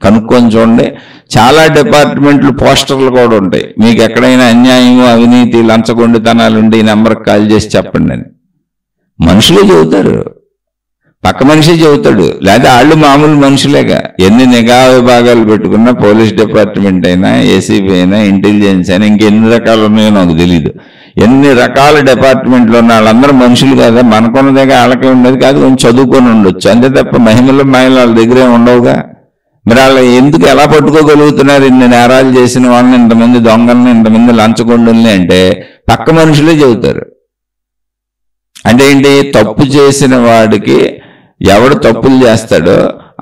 Speaker 1: కనుక్కొని చూడండి. చాలా డిపార్ట్మెంట్లు పోస్టర్లు కూడా ఉంటాయి, మీకు ఎక్కడైనా అన్యాయం, అవినీతి, లంచగొండితనాలు ఉండి ఈ నెంబర్కి కాల్ చేసి చెప్పండి అని. మనుషులే చెబుతారు, పక్క మనిషి చెబుతాడు, లేదా వాళ్ళు మామూలు మనుషులేగా. ఎన్ని నిఘా విభాగాలు పెట్టుకున్నా, పోలీస్ డిపార్ట్మెంట్ అయినా, ఏసీబీ అయినా, ఇంటెలిజెన్స్ అయినా, ఇంకెన్ని రకాలు ఉన్నాయో నాకు తెలీదు. ఎన్ని రకాల డిపార్ట్మెంట్లు ఉన్న వాళ్ళందరూ మనుషులు కదా. మనకున్నదేగా వాళ్ళకే ఉండేది కాదు, కొంచెం చదువుకొని ఉండొచ్చు అంతే తప్ప మహిమల వాళ్ళ దగ్గరే ఉండవుగా. మరి వాళ్ళు ఎందుకు ఎలా పట్టుకోగలుగుతున్నారు ఇన్ని నేరాలు చేసిన వాళ్ళని, ఇంతమంది దొంగల్ని, ఇంతమంది లంచగొండుల్ని అంటే పక్క మనుషులే చెబుతారు. అంటే ఏంటి? తప్పు చేసిన వాడికి ఎవడు తప్పులు చేస్తాడో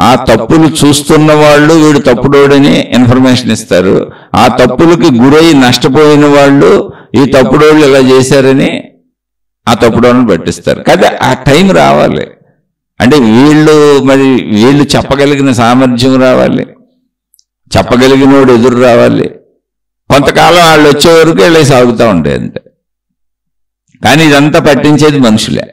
Speaker 1: ఆ తప్పులు చూస్తున్న వాళ్ళు వీడు తప్పుడోడని ఇన్ఫర్మేషన్ ఇస్తారు. ఆ తప్పులకి గురై నష్టపోయిన వాళ్ళు ఈ తప్పుడోళ్ళు ఇలా చేశారని ఆ తప్పుడోళ్ళని పట్టిస్తారు. కదా ఆ టైం రావాలి. అంటే వీళ్ళు చెప్పగలిగిన సామర్థ్యం రావాలి, చెప్పగలిగినోడు ఎదురు రావాలి. కొంతకాలం వాళ్ళు వచ్చే వరకు ఇలా సాగుతూ ఉంటాయి అంతే. కానీ ఇదంతా పట్టించేది మనుషులే.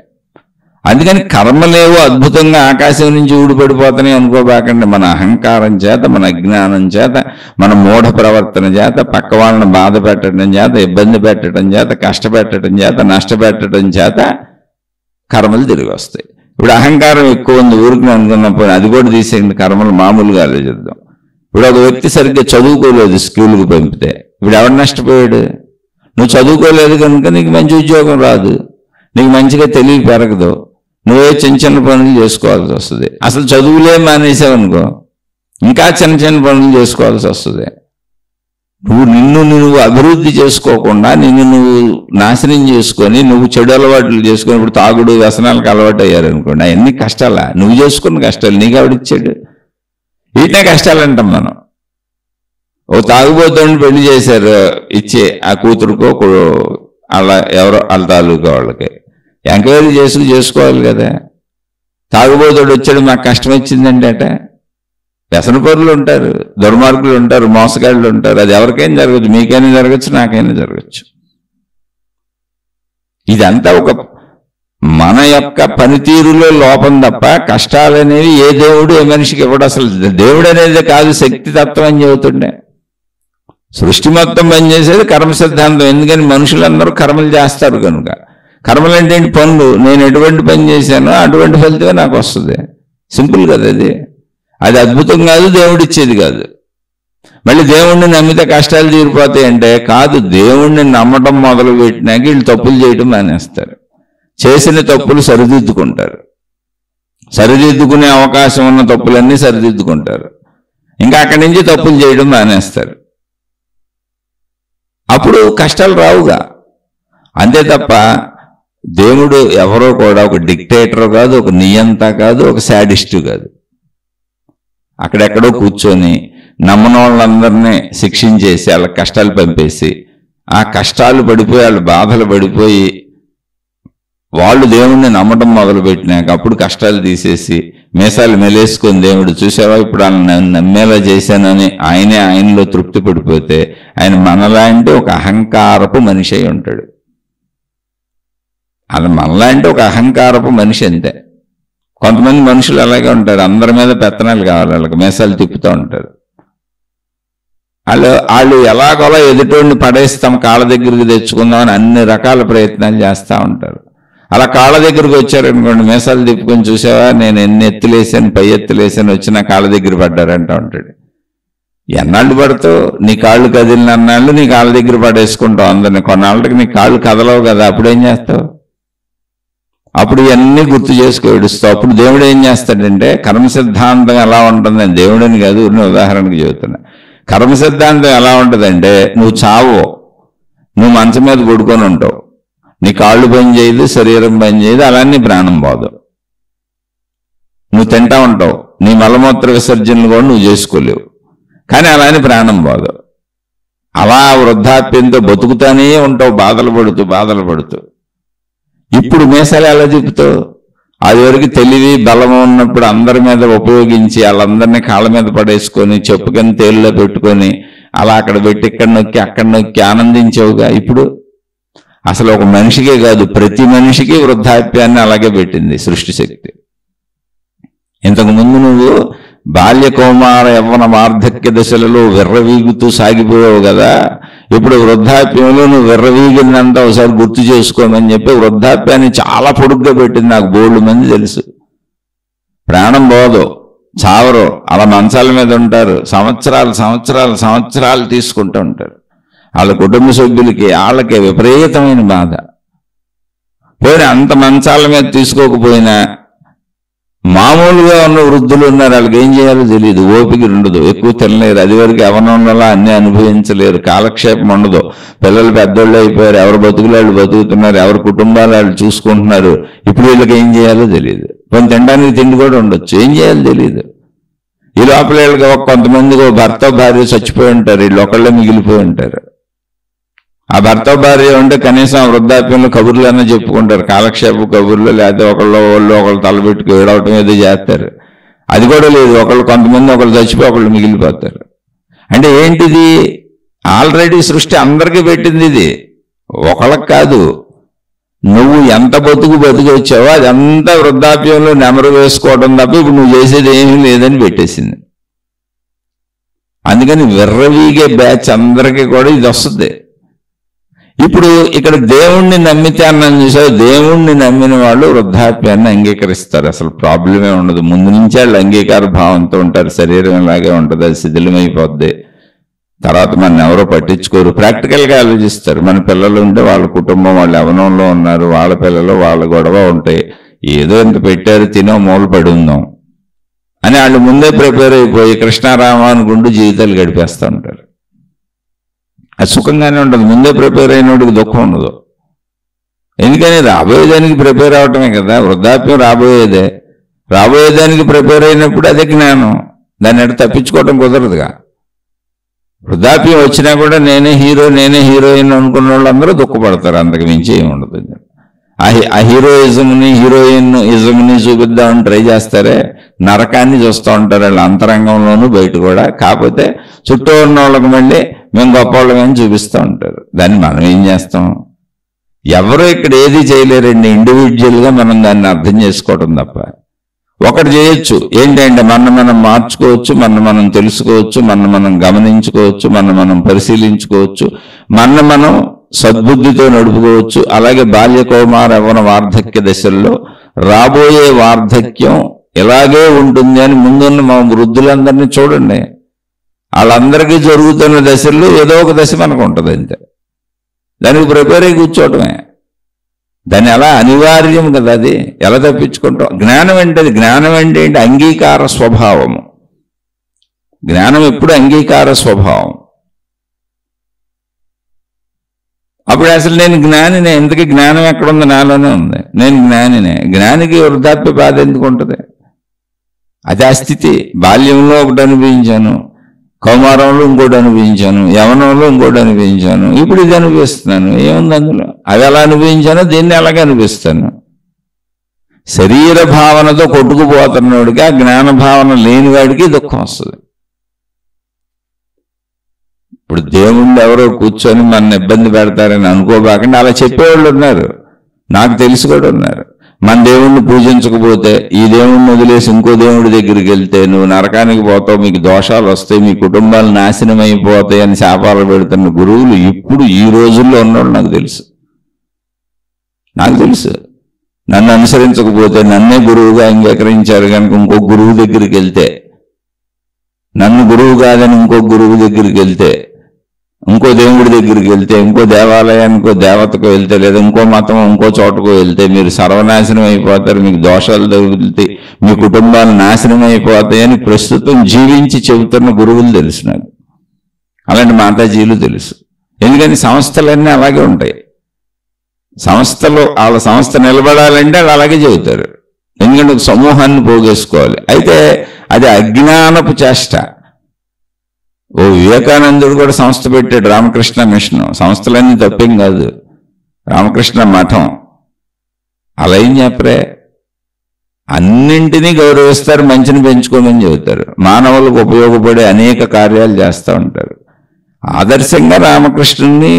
Speaker 1: అందుకని కర్మలేవో అద్భుతంగా ఆకాశం నుంచి ఊడిపడిపోతున్నాయి అనుకోబాకండి. మన అహంకారం చేత, మన అజ్ఞానం చేత, మన మూఢ ప్రవర్తన చేత, పక్క వాళ్ళని బాధ పెట్టడం చేత, ఇబ్బంది పెట్టడం చేత, కష్టపెట్టడం చేత, నష్టపెట్టడం చేత కర్మలు తిరిగి వస్తాయి. ఇప్పుడు అహంకారం ఎక్కువ ఉంది ఊరికి అనుకున్నప్పుడు అది కూడా తీసేయండి, కర్మలు మామూలుగా ఆలోచిద్దాం. ఇప్పుడు ఒక వ్యక్తి సరిగ్గా చదువుకోలేదు, స్కూల్కి పంపితే ఇప్పుడు ఎవరు నష్టపోయాడు? నువ్వు చదువుకోలేదు కనుక నీకు మంచి ఉద్యోగం రాదు, నీకు మంచిగా తెలివి పెరగదు, నువ్వే చిన్న చిన్న పనులు చేసుకోవాల్సి వస్తుంది. అసలు చదువులే మానేసావనుకో ఇంకా చిన్న చిన్న పనులు చేసుకోవాల్సి వస్తుంది. నువ్వు అభివృద్ధి చేసుకోకుండా నువ్వు నాశనం చేసుకొని నువ్వు చెడు అలవాట్లు చేసుకొని ఇప్పుడు తాగుడు వ్యసనాలకు అలవాటు అయ్యారనుకోండి, అవన్నీ కష్టాలా? నువ్వు చేసుకున్న కష్టాలు నీకు ఎవడిచ్చాడు? వీటినే కష్టాలు అంటాం మనం. ఓ తాగుబోతుని పెళ్లి చేశారు, ఇచ్చే ఆ కూతురుకో అలా ఎవరో వాళ్ళ తాలూకా వాళ్ళకి ఎంక్వైరీ చేసుకోవాలి కదా. తాగుబోతుడు వచ్చాడు మాకు కష్టం వచ్చిందండి అట. వ్యసన పరులు ఉంటారు, దుర్మార్గులు ఉంటారు, మోసగాళ్ళు ఉంటారు. అది ఎవరికైనా జరగచ్చు, మీకైనా జరగచ్చు, నాకైనా జరగచ్చు. ఇదంతా ఒక మన యొక్క పనితీరులో లోపం తప్ప కష్టాలు అనేవి ఏ దేవుడు ఏ మనిషికి ఇవ్వడు. అసలు దేవుడు అనేది కాదు, శక్తి తత్వం అని చెబుతుండే. సృష్టి మొత్తం పనిచేసేది కర్మ సిద్ధాంతం. ఎందుకని మనుషులందరూ కర్మలు చేస్తారు కనుక. కర్మలు అంటే ఏంటి? పనులు. నేను ఎటువంటి పని చేశానో అటువంటి ఫలితమే నాకు వస్తుంది. సింపుల్ కదా అది. అది అద్భుతం కాదు, దేవుడిచ్చేది కాదు. మళ్ళీ దేవుణ్ణి నమ్మితే కష్టాలు తీరిపోతాయి అంటే కాదు. దేవుణ్ణి నమ్మటం మొదలు పెట్టినాక వీళ్ళు తప్పులు చేయటం మానేస్తారు. చేసిన తప్పులు సరిదిద్దుకుంటారు. సరిదిద్దుకునే అవకాశం ఉన్న తప్పులన్నీ సరిదిద్దుకుంటారు. ఇంకా అక్కడి నుంచి తప్పులు చేయడం మానేస్తారు. అప్పుడు కష్టాలు రావుగా. అంతే తప్ప దేవుడు ఎవరో కూడా ఒక డిక్టేటర్ కాదు, ఒక నియంత కాదు, ఒక శాడిస్టు కాదు. అక్కడెక్కడో కూర్చొని నమ్మని వాళ్ళందరినీ శిక్షించేసి వాళ్ళ కష్టాలు పంపేసి ఆ కష్టాలు పడిపోయి వాళ్ళు బాధలు పడిపోయి వాళ్ళు దేవుణ్ణి నమ్మటం మొదలుపెట్టినాక అప్పుడు కష్టాలు తీసేసి మీసాలు మెలేసుకొని దేవుడు చూసావా ఇప్పుడు వాళ్ళని నమ్మేలా చేశానని ఆయనలో తృప్తి పడిపోతే ఆయన మనలాంటి ఒక అహంకారపు మనిషి అయి ఉంటాడు. అలా మనలాంటి ఒక అహంకారపు మనిషి అంతే. కొంతమంది మనుషులు అలాగే ఉంటారు, అందరి మీద పెత్తనాలు కావాలి, వాళ్ళకి మీసాలు తిప్పుతూ ఉంటారు. వాళ్ళు ఎలాగోలా ఎదుటోడిని పడేసి తమ కాళ్ళ దగ్గరికి తెచ్చుకుందామని అన్ని రకాల ప్రయత్నాలు చేస్తూ ఉంటారు. అలా కాళ్ళ దగ్గరికి వచ్చారనుకోండి, మీసాలు తిప్పుకొని చూసావా నేను ఎన్ని ఎత్తులేసాను, పై ఎత్తులేసాను, వచ్చి నా కాళ్ళ దగ్గర పడ్డారంటూ ఉంటాడు. ఎన్నాళ్ళు పడతావు? నీ కాళ్ళు కదిలిన అన్నాళ్ళు నీ కాళ్ళ దగ్గర పడేసుకుంటావు అందరిని. కొన్నాళ్ళకి నీ కాళ్ళు కదలవు కదా, అప్పుడేం చేస్తావు? అప్పుడు ఇవన్నీ గుర్తు చేసుకు ఏడుస్తావు. అప్పుడు దేవుడు ఏం చేస్తాడంటే, కర్మ సిద్ధాంతం ఎలా ఉంటుందని దేవుడని కాదు, ఉదాహరణకు చెబుతున్నా. కర్మ సిద్ధాంతం ఎలా ఉంటుందంటే, నువ్వు చావో, నువ్వు మంచం మీద పడుకొని ఉంటావు, నీ కాళ్ళు పని చేయదు, శరీరం పని చేయదు, అలానే ప్రాణం పోదు. నువ్వు తింటా ఉంటావు, నీ మలమూత్ర విసర్జనలు కూడా నువ్వు చేసుకోలేవు, కానీ అలానే ప్రాణం పోదు. అలా వృద్ధాప్యంతో బతుకుతానే ఉంటావు, బాధలు పడుతూ. ఇప్పుడు మీసాలు ఎలా చెబుతావు? అది వరకు తెలివి బలము ఉన్నప్పుడు అందరి మీద ఉపయోగించి వాళ్ళందరినీ కాళ్ళ మీద పడేసుకొని చెప్పుకొని తేలులో పెట్టుకొని అలా అక్కడ పెట్టి ఇక్కడ నొక్కి అక్కడ నొక్కి ఆనందించావుగా. ఇప్పుడు అసలు ఒక మనిషికే కాదు, ప్రతి మనిషికి వృద్ధాప్యాన్ని అలాగే పెట్టింది సృష్టి శక్తి. ఇంతకుముందు నువ్వు బాల్య కౌమార యవ్వన వార్ధక్య దశలలో విర్రవీగుతూ సాగిపోయావు కదా, ఇప్పుడు వృద్ధాప్యంలో నువ్వు విర్రవీగినంత ఒకసారి గుర్తు చేసుకోమని చెప్పి వృద్ధాప్యాన్ని చాలా పొడుగ్గా పెట్టింది. నాకు బోల్డ్ మంది తెలుసు. ప్రాణం పోదు, చావరు, అలా మంచాల మీద ఉంటారు, సంవత్సరాలు తీసుకుంటూ ఉంటారు. వాళ్ళ కుటుంబ సభ్యులకి వాళ్ళకి విపరీతమైన బాధ. పోయినా అంత మంచాల మీద తీసుకోకపోయినా మామూలుగా ఉన్న వృద్ధులు ఉన్నారు, వాళ్ళకి ఏం చేయాలో తెలియదు, ఓపిక ఉండదు, ఎక్కువ తినలేరు, అది వరకు ఎవరినలా అన్నీ అనుభవించలేరు, కాలక్షేపం ఉండదు. పిల్లలు పెద్దోళ్ళు అయిపోయారు, ఎవరు బతుకులు వాళ్ళు బతుకుతున్నారు, ఎవరి కుటుంబాలు వాళ్ళు చూసుకుంటున్నారు. ఇప్పుడు వీళ్ళకి ఏం చేయాలో తెలియదు. కొన్ని తినడానికి తిండి కూడా ఉండొచ్చు, ఏం చేయాలో తెలియదు. ఈ లోపల వీళ్ళకి కొంతమంది భర్త భార్య చచ్చిపోయి ఉంటారు, వీళ్ళు ఒకళ్ళే మిగిలిపోయి ఉంటారు. ఆ భర్త భార్య ఉంటే కనీసం ఆ వృద్ధాప్యంలో కబుర్లన్నా చెప్పుకుంటారు, కాలక్షేప కబుర్లు, లేకపోతే ఒకళ్ళు తలబెట్టుకు ఏడవటం ఏదో చేస్తారు. అది కూడా లేదు, కొంతమంది ఒకళ్ళు చచ్చిపోయి ఒకళ్ళు మిగిలిపోతారు. అంటే ఏంటిది? ఆల్రెడీ సృష్టి అందరికీ పెట్టింది ఇది, ఒకళ్ళకి కాదు. నువ్వు ఎంత బతుకు వచ్చావో అదంతా వృద్ధాప్యంలో నెమరు వేసుకోవడం తప్ప ఇప్పుడు నువ్వు చేసేది ఏమీ లేదని పెట్టేసింది. అందుకని విర్రవీగే బ్యాచ్ అందరికీ కూడా ఇది వస్తుంది. ఇప్పుడు ఇక్కడ దేవుణ్ణి నమ్మితే అన్నాను చూసావు, దేవుణ్ణి నమ్మిన వాళ్ళు వృద్ధాప్యాన్ని అంగీకరిస్తారు, అసలు ప్రాబ్లమే ఉండదు. ముందు నుంచే వాళ్ళు అంగీకార భావంతో ఉంటారు. శరీరం ఇలాగే ఉంటుంది, అది శిథిలమైపోద్ది, తర్వాత మన ఎవరో పట్టించుకోరు. ప్రాక్టికల్గా ఆలోచిస్తారు. మన పిల్లలు ఉంటే వాళ్ళ కుటుంబం, వాళ్ళు యవనంలో ఉన్నారు, వాళ్ళ పిల్లలు వాళ్ళ గొడవ ఉంటాయి, ఏదో ఇంత పెట్టారు తినో మూల పడి ఉందాం అని వాళ్ళు ముందే ప్రిపేర్ అయిపోయి కృష్ణారామ అనుకుంటూ జీవితాలు గడిపేస్తూ ఉంటారు. అది సుఖంగానే ఉంటుంది. ముందే ప్రిపేర్ అయినోడికి దుఃఖం ఉండదు. ఎందుకని రాబోయేదానికి ప్రిపేర్ అవటమే కదా. వృద్ధాప్యం రాబోయేదానికి ప్రిపేర్ అయినప్పుడు అదే జ్ఞానం. దాన్ని ఎటు తప్పించుకోవటం కుదరదుగా. వృద్ధాప్యం వచ్చినా కూడా నేనే హీరో నేనే హీరోయిన్ అనుకున్న వాళ్ళందరూ దుఃఖపడతారు, అంతకు మించి ఏమి ఉండదు. ఆ హీరోయిజంని హీరోయినిజంని చూపిద్దామని ట్రై చేస్తారే, నరకాన్ని చూస్తూ ఉంటారు వాళ్ళు అంతరంగంలోనూ బయట కూడా. కాకపోతే చుట్టూ ఉన్న వాళ్ళకి మళ్ళీ మేము గొప్పవాళ్ళమని చూపిస్తూ ఉంటారు. దాన్ని మనం ఏం చేస్తాం? ఎవరు ఇక్కడ ఏది చేయలేరండి. ఇండివిజువల్గా మనం దాన్ని అర్థం చేసుకోవటం తప్ప. ఒకటి చేయొచ్చు, ఏంటంటే మనం మార్చుకోవచ్చు, మనం తెలుసుకోవచ్చు, మనం గమనించుకోవచ్చు, మనం పరిశీలించుకోవచ్చు, మనం సద్బుద్ధితో నడుపుకోవచ్చు. అలాగే బాల్య కౌమార యవ్వన వార్ధక్య దశల్లో రాబోయే వార్ధక్యం ఎలాగే ఉంటుంది అని ముందున్న మా వృద్ధులందరినీ చూడండి. వాళ్ళందరికీ జరుగుతున్న దశల్లో ఏదో ఒక దశ మనకు ఉంటుంది అంతే. దానికి ప్రిపేర్ అయి కూర్చోవటమే. దాన్ని ఎలా అనివార్యం కదా, అది ఎలా తప్పించుకుంటాం? జ్ఞానం అంటే ఏంటి? అంగీకార స్వభావము. జ్ఞానం ఎప్పుడు అంగీకార స్వభావం. అప్పుడు అసలు నేను జ్ఞానినే, ఎందుకు జ్ఞానం ఎక్కడుంది? నాలోనే ఉంది, నేను జ్ఞానినే. జ్ఞానికి వృద్ధాప్య బాధ ఎందుకు ఉంటుంది? అది ఆ స్థితి. బాల్యంలో ఒకటి అనుభవించాను, కౌమారంలో ఇంకోటి అనుభవించాను, యవనంలో ఇంకోటి అనుభవించాను, ఇప్పుడు ఇది అనుభవిస్తున్నాను. ఏముంది అందులో? అది ఎలా అనుభవించానో దీన్ని అలాగే అనిపిస్తాను. శరీర భావనతో కొట్టుకుపోతున్నవాడికి, ఆ జ్ఞాన భావన లేని వాడికి దుఃఖం వస్తుంది. ఇప్పుడు దేవుళ్ళు ఎవరో కూర్చొని మన ఇబ్బంది పెడతారని అనుకోబాకండి, అలా చెప్పేవాళ్ళు ఉన్నారు, నాకు తెలిసి కూడా ఉన్నారు. మన దేవుణ్ణి పూజించకపోతే, ఈ దేవుణ్ణి వదిలేసి ఇంకో దేవుడి దగ్గరికి వెళ్తే నువ్వు నరకానికి పోతావు, మీకు దోషాలు వస్తాయి, మీ కుటుంబాలు నాశనం అయిపోతాయి అని శాపాలు పెడుతున్న గురువులు ఇప్పుడు ఈ రోజుల్లో ఉన్నవాళ్ళు నాకు తెలుసు. నన్ను అనుసరించకపోతే, నన్నే గురువుగా అంగీకరించారు కనుక ఇంకో గురువు దగ్గరికి వెళ్తే, నన్ను గురువు కాదని ఇంకో గురువు దగ్గరికి వెళ్తే, ఇంకో దేవుడి దగ్గరికి వెళ్తే, ఇంకో దేవాలయానికో దేవతకు వెళ్తే, లేదా ఇంకో మతం ఇంకో చోటకు వెళ్తే మీరు సర్వనాశనం అయిపోతారు, మీకు దోషాలు తగులుతాయి, మీ కుటుంబాలు నాశనం అయిపోతాయని ప్రస్తుతం జీవించి చెబుతున్న గురువులు తెలుసు నాకు. అలాంటి మాతాజీలు తెలుసు. ఎందుకని సంస్థలన్నీ అలాగే ఉంటాయి. వాళ్ళ సంస్థ నిలబడాలంటే వాళ్ళు అలాగే చెబుతారు. ఎందుకంటే ఒక సమూహాన్ని పోగేసుకోవాలి. అయితే అది అజ్ఞానపు చేష్ట. వివేకానందుడు కూడా సంస్థ పెట్టాడు, రామకృష్ణ మిషన్. సంస్థలన్నీ తప్పేం కాదు, రామకృష్ణ మఠం. అలా ఏం చెప్పరే, అన్నింటినీ గౌరవిస్తారు, మంచిని పెంచుకోమని చెబుతారు, మానవులకు ఉపయోగపడే అనేక కార్యాలు చేస్తూ ఉంటారు. ఆదర్శంగా రామకృష్ణుని,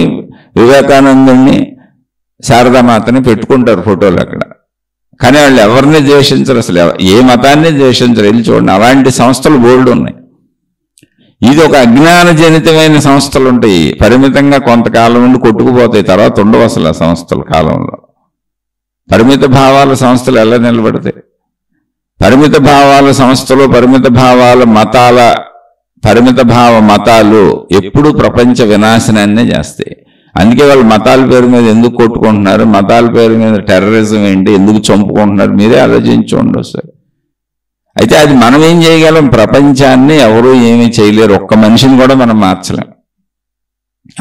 Speaker 1: వివేకానందుని, శారదామాతని పెట్టుకుంటారు ఫోటోలు అక్కడ. కానీ వాళ్ళు ఎవరిని ద్వేషించరు, అసలు ఏ మతాన్ని ద్వేషించరు. వెళ్ళి చూడండి, అలాంటి సంస్థలు బోల్డ్ ఉన్నాయి. ఇది ఒక అజ్ఞానజనితమైన సంస్థలు ఉంటాయి, పరిమితంగా కొంతకాలం నుండి కొట్టుకుపోతాయి, తర్వాత ఉండవు అసలు ఆ సంస్థల కాలంలో. పరిమిత భావాల సంస్థలు ఎలా నిలబడతాయి? పరిమిత భావాల సంస్థలు, పరిమిత భావ మతాలు ఎప్పుడు ప్రపంచ వినాశనాన్నే చేస్తాయి. అందుకే వాళ్ళు మతాల పేరు మీద ఎందుకు కొట్టుకుంటున్నారు, మతాల పేరు మీద టెర్రరిజం ఏంటి, ఎందుకు చంపుకుంటున్నారు, మీరే ఆలోచించుకోండి ఒకసారి. అయితే అది మనం ఏం చేయగలం? ప్రపంచాన్ని ఎవరూ ఏమీ చేయలేరు, ఒక్క మనిషిని కూడా మనం మార్చలేం.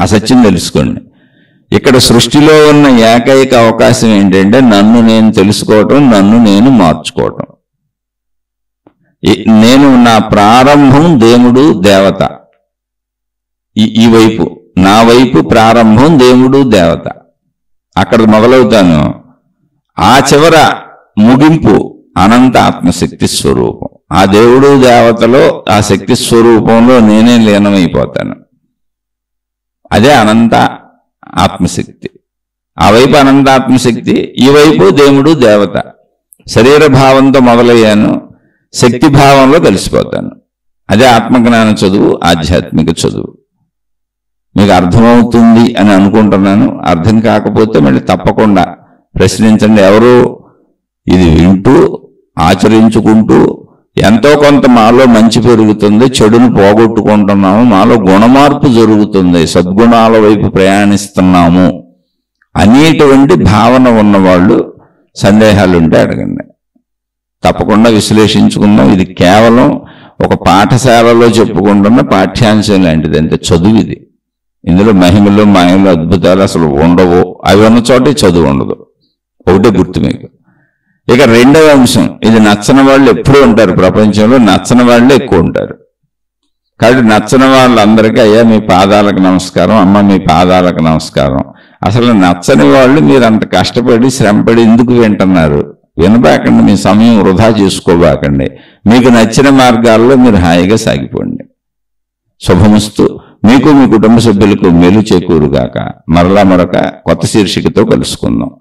Speaker 1: ఆ సత్యం తెలుసుకోండి. ఇక్కడ సృష్టిలో ఉన్న ఏకైక అవకాశం ఏంటంటే నన్ను నేను తెలుసుకోవటం, నన్ను నేను మార్చుకోవటం. నేను నా ప్రారంభం దేవుడు దేవత, ఈ వైపు నా వైపు ప్రారంభం దేవుడు దేవత, అక్కడ మొదలవుతాను. ఆ చివర ముగింపు అనంత ఆత్మశక్తి స్వరూపం. ఆ దేవుడు దేవతలో ఆ శక్తి స్వరూపంలో నేనే లీనమైపోతాను. అదే అనంత ఆత్మశక్తి. ఆ వైపు అనంత ఆత్మశక్తి, ఈ వైపు దేవుడు దేవత. శరీర భావంతో మొదలయ్యాను, శక్తి భావంలో కలిసిపోతాను. అదే ఆత్మజ్ఞాన చదువు, ఆధ్యాత్మిక చదువు. మీకు అర్థమవుతుంది అని అనుకుంటున్నాను. అర్థం కాకపోతే మళ్ళీ తప్పకుండా ప్రశ్నించండి. ఎవరు ఇది వింటూ ఆచరించుకుంటూ ఎంతో కొంత మాలో మంచి పెరుగుతుంది, చెడును పోగొట్టుకుంటున్నాము, మాలో గుణమార్పు జరుగుతుంది, సద్గుణాల వైపు ప్రయాణిస్తున్నాము అనేటువంటి భావన ఉన్నవాళ్ళు సందేహాలుంటే అడగండి. తప్పకుండా విశ్లేషించుకుందాం. ఇది కేవలం ఒక పాఠశాలలో చెప్పుకుంటున్న పాఠ్యాంశం లాంటిది, అంటే చదువు ఇది. ఇందులో మహిమలు మాయలు అద్భుతాలు అసలు ఉండవు. అవి ఉన్న చోటే చదువు ఉండదు. ఒకటే గుర్తు మీకు. ఇక రెండవ అంశం, ఇది నచ్చని వాళ్ళు ఎప్పుడూ ఉంటారు ప్రపంచంలో, నచ్చని వాళ్ళే ఎక్కువ ఉంటారు. కాబట్టి నచ్చని వాళ్ళందరికీ అయ్యా మీ పాదాలకు నమస్కారం, అమ్మ మీ పాదాలకు నమస్కారం. అసలు నచ్చని వాళ్ళు మీరు అంత కష్టపడి శ్రమపడి ఎందుకు వింటున్నారు? వినబాకండి, మీ సమయం వృధా చేసుకోబాకండి. మీకు నచ్చిన మార్గాల్లో మీరు హాయిగా సాగిపోండి. శుభమస్తు. మీకు మీ కుటుంబ సభ్యులకు మేలు చేకూరుగాక. మరలా మరొక కొత్త శీర్షికతో కలుసుకుందాం.